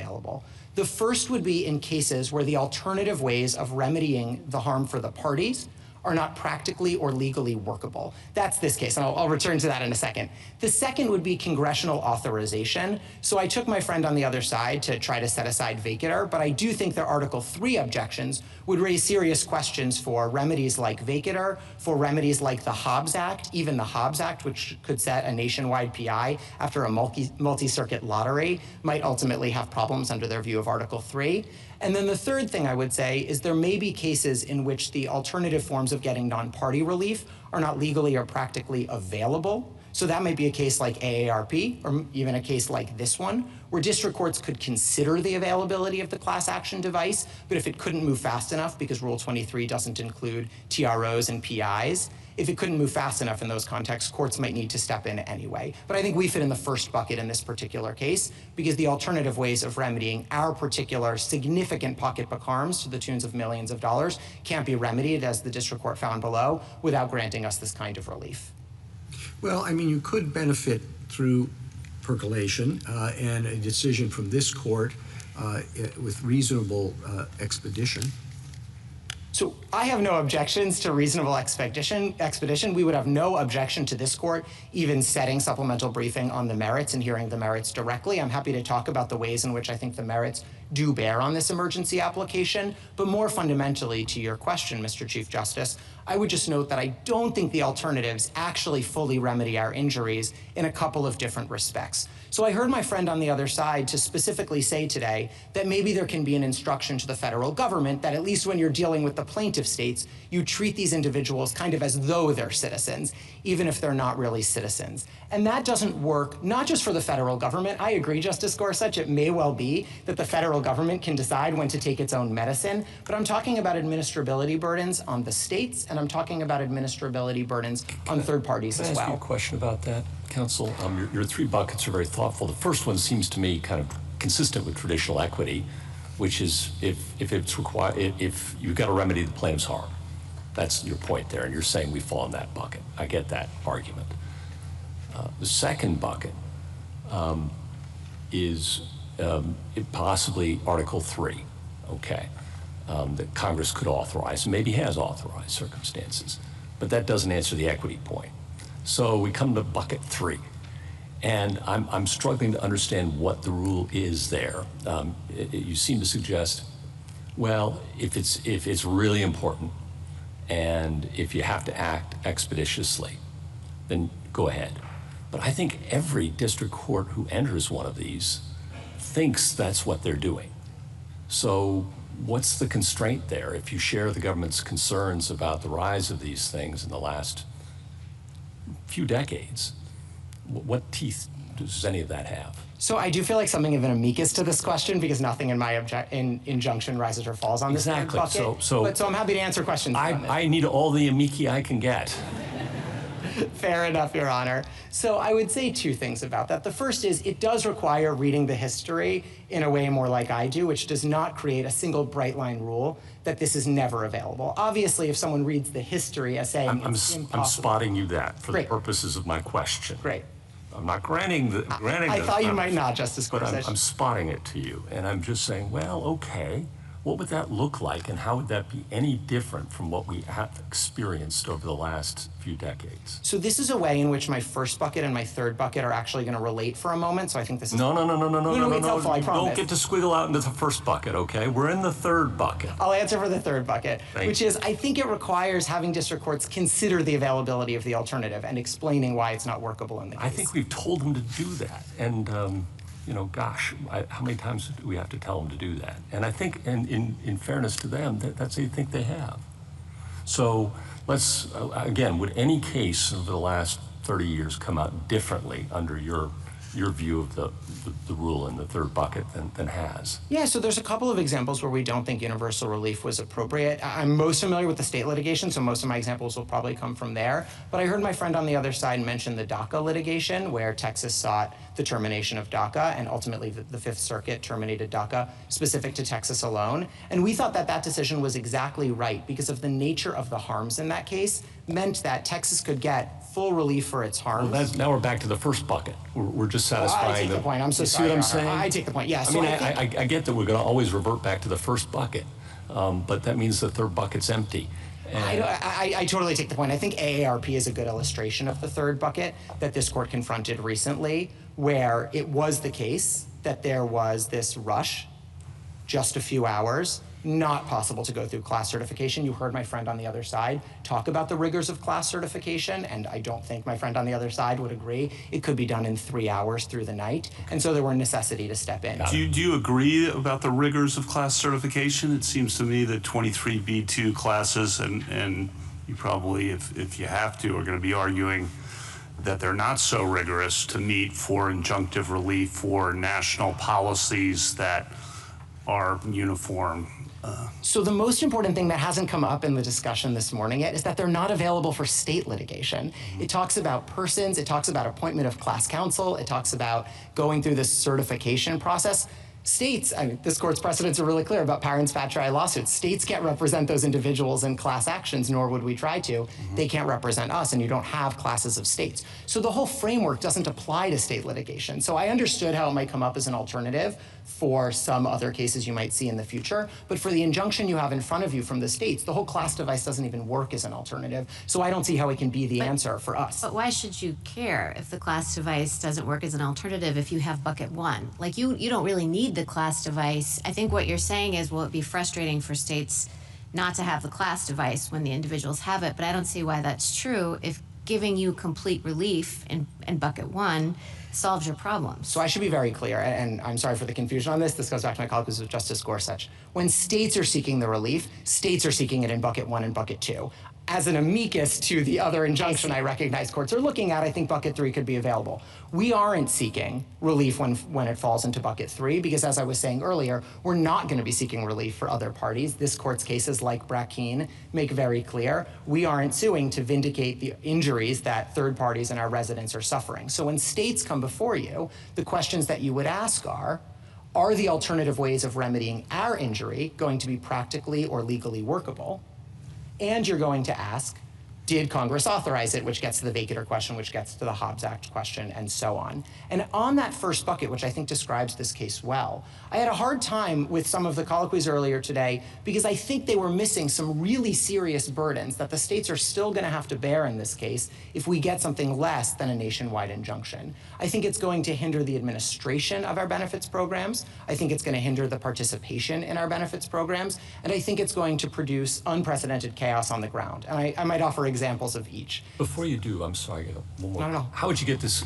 The first would be in cases where the alternative ways of remedying the harm for the parties are not practically or legally workable. That's this case, and I'll return to that in a second. The second would be congressional authorization. So I took my friend on the other side to try to set aside vacatur, but I do think their Article 3 objections would raise serious questions for remedies like vacatur, for remedies like the Hobbs Act, even the Hobbs Act, which could set a nationwide PI after a multi-circuit lottery, might ultimately have problems under their view of Article 3. And then the third thing I would say is there may be cases in which the alternative forms of getting non-party relief are not legally or practically available. So that might be a case like AARP, or even a case like this one, where district courts could consider the availability of the class action device, but if it couldn't move fast enough, because Rule 23 doesn't include TROs and PIs, if it couldn't move fast enough in those contexts, courts might need to step in anyway. But I think we fit in the first bucket in this particular case, because the alternative ways of remedying our particular significant pocketbook harms to the tunes of millions of dollars can't be remedied, as the district court found below, without granting us this kind of relief. Well, I mean, you could benefit through percolation and a decision from this court with reasonable expedition. So I have no objections to reasonable expedition. We would have no objection to this court even setting supplemental briefing on the merits and hearing the merits directly. I'm happy to talk about the ways in which I think the merits do bear on this emergency application. But more fundamentally to your question, Mr. Chief Justice, I would just note that I don't think the alternatives actually fully remedy our injuries in a couple of different respects. So I heard my friend on the other side to specifically say today that maybe there can be an instruction to the federal government that at least when you're dealing with the plaintiff states, you treat these individuals kind of as though they're citizens, even if they're not really citizens. And that doesn't work, not just for the federal government. I agree, Justice Gorsuch, it may well be that the federal government can decide when to take its own medicine, but I'm talking about administrability burdens on the states, and I'm talking about administrability burdens on third parties as well. Can I ask you a question about that, counsel? Your three buckets are very thoughtful. The first one seems to me kind of consistent with traditional equity, which is if it's required, if you've got to remedy the plaintiff's harm. That's your point there, and you're saying we fall in that bucket. I get that argument. The second bucket is possibly Article 3, okay, that Congress could authorize, and maybe has authorized circumstances, but that doesn't answer the equity point. So we come to bucket 3, and I'm struggling to understand what the rule is there. You seem to suggest, well, if it's really important, and if you have to act expeditiously, then go ahead. But I think every district court who enters one of these thinks that's what they're doing. So what's the constraint there? If you share the government's concerns about the rise of these things in the last few decades, what teeth does any of that have? So I do feel like something of an amicus to this question because nothing in my injunction rises or falls on this bucket. So I'm happy to answer questions. I need all the amici I can get. Fair enough, Your Honor. So I would say two things about that. The first is it does require reading the history in a way more like I do, which does not create a single bright line rule that this is never available. Obviously, if someone reads the history as saying it's impossible. I'm spotting you that for the purposes of my question. Great. I'm not granting I thought you might not, Justice Gorsuch. But I'm spotting it to you, and I'm just saying, well, okay, what would that look like, and how would that be any different from what we have experienced over the last few decades? So this is a way in which my first bucket and my third bucket are actually going to relate for a moment, so I think this is... No, it's helpful, I promise. Don't get to squiggle out into the first bucket, okay? We're in the third bucket. I'll answer for the third bucket, which is I think it requires having district courts consider the availability of the alternative and explaining why it's not workable in the case. I think we've told them to do that, and you know, gosh, how many times do we have to tell them to do that? And I think, and in fairness to them, that's I think they have. So let's, again, would any case over the last 30 years come out differently under your view of the rule in the third bucket than has? Yeah, so there's a couple of examples where we don't think universal relief was appropriate. I'm most familiar with the state litigation, so most of my examples will probably come from there. But I heard my friend on the other side mention the DACA litigation, where Texas sought the termination of DACA, and ultimately the Fifth Circuit terminated DACA specific to Texas alone. And we thought that that decision was exactly right because of the nature of the harms in that case meant that Texas could get full relief for its harms. Well, now we're back to the first bucket. We're just satisfying I take the point. I'm so sorry. See what I'm saying? I take the point. Yeah. So I get that we're going to always revert back to the first bucket, but that means the third bucket's empty. I totally take the point. I think AARP is a good illustration of the third bucket that this court confronted recently, where it was the case that there was this rush, just a few hours, not possible to go through class certification. You heard my friend on the other side talk about the rigors of class certification, and I don't think my friend on the other side would agree. It could be done in 3 hours through the night, and so there were necessity to step in. Do you agree about the rigors of class certification? It seems to me that 23B2 classes, and you probably, if you have to, are going to be arguing that they're not so rigorous to meet for injunctive relief for national policies that are uniform. So the most important thing that hasn't come up in the discussion this morning yet is that they're not available for state litigation. It talks about persons, it talks about appointment of class counsel, it talks about going through this certification process. States, I mean, this court's precedents are really clear about parents patriae lawsuits. States can't represent those individuals in class actions, nor would we try to. They can't represent us, and you don't have classes of states. So the whole framework doesn't apply to state litigation. So I understood how it might come up as an alternative for some other cases you might see in the future, but for the injunction you have in front of you from the states, the whole class device doesn't even work as an alternative. So I don't see how it can be the answer for us. But why should you care if the class device doesn't work as an alternative if you have bucket one? Like, you don't really need the class device. I think what you're saying is, will it be frustrating for states not to have the class device when the individuals have it? But I don't see why that's true if giving you complete relief in bucket one solves your problems. So I should be very clear, and I'm sorry for the confusion on this. This goes back to my colleague with Justice Gorsuch. When states are seeking the relief, states are seeking it in bucket one and bucket two. As an amicus to the other injunction I recognize courts are looking at, I think bucket three could be available. We aren't seeking relief when it falls into bucket three, because as I was saying earlier, we're not going to be seeking relief for other parties. This court's cases, like Brackeen, make very clear we aren't suing to vindicate the injuries that third parties and our residents are suffering. So when states come before you, the questions that you would ask are the alternative ways of remedying our injury going to be practically or legally workable? And you're going to ask, did Congress authorize it, which gets to the vacatur question, which gets to the Hobbs Act question, and so on. And on that first bucket, which I think describes this case well, I had a hard time with some of the colloquies earlier today because I think they were missing some really serious burdens that the states are still going to have to bear in this case if we get something less than a nationwide injunction. I think it's going to hinder the administration of our benefits programs. I think it's going to hinder the participation in our benefits programs. And I think it's going to produce unprecedented chaos on the ground. And I might offer examples of each. Before you do, I'm sorry, one more. No. How would you get this?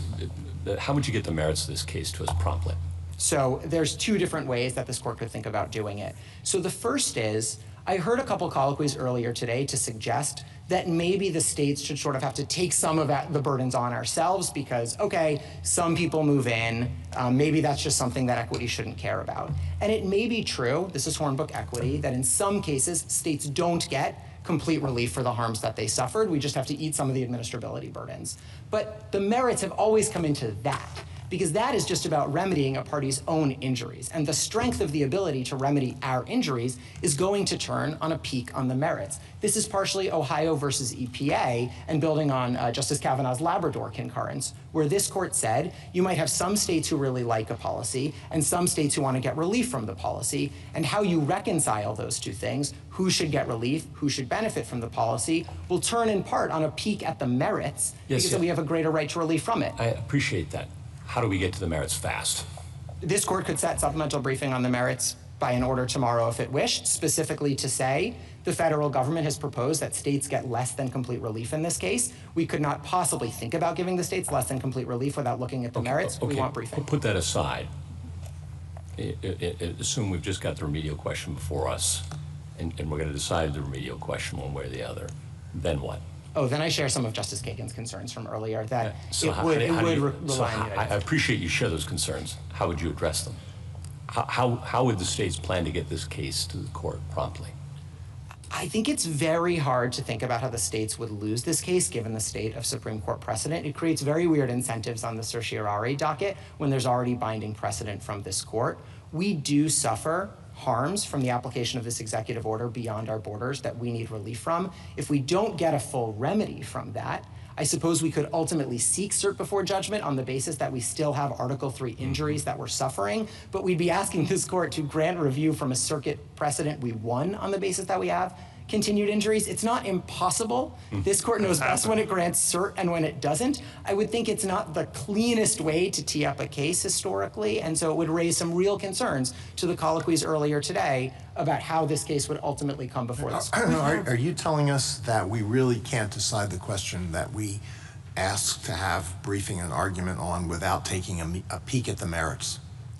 How would you get the merits of this case to us promptly? So there's two different ways that this court could think about doing it. So the first is, I heard a couple colloquies earlier today to suggest that maybe the states should sort of have to take some of the burdens on ourselves because, okay, some people move in, maybe that's just something that equity shouldn't care about. And it may be true, this is Hornbook equity, that in some cases states don't get complete relief for the harms that they suffered. We just have to eat some of the administrability burdens. But the merits have always come into that, because that is just about remedying a party's own injuries. And the strength of the ability to remedy our injuries is going to turn on a peak on the merits. This is partially Ohio versus EPA and building on Justice Kavanaugh's Labrador concurrence, where this court said you might have some states who really like a policy and some states who want to get relief from the policy, and how you reconcile those two things, who should get relief, who should benefit from the policy, will turn in part on a peak at the merits, because we have a greater right to relief from it. I appreciate that. How do we get to the merits fast? This court could set supplemental briefing on the merits by an order tomorrow if it wished, specifically to say the federal government has proposed that states get less than complete relief in this case. We could not possibly think about giving the states less than complete relief without looking at the merits. We want briefing. Put that aside. Assume we've just got the remedial question before us, and we're going to decide the remedial question one way or the other. Then what? Oh, then I share some of Justice Kagan's concerns from earlier that it would rely on the I appreciate you share those concerns. How would you address them? How would the states plan to get this case to the court promptly? I think it's very hard to think about how the states would lose this case given the state of Supreme Court precedent. It creates very weird incentives on the certiorari docket when there's already binding precedent from this court. We do suffer harms from the application of this executive order beyond our borders that we need relief from. If we don't get a full remedy from that, I suppose we could ultimately seek cert before judgment on the basis that we still have Article 3 injuries that we're suffering, but we'd be asking this court to grant review from a circuit precedent we won on the basis that we have continued injuries. It's not impossible. This court knows best when it grants cert and when it doesn't. I would think it's not the cleanest way to tee up a case historically, and so it would raise some real concerns to the colloquies earlier today about how this case would ultimately come before this court. Are you telling us that we really can't decide the question that we asked to have briefing and argument on without taking a peek at the merits?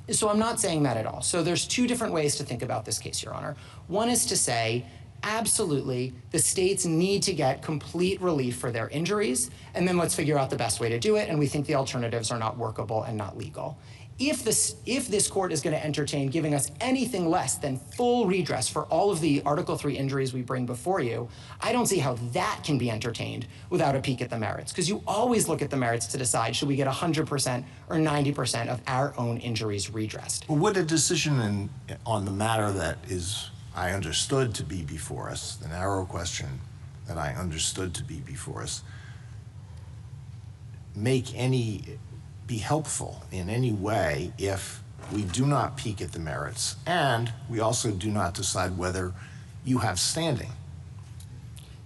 So I'm not saying that at all. So there's two different ways to think about this case, Your Honor. One is to say, absolutely, the states need to get complete relief for their injuries, and then let's figure out the best way to do it, and we think the alternatives are not workable and not legal. If this court is going to entertain giving us anything less than full redress for all of the Article 3 injuries we bring before you, I don't see how that can be entertained without a peek at the merits. Because you always look at the merits to decide, should we get 100% or 90% of our own injuries redressed? Well, would a decision on the matter that I understood to be before us, the narrow question that I understood to be before us, be helpful in any way if we do not peek at the merits and we also do not decide whether you have standing?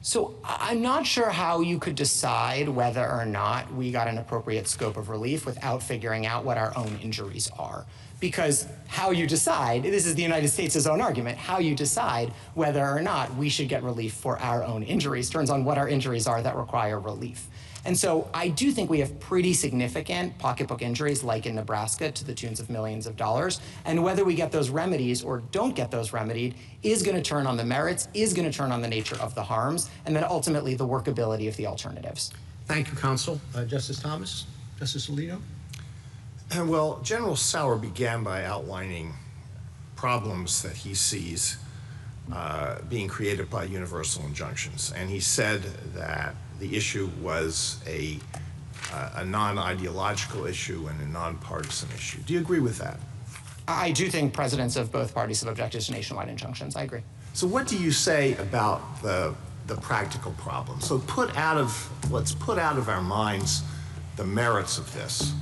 So I'm not sure how you could decide whether or not we got an appropriate scope of relief without figuring out what our own injuries are. Because how you decide, this is the United States' own argument, how you decide whether or not we should get relief for our own injuries turns on what our injuries are that require relief. And so I do think we have pretty significant pocketbook injuries, like in Nebraska, to the tunes of millions of dollars. And whether we get those remedies or don't get those remedied is going to turn on the merits, is going to turn on the nature of the harms, and then ultimately the workability of the alternatives. Thank you, counsel. Justice Thomas? Justice Alito? Well, General Sauer began by outlining problems that he sees being created by universal injunctions. And he said that the issue was a non-ideological issue and a non-partisan issue. Do you agree with that? I do think presidents of both parties have objected to nationwide injunctions. I agree. So what do you say about the practical problem? So let's put out of our minds the merits of this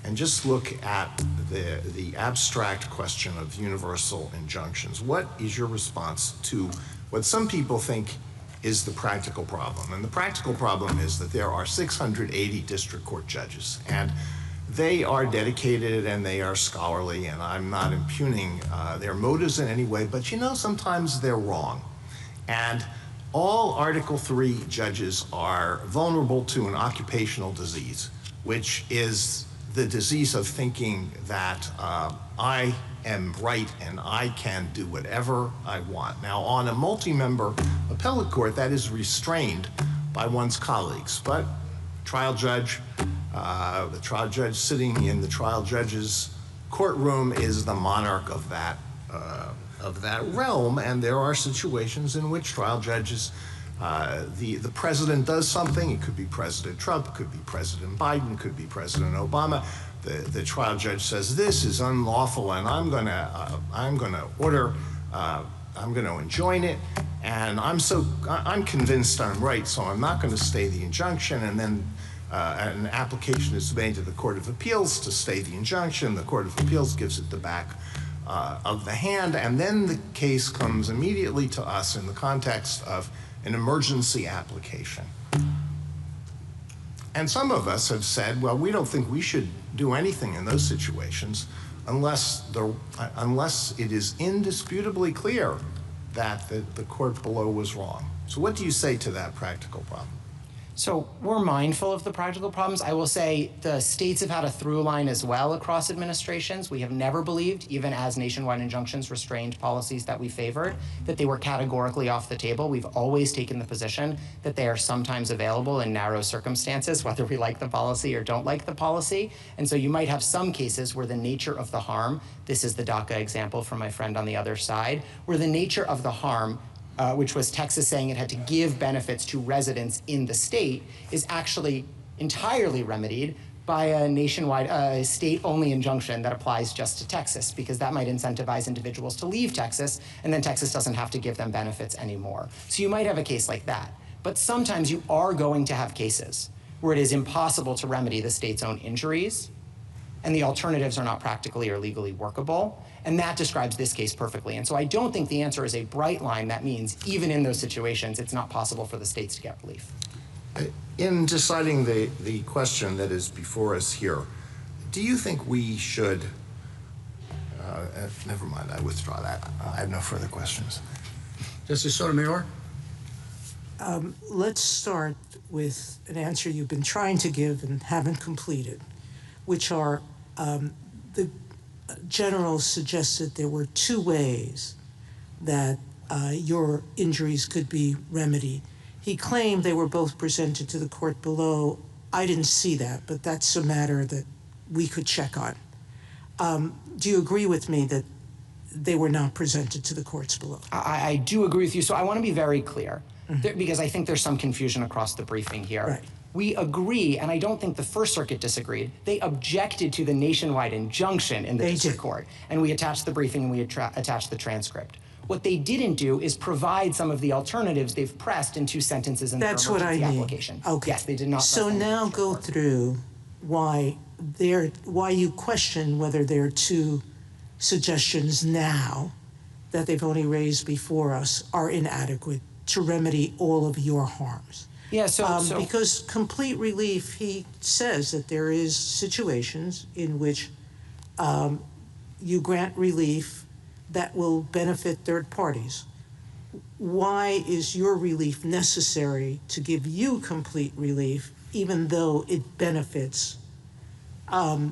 and just look at the abstract question of universal injunctions. What is your response to what some people think is the practical problem? And the practical problem is that there are 680 district court judges, and they are dedicated and they are scholarly, and I'm not impugning their motives in any way, but sometimes they're wrong. And all Article 3 judges are vulnerable to an occupational disease, which is the disease of thinking that I am right and I can do whatever I want. Now, on a multi-member appellate court, that is restrained by one's colleagues, but the trial judge sitting in the trial judge's courtroom is the monarch of that realm, and there are situations in which trial judges, the president does something. It could be President Trump, it could be President Biden, it could be President Obama. The trial judge says this is unlawful, and I'm going to enjoin it, and I'm convinced I'm right, so I'm not going to stay the injunction. And then an application is made to the Court of Appeals to stay the injunction. The Court of Appeals gives it the back of the hand, and then the case comes immediately to us in the context of an emergency application. And some of us have said, well, we don't think we should do anything in those situations unless it is indisputably clear that the court below was wrong. So what do you say to that practical problem? So we're mindful of the practical problems. I will say the states have had a through line as well across administrations. We have never believed, even as nationwide injunctions restrained policies that we favored, that they were categorically off the table. We've always taken the position that they are sometimes available in narrow circumstances, whether we like the policy or don't like the policy. And so you might have some cases where the nature of the harm, this is the DACA example from my friend on the other side, where the nature of the harm which was Texas saying it had to give benefits to residents in the state, is actually entirely remedied by a nationwide, state-only injunction that applies just to Texas, because that might incentivize individuals to leave Texas, and then Texas doesn't have to give them benefits anymore. So you might have a case like that. But sometimes you are going to have cases where it is impossible to remedy the state's own injuries, and the alternatives are not practically or legally workable. And that describes this case perfectly. And so I don't think the answer is a bright line that means even in those situations, it's not possible for the states to get relief. In deciding the question that is before us here, do you think we should, never mind, I withdraw that. I have no further questions. Justice Sotomayor? Let's start with an answer you've been trying to give and haven't completed, which are the General suggested there were two ways that your injuries could be remedied. He claimed they were both presented to the court below. I didn't see that, but that's a matter that we could check on. Do you agree with me that they were not presented to the courts below? I do agree with you. So I want to be very clear, because I think there's some confusion across the briefing here. Right. We agree, and I don't think the First Circuit disagreed. They objected to the nationwide injunction in the district court, and we attached the briefing and we attached the transcript. What they didn't do is provide some of the alternatives they've pressed in 2 sentences in That's their emergency what I mean. application. Okay. Yes, they did not. So now go through why you question whether there are 2 suggestions now that they've only raised before us are inadequate to remedy all of your harms. Yeah, because complete relief, he says that there is situations in which you grant relief that will benefit third parties. Why is your relief necessary to give you complete relief, even though it benefits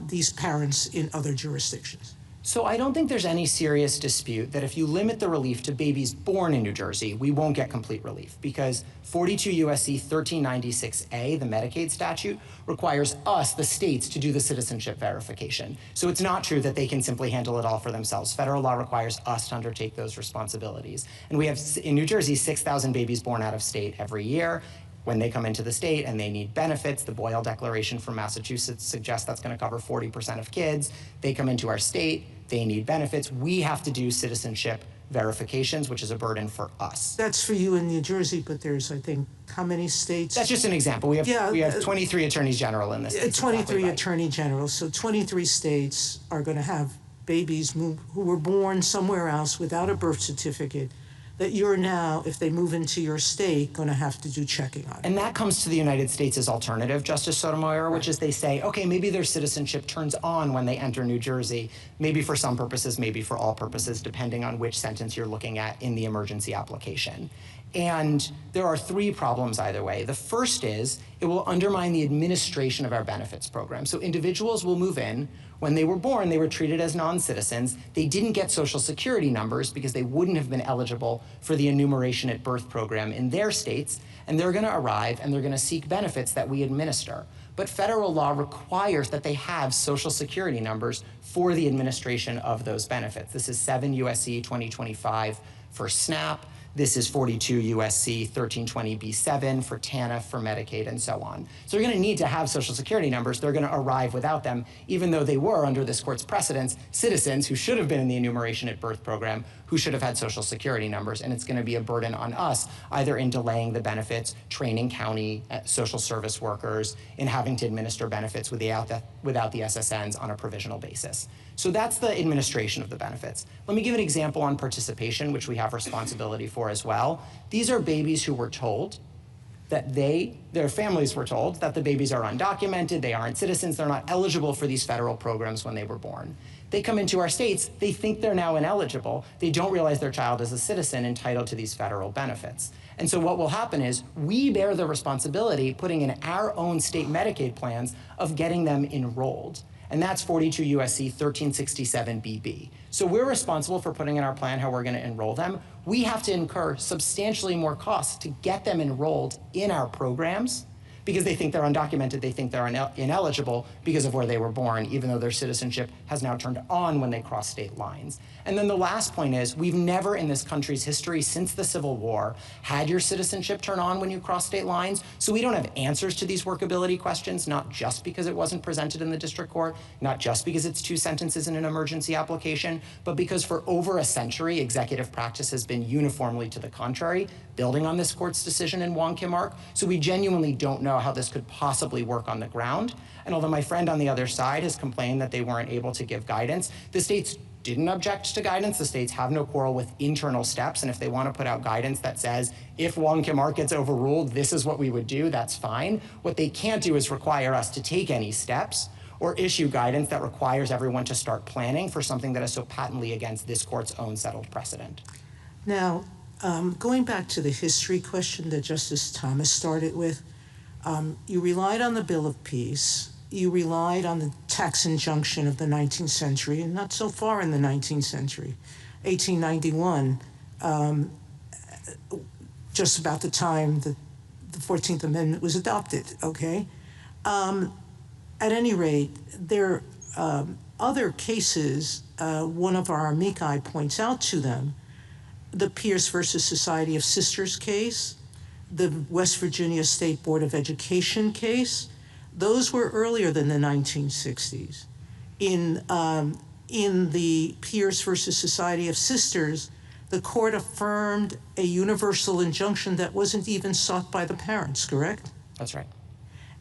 these parents in other jurisdictions? So I don't think there's any serious dispute that if you limit the relief to babies born in New Jersey, we won't get complete relief, because 42 U.S.C. 1396A, the Medicaid statute, requires us, the states, to do the citizenship verification. So it's not true that they can simply handle it all for themselves. Federal law requires us to undertake those responsibilities. And we have, in New Jersey, 6,000 babies born out of state every year. When they come into the state and they need benefits, the Boyle Declaration from Massachusetts suggests that's going to cover 40% of kids. They come into our state, they need benefits. We have to do citizenship verifications, which is a burden for us. That's for you in New Jersey, but there's, I think, how many states? That's just an example. We have 23 attorneys general in this case. 23 exactly right. attorney generals. So 23 states are going to have babies who were born somewhere else without a birth certificate that you're now, if they move into your state, going to have to do checking on. And that comes to the United States' alternative, Justice Sotomayor, which is they say, okay, maybe their citizenship turns on when they enter New Jersey, maybe for some purposes, maybe for all purposes, depending on which sentence you're looking at in the emergency application. And there are 3 problems either way. The first is it will undermine the administration of our benefits program. So individuals will move in. When they were born, they were treated as non-citizens. They didn't get Social Security numbers because they wouldn't have been eligible for the enumeration at birth program in their states. And they're going to arrive and they're going to seek benefits that we administer. But federal law requires that they have Social Security numbers for the administration of those benefits. This is 7 U.S.C. 2025 for SNAP. This is 42 U.S.C. 1320b7 for TANF, for Medicaid, and so on. So they're going to need to have Social Security numbers. They're going to arrive without them, even though they were, under this court's precedents, citizens who should have been in the enumeration at birth program, who should have had Social Security numbers. And it's going to be a burden on us, either in delaying the benefits, training county social service workers, in having to administer benefits without the SSNs on a provisional basis. So that's the administration of the benefits. Let me give an example on participation, which we have responsibility for as well. These are babies who were told that their families were told that the babies are undocumented, they aren't citizens, they're not eligible for these federal programs when they were born. They come into our states, they think they're now ineligible, they don't realize their child is a citizen entitled to these federal benefits. And so what will happen is we bear the responsibility, putting in our own state Medicaid plans, of getting them enrolled. And that's 42 U.S.C. 1367BB. So we're responsible for putting in our plan how we're going to enroll them. We have to incur substantially more costs to get them enrolled in our programs because they think they're undocumented, they think they're ineligible because of where they were born, even though their citizenship has now turned on when they cross state lines. And then the last point is, we've never in this country's history since the Civil War had your citizenship turn on when you cross state lines, so we don't have answers to these workability questions, not just because it wasn't presented in the district court, not just because it's 2 sentences in an emergency application, but because for over a century, executive practice has been uniformly to the contrary, building on this court's decision in Wong Kim Ark. So we genuinely don't know how this could possibly work on the ground. And although my friend on the other side has complained that they weren't able to give guidance, the states didn't object to guidance. The states have no quarrel with internal steps. And if they want to put out guidance that says, if Wong Kim Ark gets overruled, this is what we would do, that's fine. What they can't do is require us to take any steps or issue guidance that requires everyone to start planning for something that is so patently against this court's own settled precedent. Now, going back to the history question that Justice Thomas started with, you relied on the Bill of Peace. You relied on the tax injunction of the 19th century, and not so far in the 19th century, 1891, just about the time that the 14th Amendment was adopted, okay? At any rate, there other cases, one of our amici points out to them, the Pierce versus Society of Sisters case, the West Virginia State Board of Education case, those were earlier than the 1960s. In the Pierce versus Society of Sisters, the court affirmed a universal injunction that wasn't even sought by the parents, correct? That's right.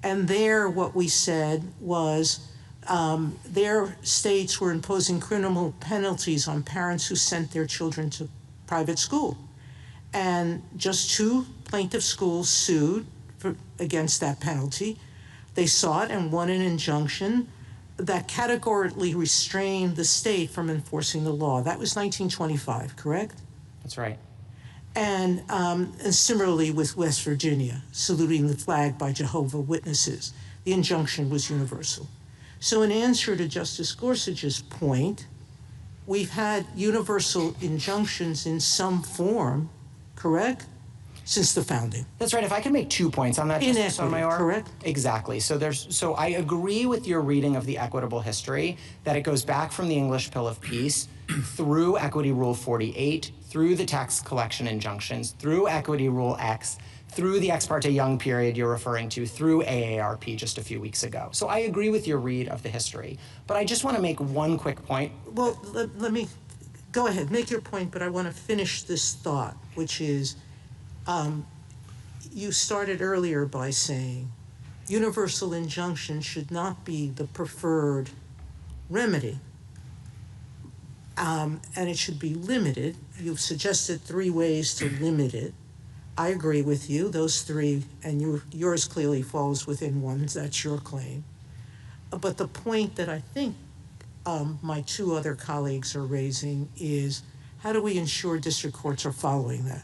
And there, what we said was their states were imposing criminal penalties on parents who sent their children to private school. And just 2 plaintiff schools sued against that penalty. They sought and won an injunction that categorically restrained the state from enforcing the law. That was 1925, correct? That's right. And similarly with West Virginia, saluting the flag by Jehovah's Witnesses. The injunction was universal. So in answer to Justice Gorsuch's point, we've had universal injunctions in some form, correct? Since the founding. That's right. If I could make 2 points on that, Justice Sotomayor. Correct? Exactly. So I agree with your reading of the equitable history, that it goes back from the English Pill of Peace through Equity Rule 48, through the tax collection injunctions, through Equity Rule X, through the Ex parte Young period you're referring to, through AARP just a few weeks ago. So I agree with your read of the history. But I just want to make one quick point. Well, let me, go ahead, make your point, but I want to finish this thought, which is, you started earlier by saying universal injunction should not be the preferred remedy, and it should be limited. You've suggested 3 ways to limit it. I agree with you, those 3, and yours clearly falls within one, that's your claim. But the point that I think my 2 other colleagues are raising is, how do we ensure district courts are following that?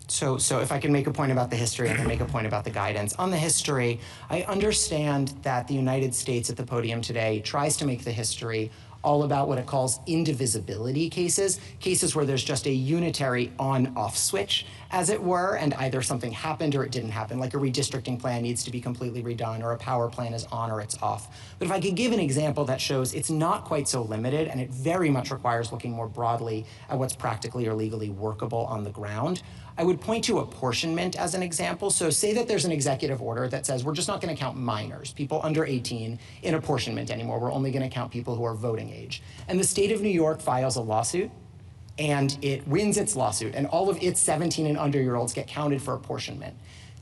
So if I can make a point about the history, I can make a point about the guidance. On the history, I understand that the United States at the podium today tries to make the history all about what it calls indivisibility cases, cases where there's just a unitary on-off switch, as it were, and either something happened or it didn't happen, like a redistricting plan needs to be completely redone or a power plan is on or it's off. But if I could give an example that shows it's not quite so limited and it very much requires looking more broadly at what's practically or legally workable on the ground, I would point to apportionment as an example. So say that there's an executive order that says we're just not going to count minors, people under 18, in apportionment anymore. We're only going to count people who are voting age. And the state of New York files a lawsuit, and it wins its lawsuit, and all of its 17 and under-year-olds get counted for apportionment.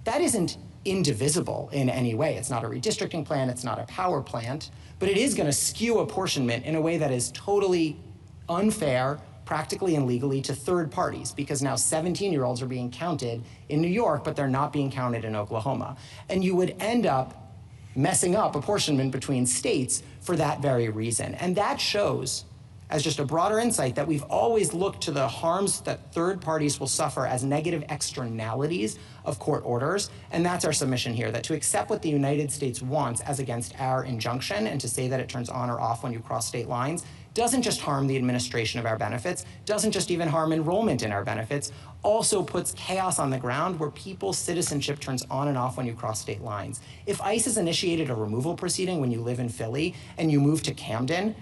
That isn't indivisible in any way. It's not a redistricting plan, it's not a power plant, but it is going to skew apportionment in a way that is totally unfair, practically and legally, to third parties, because now 17-year-olds are being counted in New York, but they're not being counted in Oklahoma. And you would end up messing up apportionment between states for that very reason. And that shows, as just a broader insight, that we've always looked to the harms that third parties will suffer as negative externalities of court orders. And that's our submission here, that to accept what the United States wants as against our injunction and to say that it turns on or off when you cross state lines doesn't just harm the administration of our benefits, doesn't just even harm enrollment in our benefits, also puts chaos on the ground where people's citizenship turns on and off when you cross state lines. If ICE has initiated a removal proceeding when you live in Philly and you move to Camden,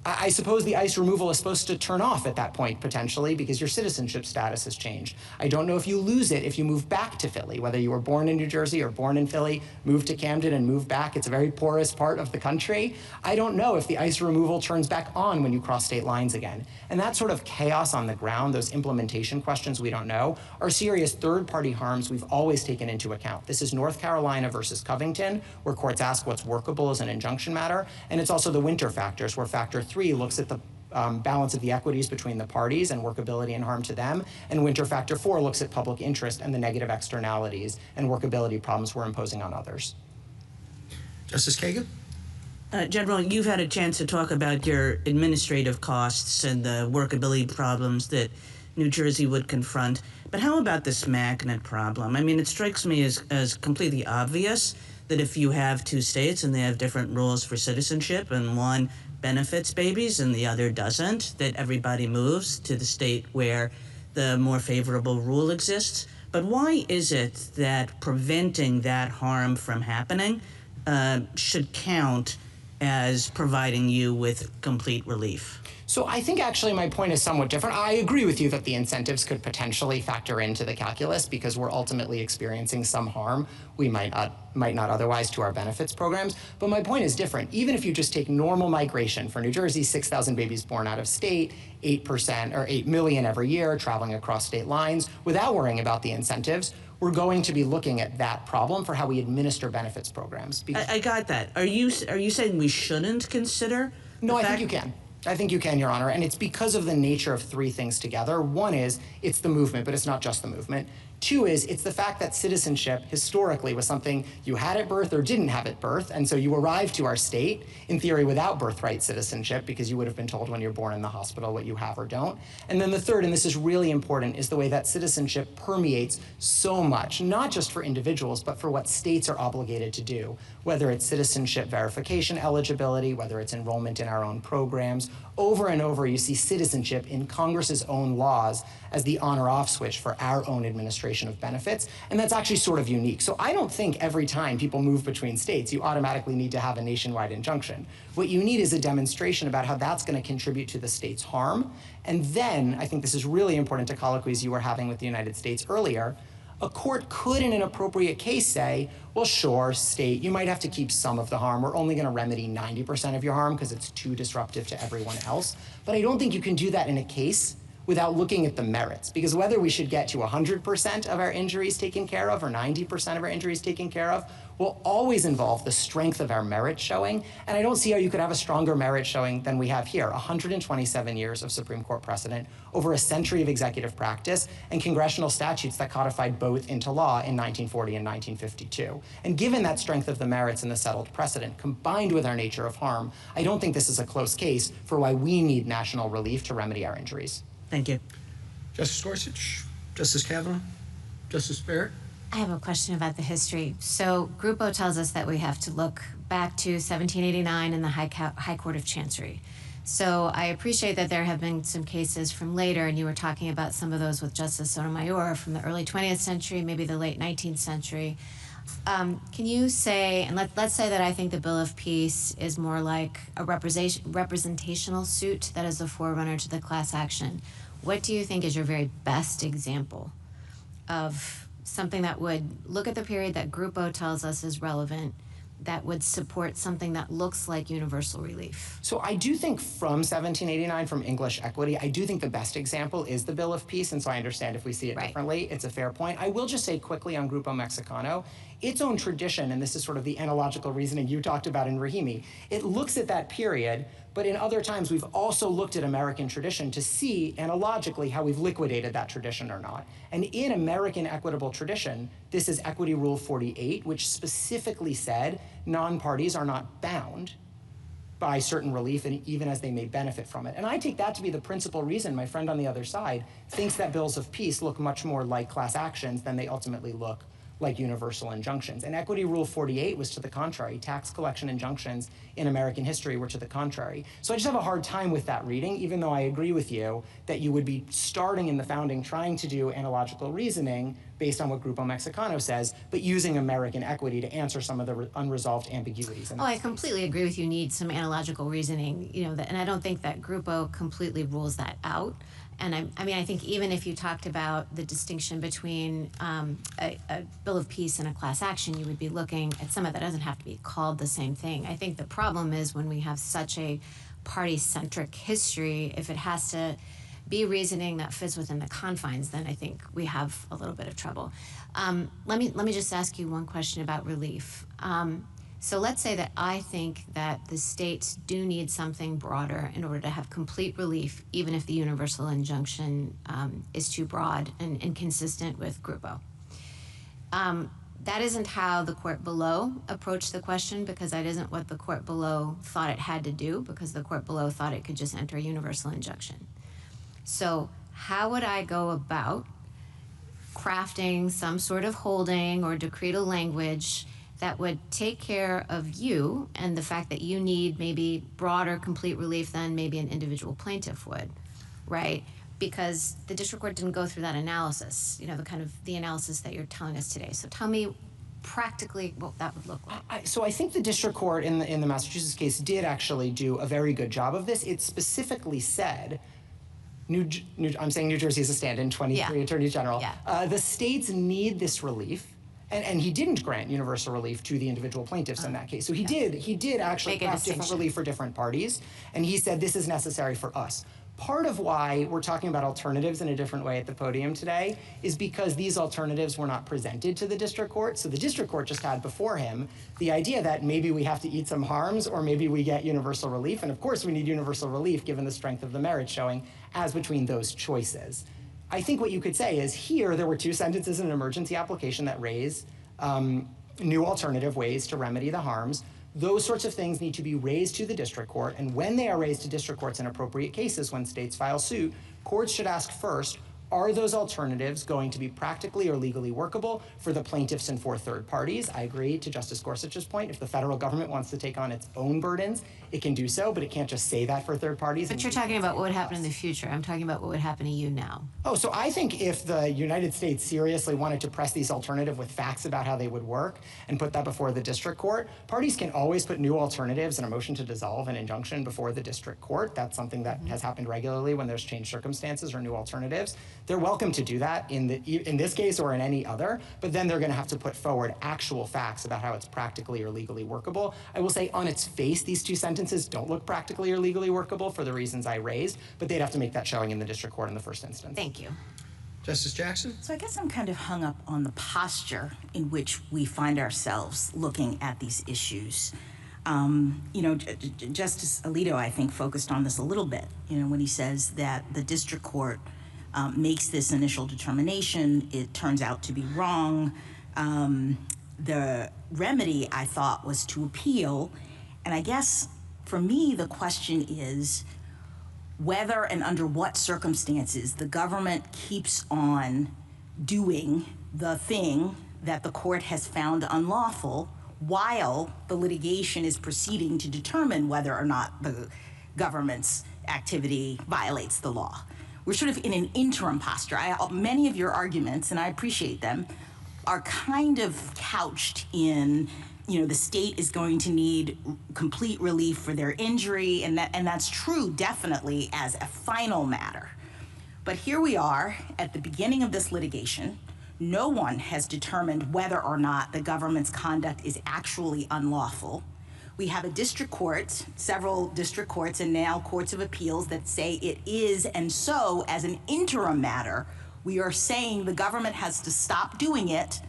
I suppose the ICE removal is supposed to turn off at that point, potentially, because your citizenship status has changed. I don't know if you lose it if you move back to Philly, whether you were born in New Jersey or born in Philly, move to Camden and move back. It's a very porous part of the country. I don't know if the ICE removal turns back on when you cross state lines again. And that sort of chaos on the ground, those implementation questions we don't know, are serious third-party harms we've always taken into account. This is North Carolina versus Covington, where courts ask what's workable as an injunction matter, and it's also the winter factors, where factor 3 looks at the balance of the equities between the parties and workability and harm to them, and winter factor 4 looks at public interest and the negative externalities and workability problems we're imposing on others. Justice Kagan? General, you've had a chance to talk about your administrative costs and the workability problems that New Jersey would confront, but how about this magnet problem? I mean, it strikes me as completely obvious that if you have 2 states and they have different rules for citizenship and one benefits babies and the other doesn't, that everybody moves to the state where the more favorable rule exists. But why is it that preventing that harm from happening should count as providing you with complete relief? So I think actually my point is somewhat different. I agree with you that the incentives could potentially factor into the calculus because we're ultimately experiencing some harm we might not otherwise to our benefits programs. But my point is different. Even if you just take normal migration for New Jersey, 6,000 babies born out of state, 8% or 8 million every year traveling across state lines, without worrying about the incentives, we're going to be looking at that problem for how we administer benefits programs. I got that. Are you saying we shouldn't consider? No, I think you can. I think you can, Your Honor, and it's because of the nature of three things together. One is it's the movement, but it's not just the movement. Two is it's the fact that citizenship historically was something you had at birth or didn't have at birth, and so you arrived to our state, in theory, without birthright citizenship because you would have been told when you're born in the hospital what you have or don't. And then the third, and this is really important, is the way that citizenship permeates so much, not just for individuals, but for what states are obligated to do, whether it's citizenship verification eligibility, whether it's enrollment in our own programs. Over and over, you see citizenship in Congress's own laws as the on or off switch for our own administration of benefits, and that's actually sort of unique. So I don't think every time people move between states, you automatically need to have a nationwide injunction. What you need is a demonstration about how that's going to contribute to the state's harm, and then, I think this is really important to colloquies you were having with the United States earlier, a court could, in an appropriate case, say, well, sure, state, you might have to keep some of the harm. We're only going to remedy 90% of your harm because it's too disruptive to everyone else. But I don't think you can do that in a case without looking at the merits. Because whether we should get to 100% of our injuries taken care of or 90% of our injuries taken care of will always involve the strength of our merit showing. And I don't see how you could have a stronger merit showing than we have here. 127 years of Supreme Court precedent, over a century of executive practice, and congressional statutes that codified both into law in 1940 and 1952. And given that strength of the merits and the settled precedent, combined with our nature of harm, I don't think this is a close case for why we need national relief to remedy our injuries. Thank you. Justice Gorsuch, Justice Kavanaugh, Justice Barrett. I have a question about the history. So Grupo tells us that we have to look back to 1789 in the High Court of Chancery. So I appreciate that there have been some cases from later, and you were talking about some of those with Justice Sotomayor from the early 20th century, maybe the late 19th century. Can you say, and let's say that I think the Bill of Peace is more like a representational suit that is a forerunner to the class action. What do you think is your very best example of something that would look at the period that Grupo tells us is relevant, that would support something that looks like universal relief? So I do think from 1789, from English equity, I do think the best example is the Bill of Peace, and so I understand if we see it differently, it's a fair point. I will just say quickly on Grupo Mexicano, its own tradition, and this is sort of the analogical reasoning you talked about in Rahimi, it looks at that period, but in other times we've also looked at American tradition to see analogically how we've liquidated that tradition or not. And in American equitable tradition, this is Equity Rule 48, which specifically said non-parties are not bound by certain relief, and even as they may benefit from it. And I take that to be the principal reason my friend on the other side thinks that bills of peace look much more like class actions than they ultimately look like universal injunctions. And Equity Rule 48 was to the contrary. Tax collection injunctions in American history were to the contrary. So I just have a hard time with that reading, even though I agree with you that you would be starting in the founding trying to do analogical reasoning based on what Grupo Mexicano says, but using American equity to answer some of the unresolved ambiguities. Oh, I completely agree with you. Need some analogical reasoning, and I don't think that Grupo completely rules that out. And I mean, I think even if you talked about the distinction between a Bill of Peace and a class action, you would be looking at some of that doesn't have to be called the same thing. I think the problem is when we have such a party-centric history, if it has to be reasoning that fits within the confines, then I think we have a little bit of trouble. Let me just ask you one question about relief. So let's say that I think that the states do need something broader in order to have complete relief, even if the universal injunction is too broad and inconsistent with Grupo. That isn't how the court below approached the question, because that isn't what the court below thought it had to do, because the court below thought it could just enter a universal injunction. So how would I go about crafting some sort of holding or decretal language that would take care of you and the fact that you need maybe broader complete relief than maybe an individual plaintiff would, right? Because the district court didn't go through that analysis, the analysis that you're telling us today. So tell me practically what that would look like? So I think the district court in the Massachusetts case did actually do a very good job of this. It specifically said, I'm saying New Jersey is a stand-in, 23 Attorney General. Yeah. The states need this relief. And he didn't grant universal relief to the individual plaintiffs in that case. So he did actually craft different relief for different parties. And he said this is necessary for us. Part of why we're talking about alternatives in a different way at the podium today is because these alternatives were not presented to the district court. So the district court just had before him the idea that maybe we have to eat some harms or maybe we get universal relief. And of course we need universal relief given the strength of the merits showing as between those choices. I think what you could say is here there were two sentences in an emergency application that raise new alternative ways to remedy the harms. Those sorts of things need to be raised to the district court, and when they are raised to district courts in appropriate cases, when states file suit, courts should ask first, are those alternatives going to be practically or legally workable for the plaintiffs and for third parties? I agree to Justice Gorsuch's point. If the federal government wants to take on its own burdens, it can do so, but it can't just say that for third parties. But you're talking about what would happen in the future. I'm talking about what would happen to you now. Oh, so I think if the United States seriously wanted to press these alternative with facts about how they would work and put that before the district court, parties can always put new alternatives in a motion to dissolve an injunction before the district court. That's something that has happened regularly when there's changed circumstances or new alternatives. They're welcome to do that in this case or in any other, but then they're going to have to put forward actual facts about how it's practically or legally workable. I will say on its face, these two sentences don't look practically or legally workable for the reasons I raised, but they'd have to make that showing in the district court in the first instance. Thank you. Justice Jackson? So I guess I'm kind of hung up on the posture in which we find ourselves looking at these issues. Justice Alito, I think, focused on this a little bit, when he says that the district court makes this initial determination, it turns out to be wrong. The remedy, I thought, was to appeal. And I guess, for me, the question is whether and under what circumstances the government keeps on doing the thing that the court has found unlawful while the litigation is proceeding to determine whether or not the government's activity violates the law. We're sort of in an interim posture. Many of your arguments, and I appreciate them, are kind of couched in, the state is going to need complete relief for their injury, and that's true definitely as a final matter. But here we are at the beginning of this litigation. No one has determined whether or not the government's conduct is actually unlawful. We have a district court, several district courts, and now courts of appeals that say it is, and so, as an interim matter, we are saying the government has to stop doing it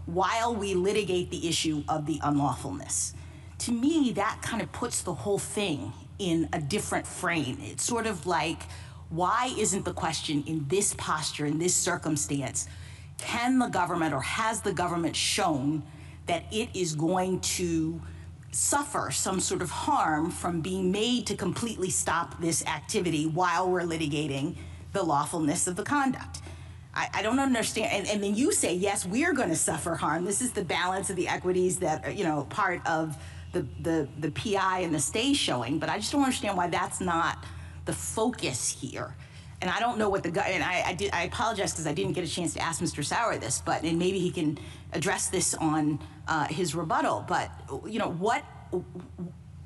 while we litigate the issue of the unlawfulness. To me, that kind of puts the whole thing in a different frame. It's sort of like, why isn't the question in this posture, in this circumstance, can the government or has the government shown that it is going to suffer some sort of harm from being made to completely stop this activity while we're litigating the lawfulness of the conduct? I don't understand. And then you say, yes, we're going to suffer harm. This is the balance of the equities that, part of the PI and the stay showing. But I just don't understand why that's not the focus here. And I don't know what I apologize because I didn't get a chance to ask Mr. Sauer this, and maybe he can address this on his rebuttal. But,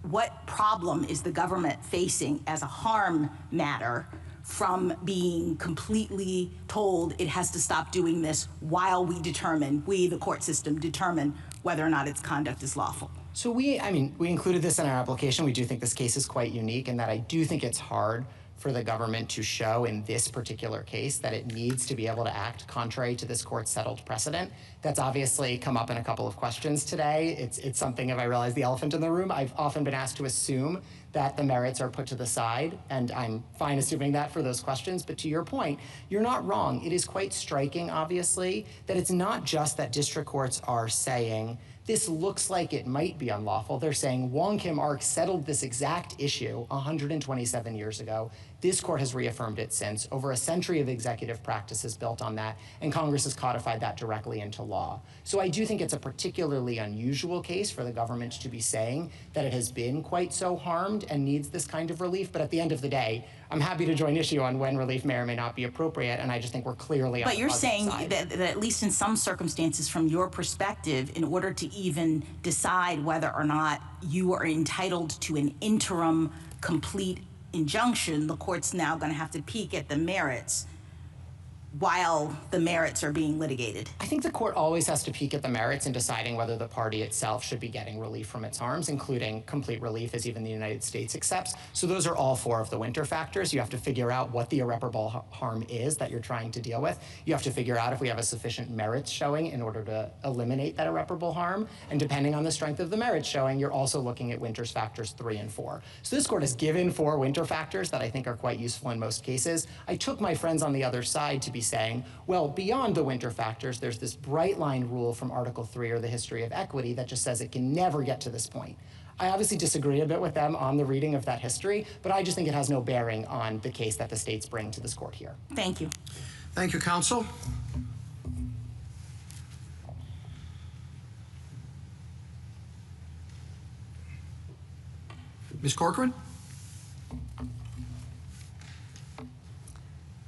what problem is the government facing as a harm matter from being completely told it has to stop doing this while we, the court system, determine whether or not its conduct is lawful? So we included this in our application. We do think this case is quite unique in that I do think it's hard for the government to show in this particular case that it needs to be able to act contrary to this court's settled precedent. That's obviously come up in a couple of questions today. It's something, if I realize the elephant in the room, I've often been asked to assume that the merits are put to the side, and I'm fine assuming that for those questions. But to your point, you're not wrong. It is quite striking, obviously, that it's not just that district courts are saying, this looks like it might be unlawful. They're saying Wong Kim Ark settled this exact issue 127 years ago. This court has reaffirmed it since. Over a century of executive practice is built on that, and Congress has codified that directly into law. So I do think it's a particularly unusual case for the government to be saying that it has been quite so harmed and needs this kind of relief, but at the end of the day, I'm happy to join issue on when relief may or may not be appropriate, and I just think we're clearly on the But you're saying side. that at least in some circumstances, from your perspective, in order to even decide whether or not you are entitled to an interim complete injunction, the court's now going to have to peek at the merits while the merits are being litigated. I think the court always has to peek at the merits in deciding whether the party itself should be getting relief from its harms, including complete relief, as even the United States accepts. So those are all four of the winter factors. You have to figure out what the irreparable harm is that you're trying to deal with. You have to figure out if we have a sufficient merits showing in order to eliminate that irreparable harm. And depending on the strength of the merits showing, you're also looking at winter's factors 3 and 4. So this court has given 4 winter factors that I think are quite useful in most cases. I took my friends on the other side to be saying, well, beyond the winter factors, there's this bright line rule from Article 3 or the history of equity that just says it can never get to this point. I obviously disagree a bit with them on the reading of that history, but I just think it has no bearing on the case that the states bring to this court here. Thank you. Thank you, counsel. Ms. Corcoran?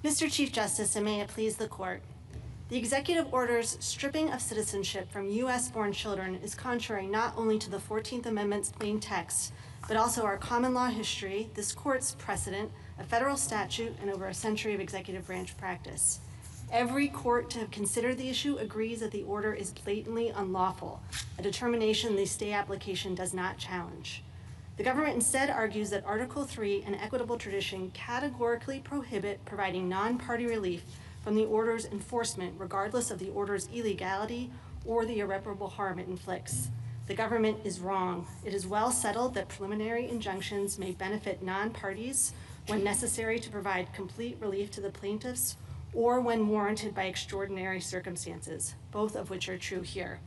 Mr. Chief Justice, and may it please the court, the executive order's stripping of citizenship from U.S.-born children is contrary not only to the 14th Amendment's plain text, but also our common law history, this court's precedent, a federal statute, and over a century of executive branch practice. Every court to have considered the issue agrees that the order is blatantly unlawful, a determination the stay application does not challenge. The government instead argues that Article 3 and equitable tradition categorically prohibit providing non-party relief from the order's enforcement, regardless of the order's illegality or the irreparable harm it inflicts. The government is wrong. It is well settled that preliminary injunctions may benefit non-parties when necessary to provide complete relief to the plaintiffs or when warranted by extraordinary circumstances, both of which are true here.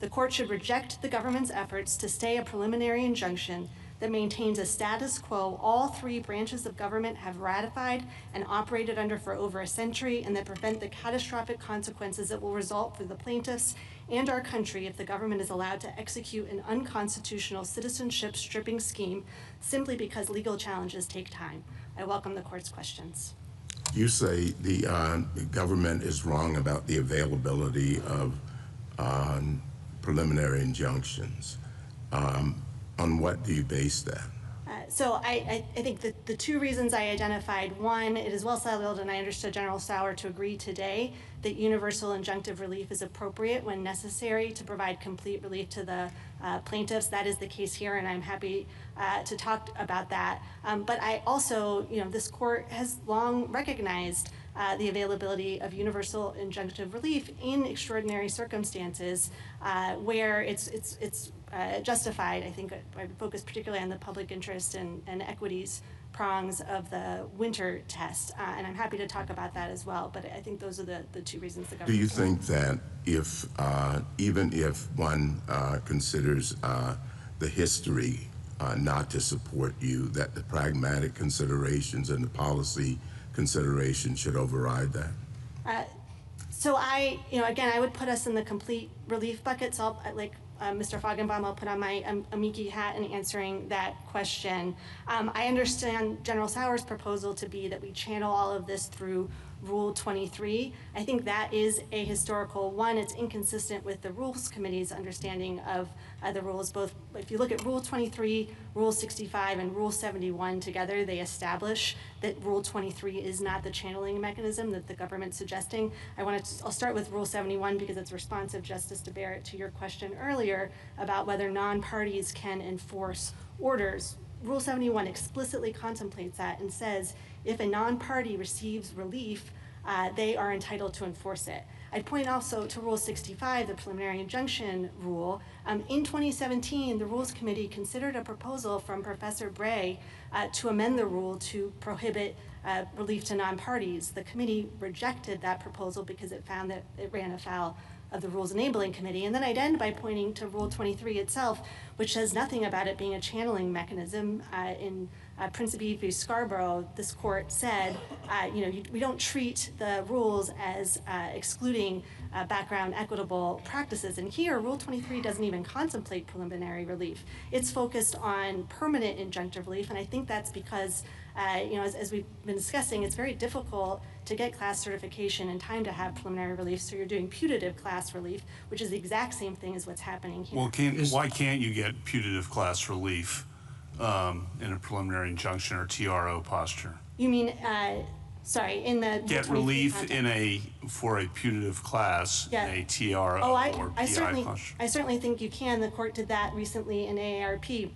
The court should reject the government's efforts to stay a preliminary injunction that maintains a status quo all 3 branches of government have ratified and operated under for over a century, and that prevent the catastrophic consequences that will result for the plaintiffs and our country if the government is allowed to execute an unconstitutional citizenship stripping scheme simply because legal challenges take time. I welcome the court's questions. You say the government is wrong about the availability of preliminary injunctions. On what do you base that? So I think that the 2 reasons I identified, one, it is well settled, and I understood General Sauer to agree today that universal injunctive relief is appropriate when necessary to provide complete relief to the plaintiffs. That is the case here, and I'm happy to talk about that. But I also, this court has long recognized the availability of universal injunctive relief in extraordinary circumstances where it's justified. I think I would focus particularly on the public interest and equities prongs of the winter test, and I'm happy to talk about that as well, but I think those are the 2 reasons the government. Do you think that if, even if one considers the history not to support you, that the pragmatic considerations and the policy considerations should override that? So again, I would put us in the complete relief bucket, so Mr. Feigenbaum, I'll put on my amici hat in answering that question. I understand General Sauer's proposal to be that we channel all of this through Rule 23. I think that is a historical one. It's inconsistent with the Rules Committee's understanding of the rules. Both, if you look at Rule 23, Rule 65, and Rule 71 together, they establish that Rule 23 is not the channeling mechanism that the government's suggesting. I'll start with Rule 71 because it's responsive, Justice DeBarrett, to your question earlier about whether non-parties can enforce orders. Rule 71 explicitly contemplates that and says if a non-party receives relief, they are entitled to enforce it. I'd point also to Rule 65, the preliminary injunction rule. In 2017, the Rules Committee considered a proposal from Professor Bray to amend the rule to prohibit relief to non-parties. The committee rejected that proposal because it found that it ran afoul of the Rules Enabling Committee. And then I'd end by pointing to Rule 23 itself, which says nothing about it being a channeling mechanism. In Principe v. Scarborough, this court said, we don't treat the rules as excluding background equitable practices. And here, Rule 23 doesn't even contemplate preliminary relief. It's focused on permanent injunctive relief, and I think that's because, as we've been discussing, it's very difficult to get class certification in time to have preliminary relief, so you're doing putative class relief, which is the exact same thing as what's happening here. Well, why can't you get putative class relief in a preliminary injunction or TRO posture? You mean, in the get relief context. For a putative class in a TRO or PI posture? I certainly think you can. The court did that recently in AARP.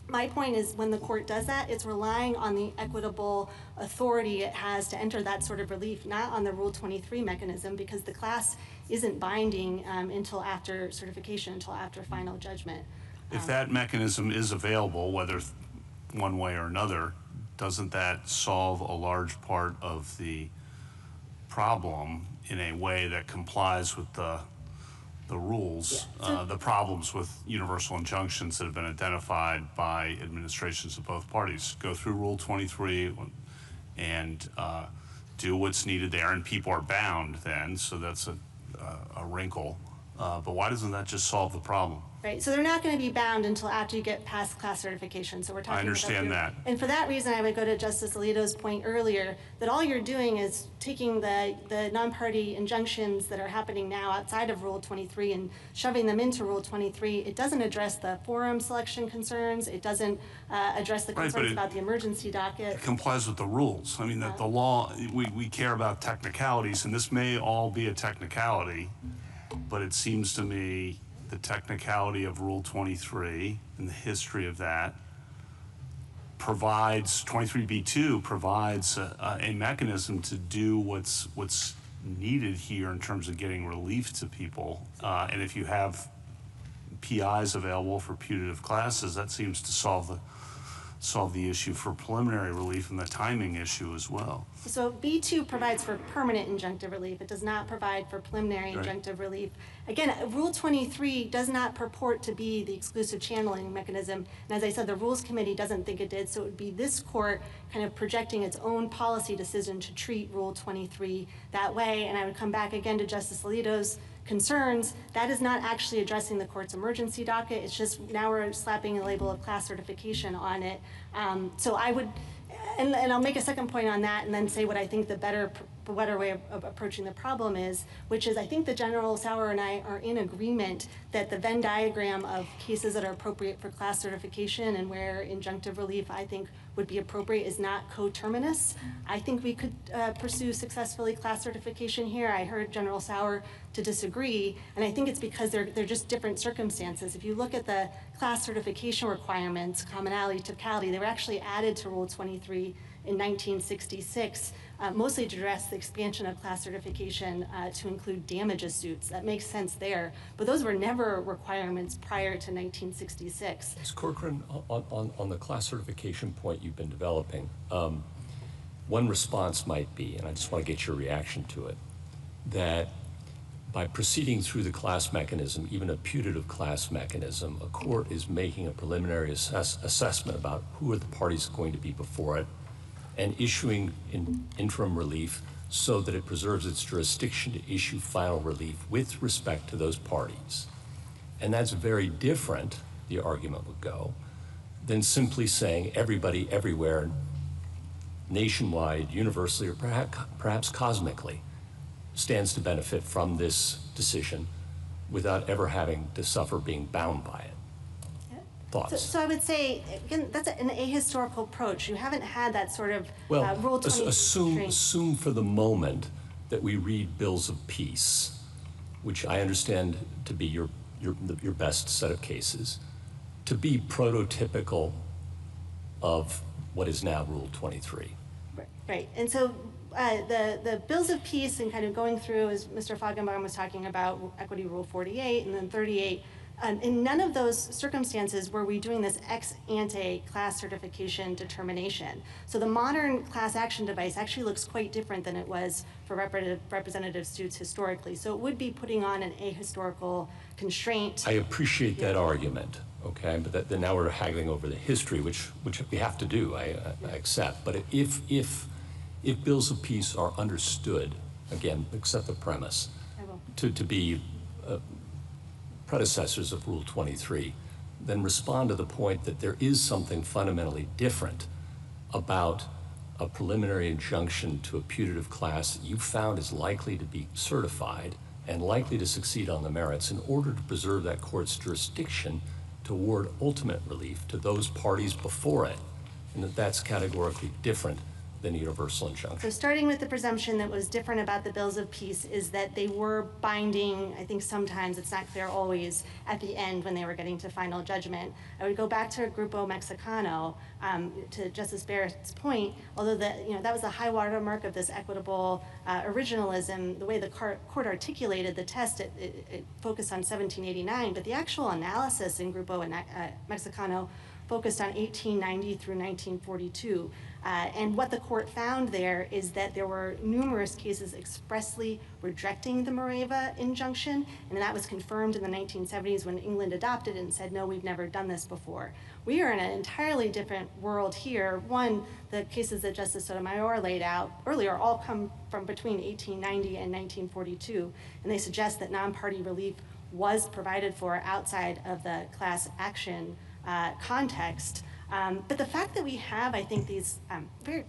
My point is, when the court does that, it's relying on the equitable authority it has to enter that sort of relief, not on the Rule 23 mechanism, because the class isn't binding until after certification, until after final judgment. If that mechanism is available, whether one way or another, doesn't that solve a large part of the problem in a way that complies with the rules, the problems with universal injunctions that have been identified by administrations of both parties? Go through Rule 23 and do what's needed there, and people are bound then, so that's a wrinkle. But why doesn't that just solve the problem? Right, so they're not going to be bound until after you get past class certification. So we're talking. I understand that. And for that reason, I would go to Justice Alito's point earlier that all you're doing is taking the non-party injunctions that are happening now outside of Rule 23 and shoving them into Rule 23. It doesn't address the forum selection concerns. It doesn't address the concerns about the emergency docket. It complies with the rules. I mean, that the law, we care about technicalities, and this may all be a technicality, but it seems to me the technicality of Rule 23 and the history of that provides, 23b2 provides a mechanism to do what's needed here in terms of getting relief to people. And if you have PIs available for putative classes, that seems to solve the issue for preliminary relief and the timing issue as well. So B2 provides for permanent injunctive relief. It does not provide for preliminary injunctive relief. Again, Rule 23 does not purport to be the exclusive channeling mechanism. And as I said, the Rules Committee doesn't think it did, so it would be this court kind of projecting its own policy decision to treat Rule 23 that way. And I would come back again to Justice Alito's concerns. That is not actually addressing the court's emergency docket. It's just now we're slapping a label of class certification on it. So I would, and I'll make a second point on that and then say what I think the better way of approaching the problem is, which is I think that General Sauer and I are in agreement that the Venn diagram of cases that are appropriate for class certification and where injunctive relief I think would be appropriate is not coterminous. I think we could pursue successfully class certification here. I heard General Sauer to disagree, and I think it's because they're just different circumstances. If you look at the class certification requirements, commonality, totality, they were actually added to Rule 23 in 1966, mostly to address the expansion of class certification to include damages suits. That makes sense there, but those were never requirements prior to 1966. Ms. Corcoran, on the class certification point you've been developing, one response might be, and I just want to get your reaction to it, that by proceeding through the class mechanism, even a putative class mechanism, a court is making a preliminary assessment about who are the parties going to be before it and issuing interim relief so that it preserves its jurisdiction to issue final relief with respect to those parties. And that's very different, the argument would go, than simply saying everybody everywhere, nationwide, universally, or perhaps cosmically, stands to benefit from this decision without ever having to suffer being bound by it. Thoughts? So I would say, again, that's an ahistorical approach. You haven't had that sort of Rule 23. Assume for the moment that we read bills of peace, which I understand to be your best set of cases, to be prototypical of what is now Rule 23. Right, and so the bills of peace and kind of going through, as Mr. Feigenbaum was talking about, Equity Rule 48 and then 38, in none of those circumstances were we doing this ex ante class certification determination. So the modern class action device actually looks quite different than it was for representative suits historically. So it would be putting on an ahistorical constraint. I appreciate that argument, okay? But then now we're haggling over the history, which we have to do, I accept. But if bills of peace are understood, again, accept the premise, to be predecessors of Rule 23, then respond to the point that there is something fundamentally different about a preliminary injunction to a putative class that you found is likely to be certified and likely to succeed on the merits in order to preserve that court's jurisdiction to award ultimate relief to those parties before it, and that's categorically different than a universal injunction. So starting with the presumption that was different about the bills of peace is that they were binding, I think sometimes, it's not clear always, at the end when they were getting to final judgment. I would go back to Grupo Mexicano, to Justice Barrett's point, although that was the high watermark of this equitable originalism, the way the court articulated the test, it focused on 1789, but the actual analysis in Grupo Mexicano focused on 1890 through 1942. And what the court found there is that there were numerous cases expressly rejecting the Moreva injunction, and that was confirmed in the 1970s when England adopted it and said, no, we've never done this before. We are in an entirely different world here. One, the cases that Justice Sotomayor laid out earlier all come from between 1890 and 1942, and they suggest that non-party relief was provided for outside of the class action context. But the fact that we have, I think, these very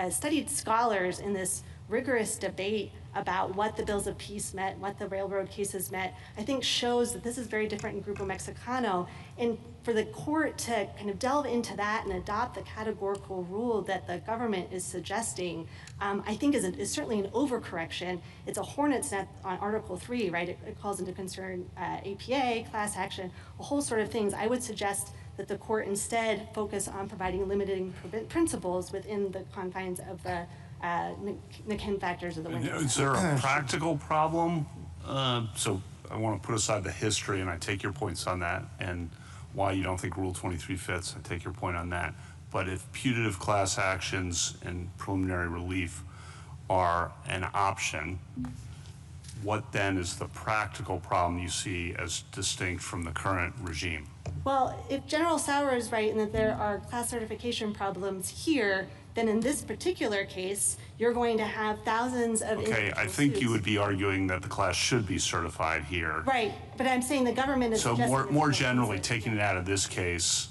studied scholars in this rigorous debate about what the bills of peace meant, what the railroad cases meant, I think shows that this is very different in Grupo Mexicano. And for the court to kind of delve into that and adopt the categorical rule that the government is suggesting, I think is certainly an overcorrection. It's a hornet's nest on Article 3, right? It calls into concern APA, class action, a whole sort of things. I would suggest that the court instead focus on providing limiting principles within the confines of the McKinn factors of the window. Is there a practical problem? So I want to put aside the history, and I take your points on that, and why you don't think Rule 23 fits, I take your point on that. But if putative class actions and preliminary relief are an option, what then is the practical problem you see as distinct from the current regime? Well, if General Sauer is right in that there are class certification problems here, then in this particular case, you're going to have thousands of Okay, I think you would be arguing that the class should be certified here. Right, but I'm saying the government is so more generally, taking it out of this case,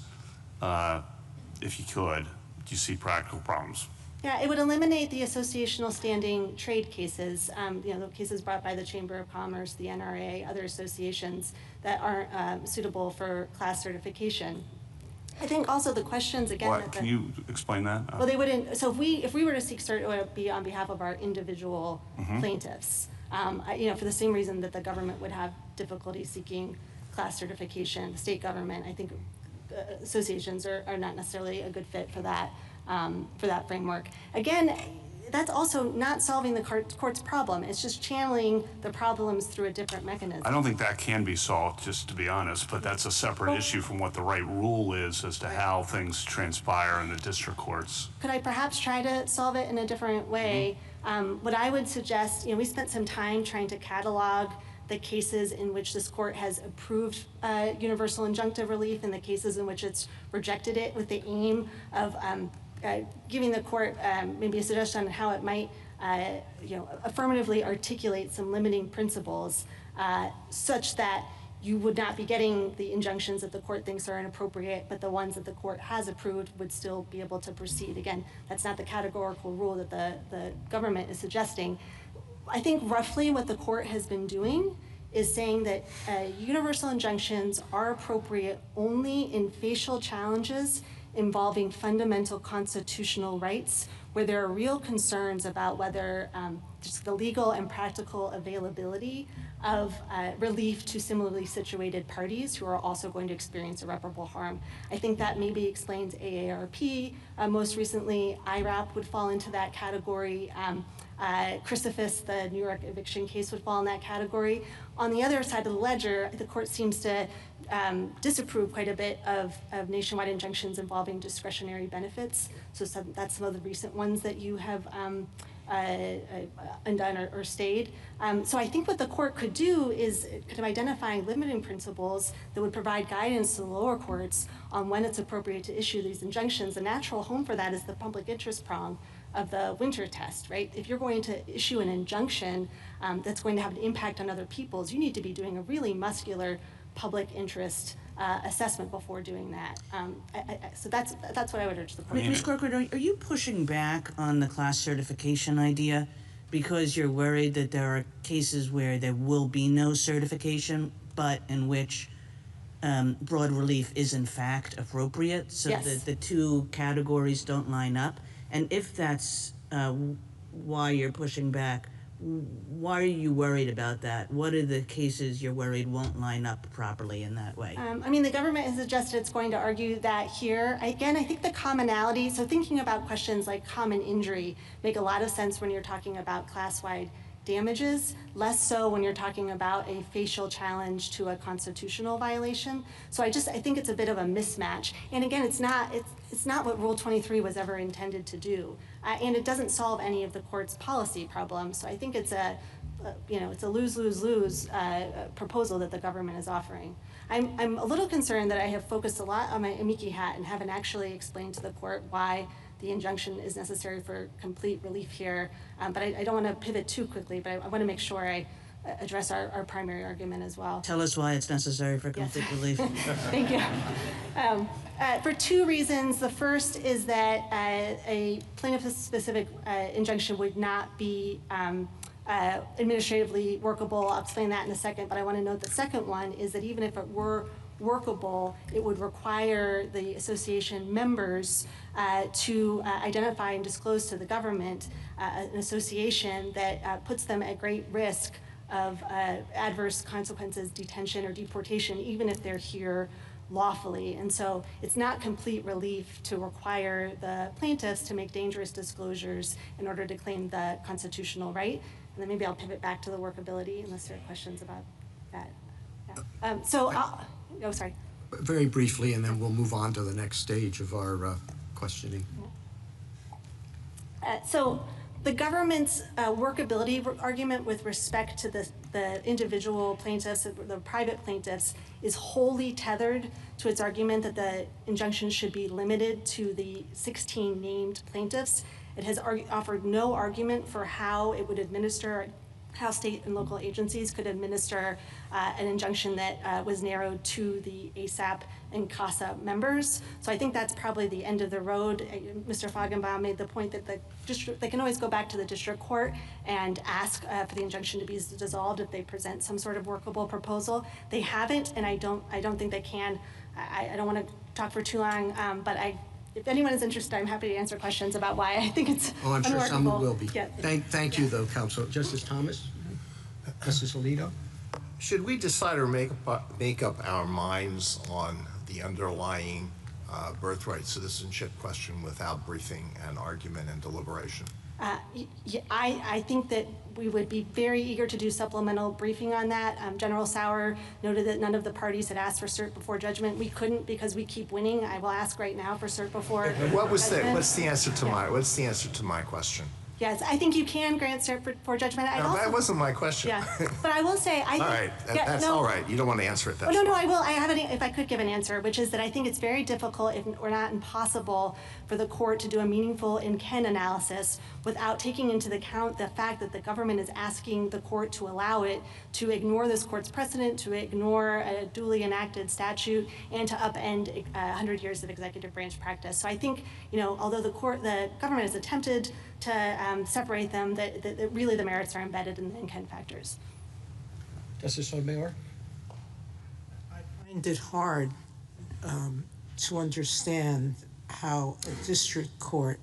if you could, do you see practical problems? Yeah, it would eliminate the associational standing trade cases, the cases brought by the Chamber of Commerce, the NRA, other associations that aren't suitable for class certification. I think also the questions again. What? Can you explain that? Well, they wouldn't. So if we were to seek cert, it would be on behalf of our individual plaintiffs. For the same reason that the government would have difficulty seeking class certification. The state government, I think, associations are not necessarily a good fit for that framework. Again, that's also not solving the court's problem. It's just channeling the problems through a different mechanism. I don't think that can be solved, just to be honest, but that's a separate issue from what the right rule is as to how things transpire in the district courts. Could I perhaps try to solve it in a different way? What I would suggest, we spent some time trying to catalog the cases in which this court has approved universal injunctive relief and the cases in which it's rejected it with the aim of giving the court maybe a suggestion on how it might affirmatively articulate some limiting principles such that you would not be getting the injunctions that the court thinks are inappropriate, but the ones that the court has approved would still be able to proceed. Again, that's not the categorical rule that the government is suggesting. I think roughly what the court has been doing is saying that universal injunctions are appropriate only in facial challenges involving fundamental constitutional rights where there are real concerns about whether just the legal and practical availability of relief to similarly situated parties who are also going to experience irreparable harm. I think that maybe explains AARP. Most recently, IRAP would fall into that category. Chrysophus, the New York eviction case, would fall in that category. On the other side of the ledger, the court seems to disapprove quite a bit of nationwide injunctions involving discretionary benefits. So that's some of the recent ones that you have undone or stayed. So I think what the court could do is kind of identifying limiting principles that would provide guidance to the lower courts on when it's appropriate to issue these injunctions. The natural home for that is the public interest prong of the Winter test, right? If you're going to issue an injunction that's going to have an impact on other people's, you need to be doing a really muscular public interest assessment before doing that. So that's what I would urge the court. Ms. Corcoran, are you pushing back on the class certification idea because you're worried that there are cases where there will be no certification, but in which broad relief is in fact appropriate, so Yes. that the two categories don't line up? And if that's why you're pushing back, why are you worried about that? What are the cases you're worried won't line up properly in that way? I mean, the government has suggested it's going to argue that here. Again, I think the commonality, so thinking about questions like common injury make a lot of sense when you're talking about class-wide damages, less so when you're talking about a facial challenge to a constitutional violation. So I think it's a bit of a mismatch. And again, it's not what Rule 23 was ever intended to do. And it doesn't solve any of the court's policy problems. So I think it's a lose-lose-lose proposal that the government is offering. I'm a little concerned that I have focused a lot on my amici hat and haven't actually explained to the court why the injunction is necessary for complete relief here. But I don't want to pivot too quickly, but I want to make sure I address our primary argument as well. Tell us why it's necessary for complete relief. Thank you. For two reasons. The first is that a plaintiff-specific injunction would not be administratively workable. I'll explain that in a second, but I want to note the second one is that even if it were workable, it would require the association members to identify and disclose to the government an association that puts them at great risk of adverse consequences, detention or deportation, even if they're here lawfully. And so it's not complete relief to require the plaintiffs to make dangerous disclosures in order to claim the constitutional right. And then maybe I'll pivot back to the workability unless there are questions about that. Yeah. Sorry. Very briefly, and then we'll move on to the next stage of our questioning. So the government's workability argument with respect to the individual plaintiffs, the private plaintiffs, is wholly tethered to its argument that the injunction should be limited to the 16 named plaintiffs. It has offered no argument for how it would administer, how state and local agencies could administer an injunction that was narrowed to the ASAP and CASA members. So I think that's probably the end of the road. Mr. Feigenbaum made the point that they can always go back to the district court and ask for the injunction to be dissolved if they present some sort of workable proposal. They haven't, and I don't think they can. I don't want to talk for too long, but if anyone is interested, I'm happy to answer questions about why I think it's I'm sure unworkable. someone will be. Yeah. Thank you, though, Counsel. Justice Thomas? Justice Alito? Should we decide or make up our minds on the underlying birthright citizenship question without briefing and argument and deliberation? I think that we would be very eager to do supplemental briefing on that. General Sauer noted that none of the parties had asked for cert before judgment. We couldn't because we keep winning. I will ask right now for cert before. What's the answer to my question? Yes, I think you can grant cert for judgment. That wasn't my question. Yeah, but I will say, I think... All right, that's all right. You don't want to answer it. That's no, I will. I have if I could give an answer, which is that I think it's very difficult, if or not impossible, for the court to do a meaningful in-Ken analysis without taking into account the fact that the government is asking the court to allow it to ignore this court's precedent, to ignore a duly enacted statute, and to upend 100 years of executive branch practice. So I think, although the government has attempted to separate them, that really the merits are embedded in the in-Ken factors. Justice Sotomayor? I find it hard to understand how a district court,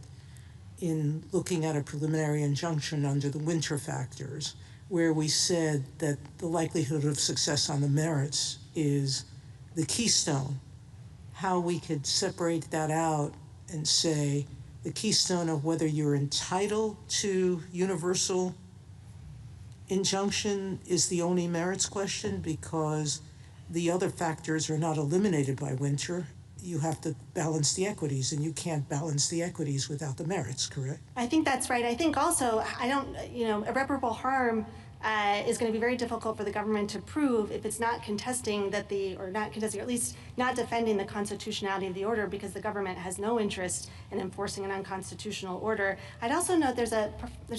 in looking at a preliminary injunction under the Winter factors, where we said that the likelihood of success on the merits is the keystone, how we could separate that out and say the keystone of whether you're entitled to universal injunction is the only merits question because the other factors are not eliminated by Winter. you have to balance the equities, and you can't balance the equities without the merits, correct? I think that's right. I think also, irreparable harm is going to be very difficult for the government to prove if it's not contesting or at least not defending the constitutionality of the order, because the government has no interest in enforcing an unconstitutional order. I'd also note there's a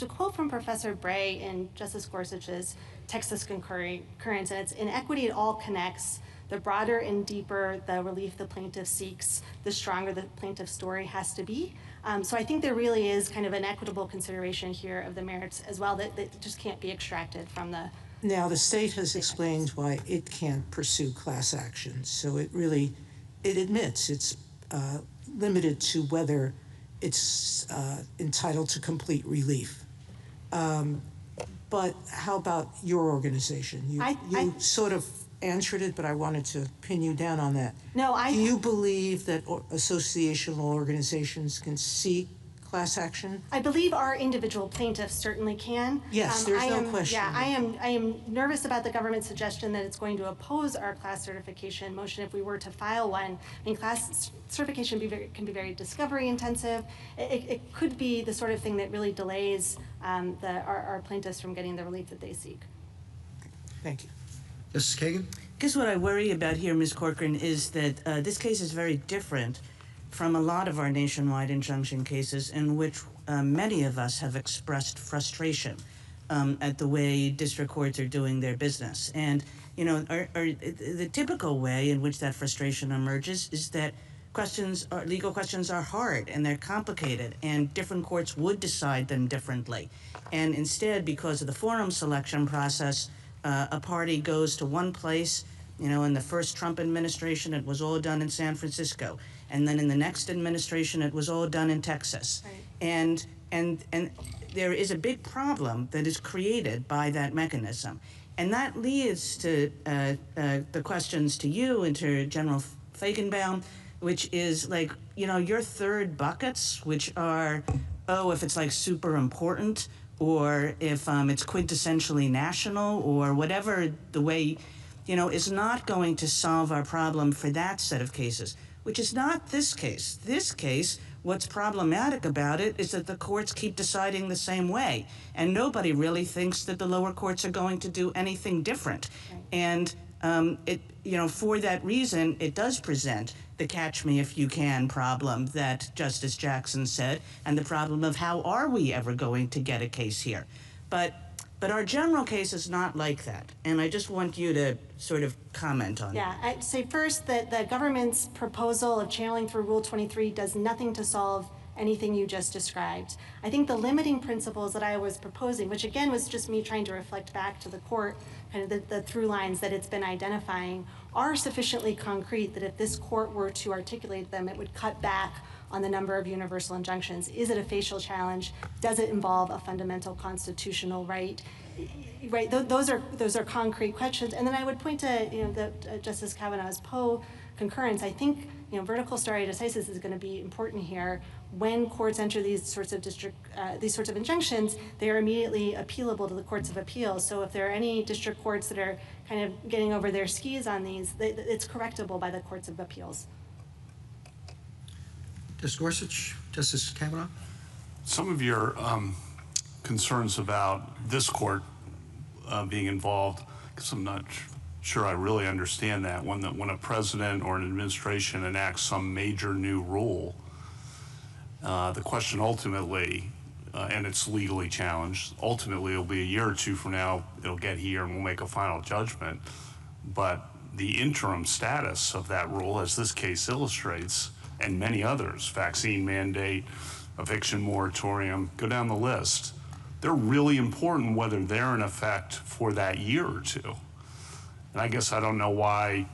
quote from Professor Bray in Justice Gorsuch's Texas concurrence, and it's, "In equity, it all connects. The broader and deeper the relief the plaintiff seeks, the stronger the plaintiff's story has to be." So I think there really is kind of an equitable consideration here of the merits as well that just can't be extracted from the... Now, the state has explained why it can't pursue class actions, so it admits it's limited to whether it's entitled to complete relief. But how about your organization? You sort of answered it, but I wanted to pin you down on that. Do you believe that associational organizations can seek class action? I believe our individual plaintiffs certainly can. Yes, there's no question. Yeah, I am nervous about the government's suggestion that it's going to oppose our class certification motion if we were to file one. I mean, class certification can be very discovery intensive. It could be the sort of thing that really delays our plaintiffs from getting the relief that they seek. Thank you. Justice Kagan? Because what I worry about here, Ms. Corcoran, is that this case is very different from a lot of our nationwide injunction cases in which many of us have expressed frustration at the way district courts are doing their business. And, the typical way in which that frustration emerges is that legal questions are hard and they're complicated, and different courts would decide them differently. And instead, because of the forum selection process, a party goes to one place. In the first Trump administration, it was all done in San Francisco, and then in the next administration, it was all done in Texas. Right. And there is a big problem that is created by that mechanism, and that leads to the questions to you and to General Feigenbaum, which is like, your third buckets, which are, if it's like super important, or if it's quintessentially national, or whatever the way, is not going to solve our problem for that set of cases, which is not this case. This case, what's problematic about it is that the courts keep deciding the same way, and nobody really thinks that the lower courts are going to do anything different. And for that reason, it does present the catch-me-if-you-can problem that Justice Jackson said, and the problem of how are we ever going to get a case here. But our general case is not like that, and I just want you to sort of comment on that. Yeah, I'd say first that the government's proposal of channeling through Rule 23 does nothing to solve anything you just described. I think the limiting principles that I was proposing, which again was just me trying to reflect back to the court, kind of the through lines that it's been identifying, are sufficiently concrete that if this court were to articulate them, it would cut back on the number of universal injunctions. Is it a facial challenge? Does it involve a fundamental constitutional right? Right. Those are concrete questions. And then I would point to Justice Kavanaugh's Poe concurrence. I think vertical stare decisis is going to be important here. When courts enter these sorts of injunctions, they are immediately appealable to the courts of appeals. So if there are any district courts that are kind of getting over their skis on these, it's correctable by the courts of appeals. Justice Gorsuch, Justice Kavanaugh? Some of your concerns about this court being involved, because I'm not sure I really understand that. When a president or an administration enacts some major new rule, the question ultimately, and it's legally challenged, ultimately it'll be a year or two from now, it'll get here and we'll make a final judgment. But the interim status of that rule, as this case illustrates, and many others, vaccine mandate, eviction moratorium, go down the list, they're really important whether they're in effect for that year or two. And I guess I don't know why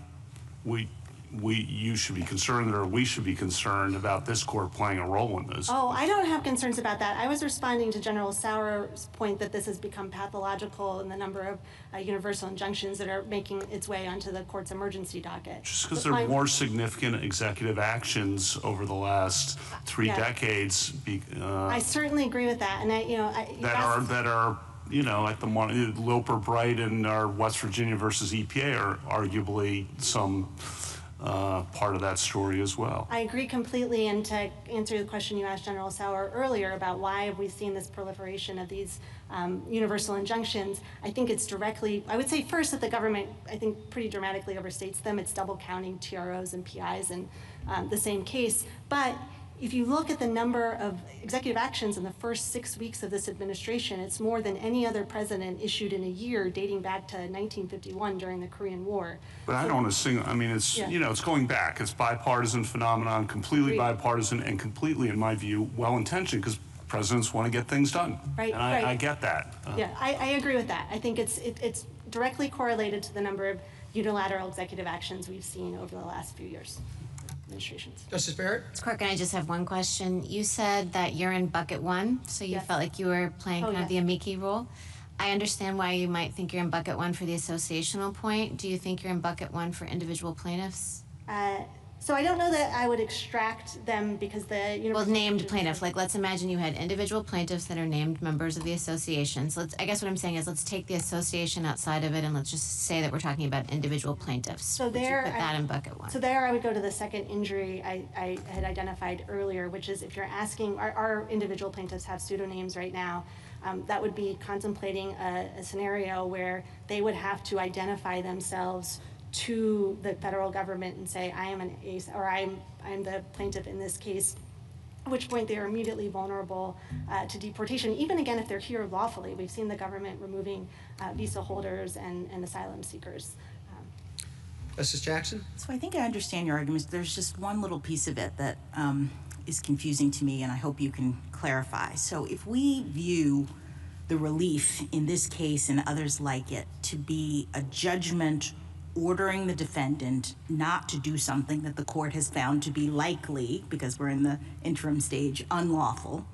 you should be concerned, or we should be concerned about this court playing a role in this. Oh, I don't have concerns about that. I was responding to General Sauer's point that this has become pathological in the number of universal injunctions that are making its way onto the court's emergency docket. Just because there are more significant executive actions over the last three decades. I certainly agree with that, and that are at the Loper Bright and our West Virginia versus EPA are arguably some part of that story as well. I agree completely, and to answer the question you asked General Sauer earlier about why have we seen this proliferation of these universal injunctions, I think it's directly, I would say first that the government, I think, pretty dramatically overstates them. It's double counting TROs and PIs in the same case. But if you look at the number of executive actions in the first 6 weeks of this administration, it's more than any other president issued in a year dating back to 1951 during the Korean War. But I don't want to sing, I mean, it's, you know, it's going back. It's bipartisan phenomenon, completely bipartisan, and completely, in my view, well-intentioned, because presidents want to get things done. Right, and I get that. Yeah, I agree with that. I think it's directly correlated to the number of unilateral executive actions we've seen over the last few years. Justice Barrett? Mr. Court, can I just have one question? You said that you're in bucket one, so you felt like you were playing kind of the amici role. I understand why you might think you're in bucket one for the associational point. Do you think you're in bucket one for individual plaintiffs? So I don't know that I would extract them because the well, named plaintiff. Like, let's imagine you had individual plaintiffs that are named members of the association. So I guess what I'm saying is, let's take the association outside of it, and let's just say that we're talking about individual plaintiffs. So would there, you put that in bucket one? So there, I would go to the second injury I had identified earlier, which is if you're asking, our individual plaintiffs have pseudonames right now. That would be contemplating a scenario where they would have to identify themselves to the federal government and say, I am an ace, or I'm the plaintiff in this case, at which point they are immediately vulnerable to deportation, even again if they're here lawfully. We've seen the government removing visa holders and asylum seekers. Justice Jackson? So I think I understand your arguments. There's just one little piece of it that is confusing to me, and I hope you can clarify. So if we view the relief in this case and others like it to be a judgment ordering the defendant not to do something that the court has found to be likely, because we're in the interim stage, unlawful,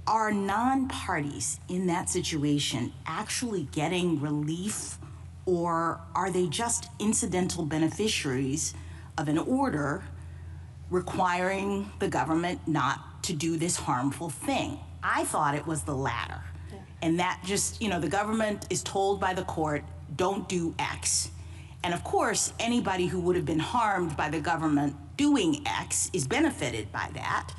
are non-parties in that situation actually getting relief, or are they just incidental beneficiaries of an order requiring the government not to do this harmful thing? I thought it was the latter. And that just, you know, the government is told by the court, don't do X. And of course, anybody who would have been harmed by the government doing X is benefited by that,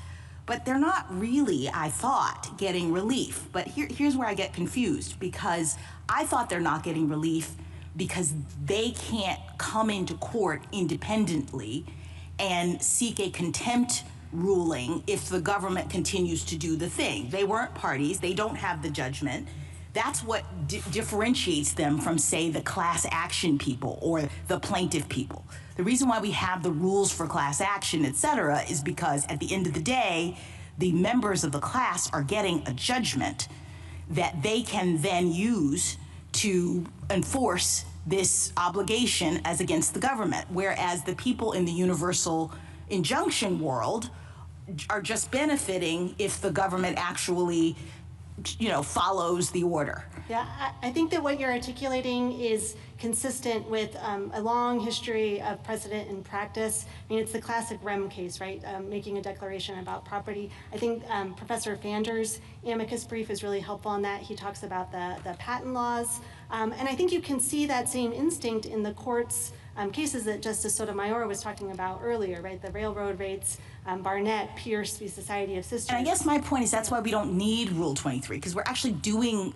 but they're not really, I thought, getting relief. But here's where I get confused, because I thought they're not getting relief because they can't come into court independently and seek a contempt ruling if the government continues to do the thing. They weren't parties, they don't have the judgment. That's what differentiates them from, say, the class action people or the plaintiff people. The reason why we have the rules for class action, et cetera, is because at the end of the day, the members of the class are getting a judgment that they can then use to enforce this obligation as against the government, whereas the people in the universal injunction world are just benefiting if the government actually, you know, follows the order. Yeah, I think that what you're articulating is consistent with a long history of precedent and practice. I mean, it's the classic REM case, right? Making a declaration about property. I think Professor Fander's amicus brief is really helpful on that. He talks about the patent laws. And I think you can see that same instinct in the court's cases that Justice Sotomayor was talking about earlier, right? The railroad rates, Barnett, Pierce, the Society of Sisters. And I guess my point is that's why we don't need Rule 23, because we're actually doing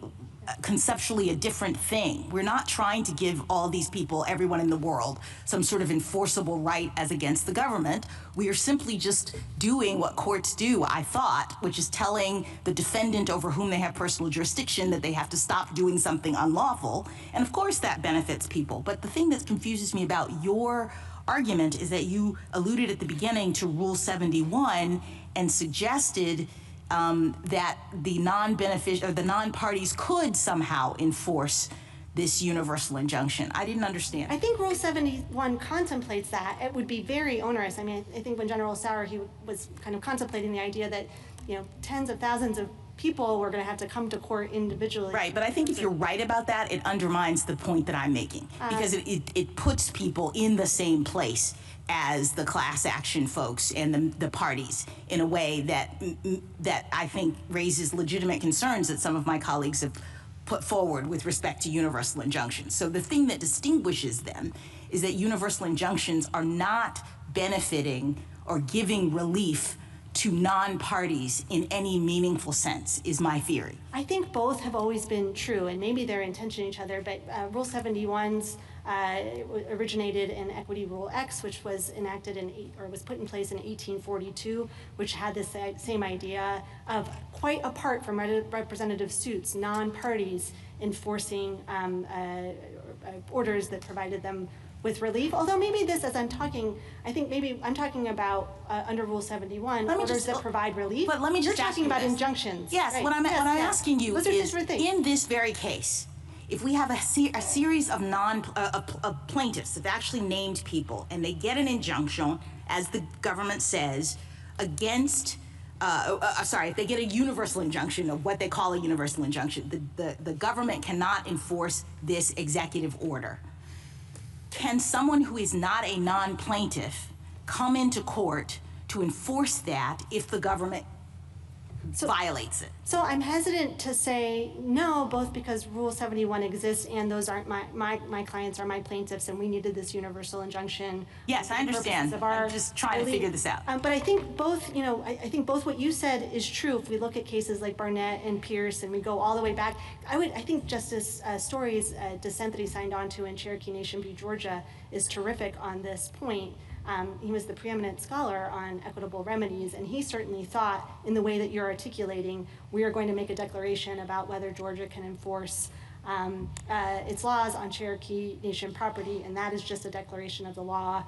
conceptually a different thing. We're not trying to give all these people, everyone in the world, some sort of enforceable right as against the government. We are simply just doing what courts do, I thought, which is telling the defendant over whom they have personal jurisdiction that they have to stop doing something unlawful. And of course that benefits people. But the thing that confuses me about your argument is that you alluded at the beginning to Rule 71 and suggested that the non-parties could somehow enforce this universal injunction. I didn't understand. I think Rule 71 contemplates that. It would be very onerous. I mean, I think when General Sauer, he was kind of contemplating the idea that, you know, tens of thousands of people were going to have to come to court individually. Right, but I think if you're right about that, it undermines the point that I'm making, because it puts people in the same place as the class action folks and the parties in a way that I think raises legitimate concerns that some of my colleagues have put forward with respect to universal injunctions. So the thing that distinguishes them is that universal injunctions are not benefiting or giving relief to non-parties in any meaningful sense, is my theory. I think both have always been true, and maybe they're in tension with each other, but Rule 71's originated in Equity Rule X, which was enacted was put in place in 1842, which had this same idea of, quite apart from representative suits, non-parties enforcing orders that provided them with relief. Although maybe this, as I'm talking, I think maybe I'm talking about under Rule 71, orders that provide relief. But let me just You're talking about this. injunctions. Yes, right. what I'm asking you Those are is, different things. in this very case, if we have a series of plaintiffs that actually named people, and they get an injunction, as the government says, against, if they get a universal injunction, of what they call a universal injunction, the government cannot enforce this executive order. Can someone who is not a non-plaintiff come into court to enforce that if the government violates it? So I'm hesitant to say no, both because Rule 71 exists and those aren't my clients are my plaintiffs, and we needed this universal injunction. Yes, I understand. I'm just trying to figure this out. But I think both, I think both what you said is true. If we look at cases like Barnett and Pierce, and we go all the way back, I think Justice Story's dissent that he signed on to in Cherokee Nation v. Georgia is terrific on this point. He was the preeminent scholar on equitable remedies, and he certainly thought, in the way that you're articulating, we are going to make a declaration about whether Georgia can enforce its laws on Cherokee Nation property, and that is just a declaration of the law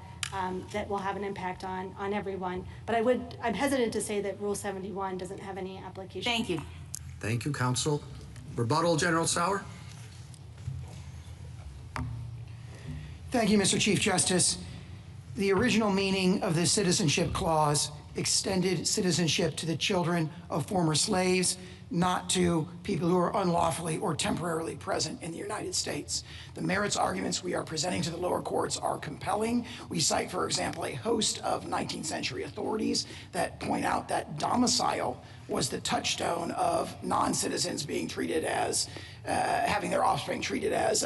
that will have an impact on everyone. But I'm hesitant to say that Rule 71 doesn't have any application. Thank you. Thank you, counsel. Rebuttal, General Sauer. Thank you, Mr. Chief Justice. The original meaning of the Citizenship Clause extended citizenship to the children of former slaves, not to people who are unlawfully or temporarily present in the United States. The merits arguments we are presenting to the lower courts are compelling. We cite, for example, a host of 19th century authorities that point out that domicile was the touchstone of non-citizens being treated as, having their offspring treated as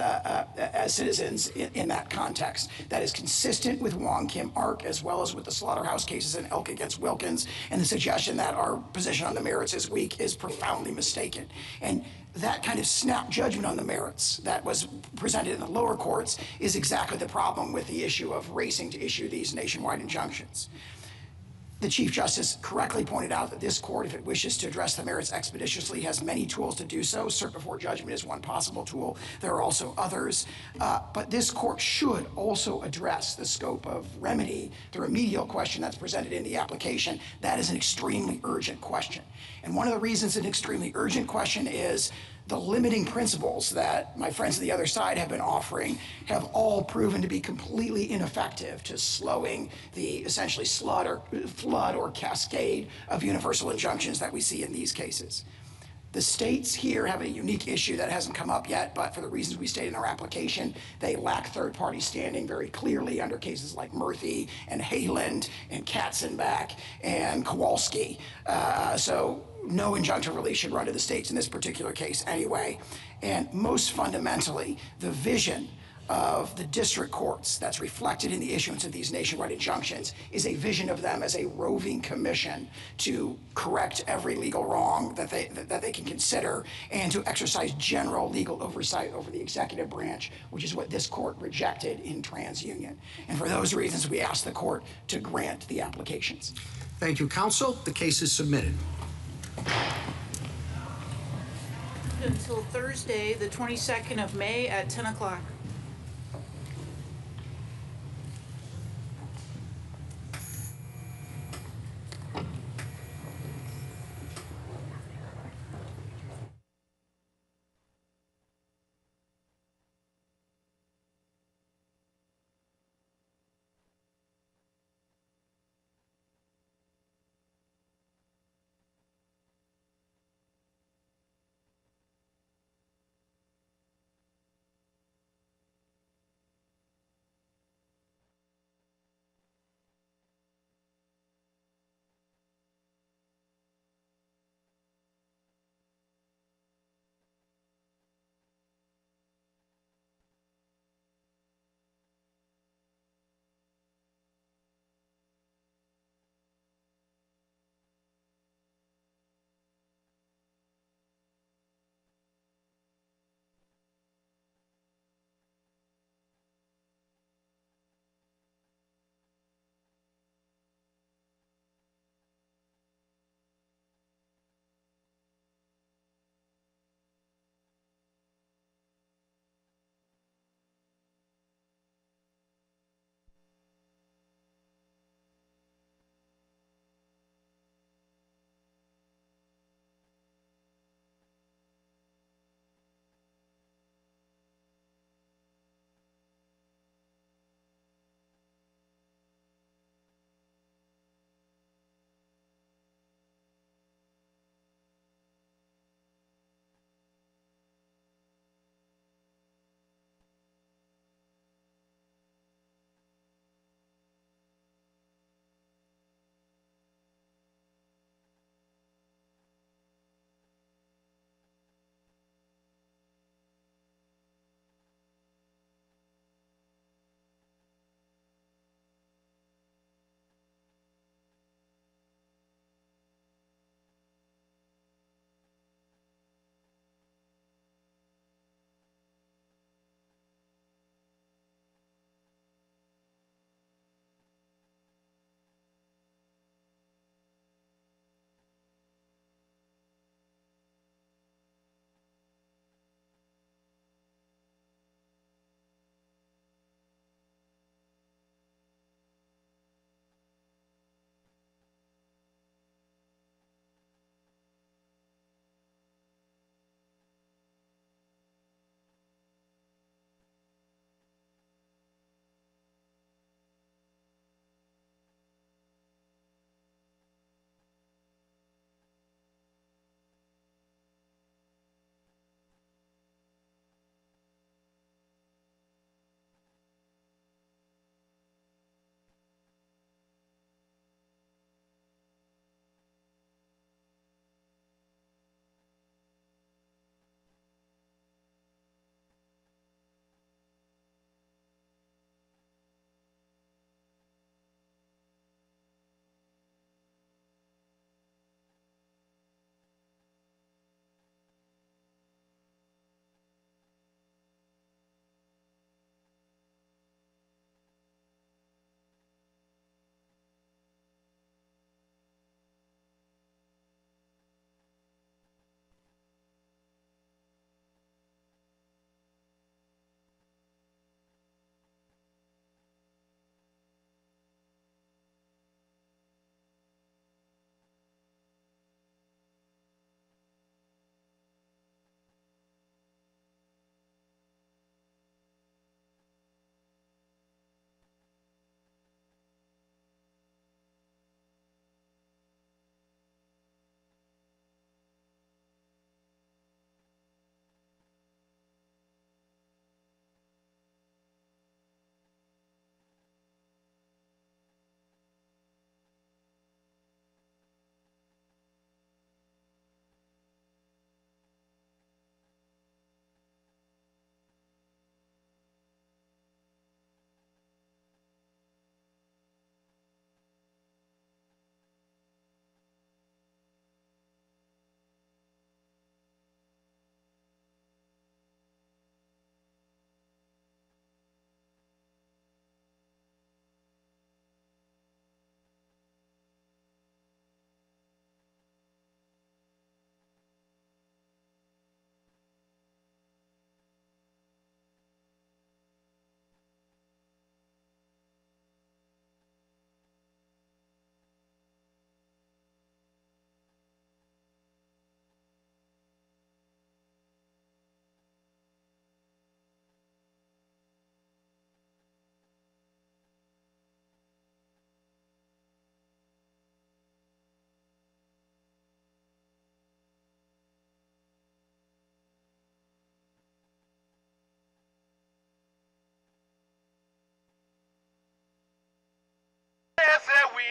citizens in that context. That is consistent with Wong Kim Ark, as well as with the slaughterhouse cases in Elk against Wilkins, and the suggestion that our position on the merits is weak is profoundly mistaken. And that kind of snap judgment on the merits that was presented in the lower courts is exactly the problem with the issue of racing to issue these nationwide injunctions. The Chief Justice correctly pointed out that this court, if it wishes to address the merits expeditiously, has many tools to do so. Cert before judgment is one possible tool. There are also others. But this court should also address the scope of remedy, the remedial question that's presented in the application. That is an extremely urgent question. And one of the reasons it's an extremely urgent question is the limiting principles that my friends on the other side have been offering have all proven to be completely ineffective to slowing the essentially flood or cascade of universal injunctions that we see in these cases. The states here have a unique issue that hasn't come up yet, but for the reasons we state in our application, they lack third-party standing very clearly under cases like Murphy and Hayland and Katzenbach and Kowalski. So no injunctive relief should run to the states in this particular case anyway. And most fundamentally, the vision of the district courts that's reflected in the issuance of these nationwide injunctions is a vision of them as a roving commission to correct every legal wrong that they can consider and to exercise general legal oversight over the executive branch, which is what this court rejected in TransUnion. And for those reasons, we ask the court to grant the applications. Thank you, counsel. The case is submitted. Until Thursday, the 22nd of May at 10 o'clock.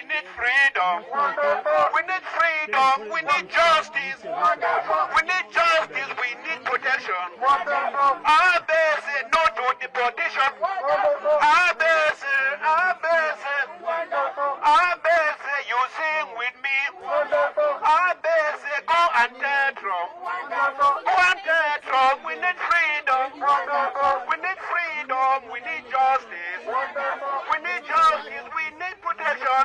need freedom. We need freedom. We need justice. We need justice. We need protection. ABC, no to deportation. ABC, ABC, you sing with me. ABC, go and take Trump. Go and take Trump. We need freedom. We need freedom. We need justice. We need justice. We need protection.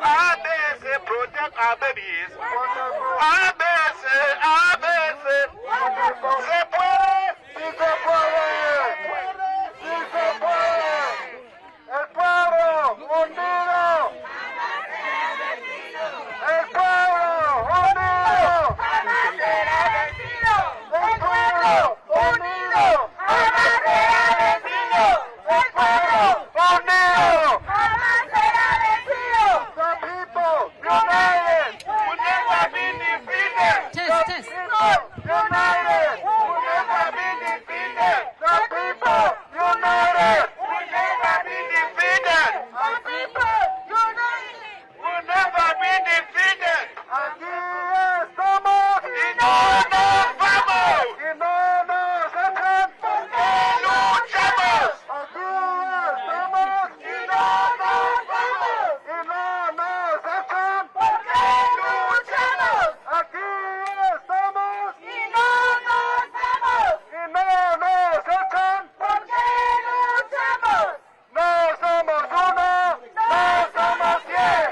ABC, protect our babies. ABC, ABC. Se puede. Sí se puede. Sí se puede. El pueblo unido. El pueblo unido. Jamás será vencido. El pueblo unido. Jamás será vencido. El pueblo unido. Jamás será vencido. The people united will never be defeated. The people united will never be defeated. The people united will never be defeated. The people united will never be defeated. Aquí estamos y no nos vamos. Y no nos echan porque luchamos. Aquí estamos y no nos vamos. Y no nos echan porque luchamos. Aquí estamos y no nos vamos. Y no nos echan porque luchamos. No somos uno, no somos 10.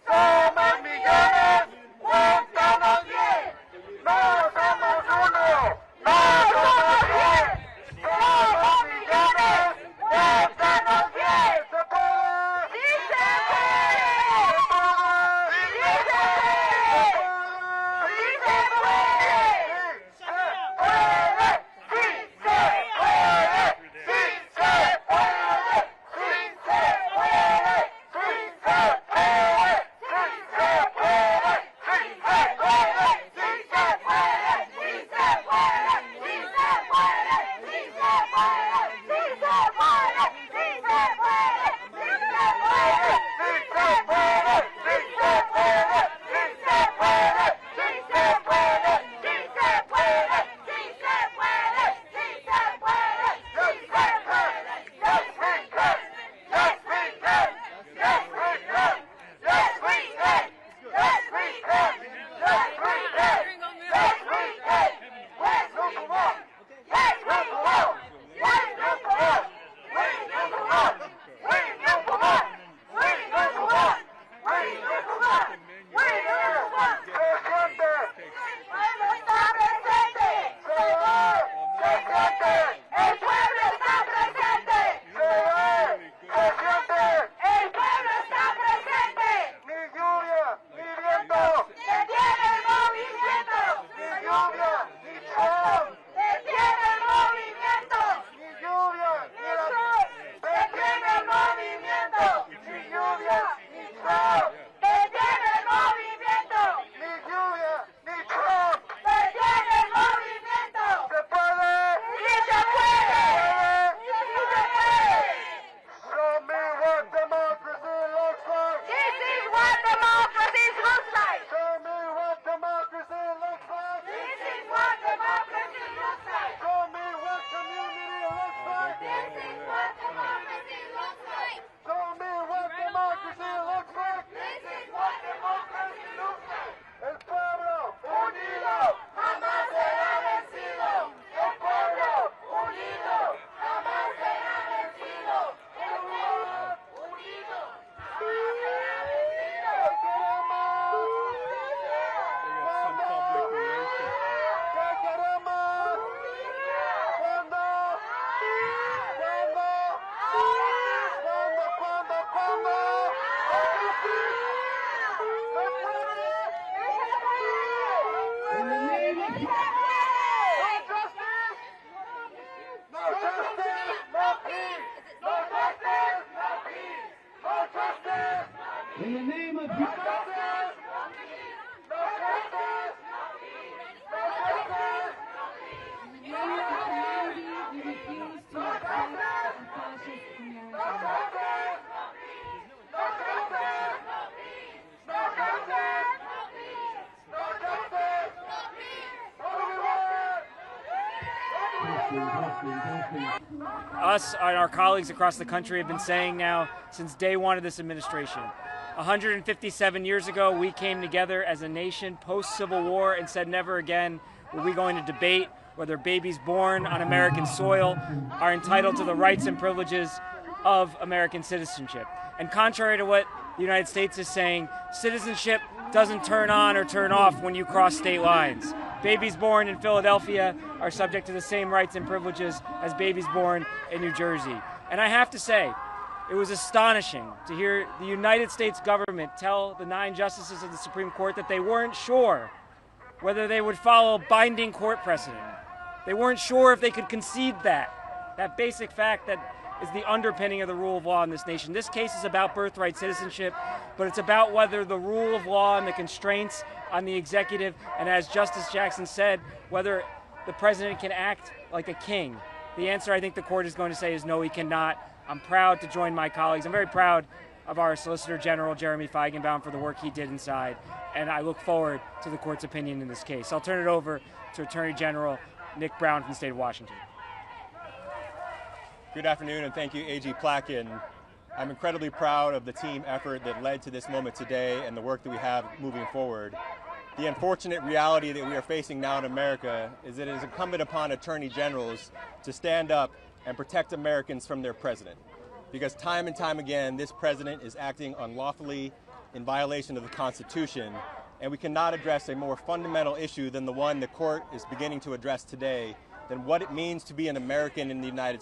Somos millones, cuéntanos bien. No somos uno, no somos 10. Somos millones, cuéntanos bien. ¿Se puede? ¡Sí se puede! ¡Sí se puede! ¡Sí se puede! ¡Sí se puede! ¡Sí se puede! ¡Sí se puede! ¡Sí se puede! ¡Sí se puede! Us and our colleagues across the country have been saying now since day one of this administration. 157 years ago, we came together as a nation post-Civil War and said never again were we going to debate whether babies born on American soil are entitled to the rights and privileges of American citizenship. And contrary to what the United States is saying, citizenship doesn't turn on or turn off when you cross state lines. Babies born in Philadelphia are subject to the same rights and privileges as babies born in New Jersey. And I have to say, it was astonishing to hear the United States government tell the 9 justices of the Supreme Court that they weren't sure whether they would follow binding court precedent. They weren't sure if they could concede that basic fact that is the underpinning of the rule of law in this nation. This case is about birthright citizenship, but it's about whether the rule of law and the constraints on the executive, and as Justice Jackson said, whether the president can act like a king. The answer I think the court is going to say is no, he cannot. I'm proud to join my colleagues. I'm very proud of our Solicitor General, Jeremy Feigenbaum, for the work he did inside, and I look forward to the court's opinion in this case. I'll turn it over to Attorney General Nick Brown from the state of Washington. Good afternoon, and thank you, AG Plotkin. I'm incredibly proud of the team effort that led to this moment today and the work that we have moving forward. The unfortunate reality that we are facing now in America is that it is incumbent upon attorney generals to stand up and protect Americans from their president. Because time and time again, this president is acting unlawfully in violation of the Constitution, and we cannot address a more fundamental issue than the one the court is beginning to address today, than what it means to be an American in the United States.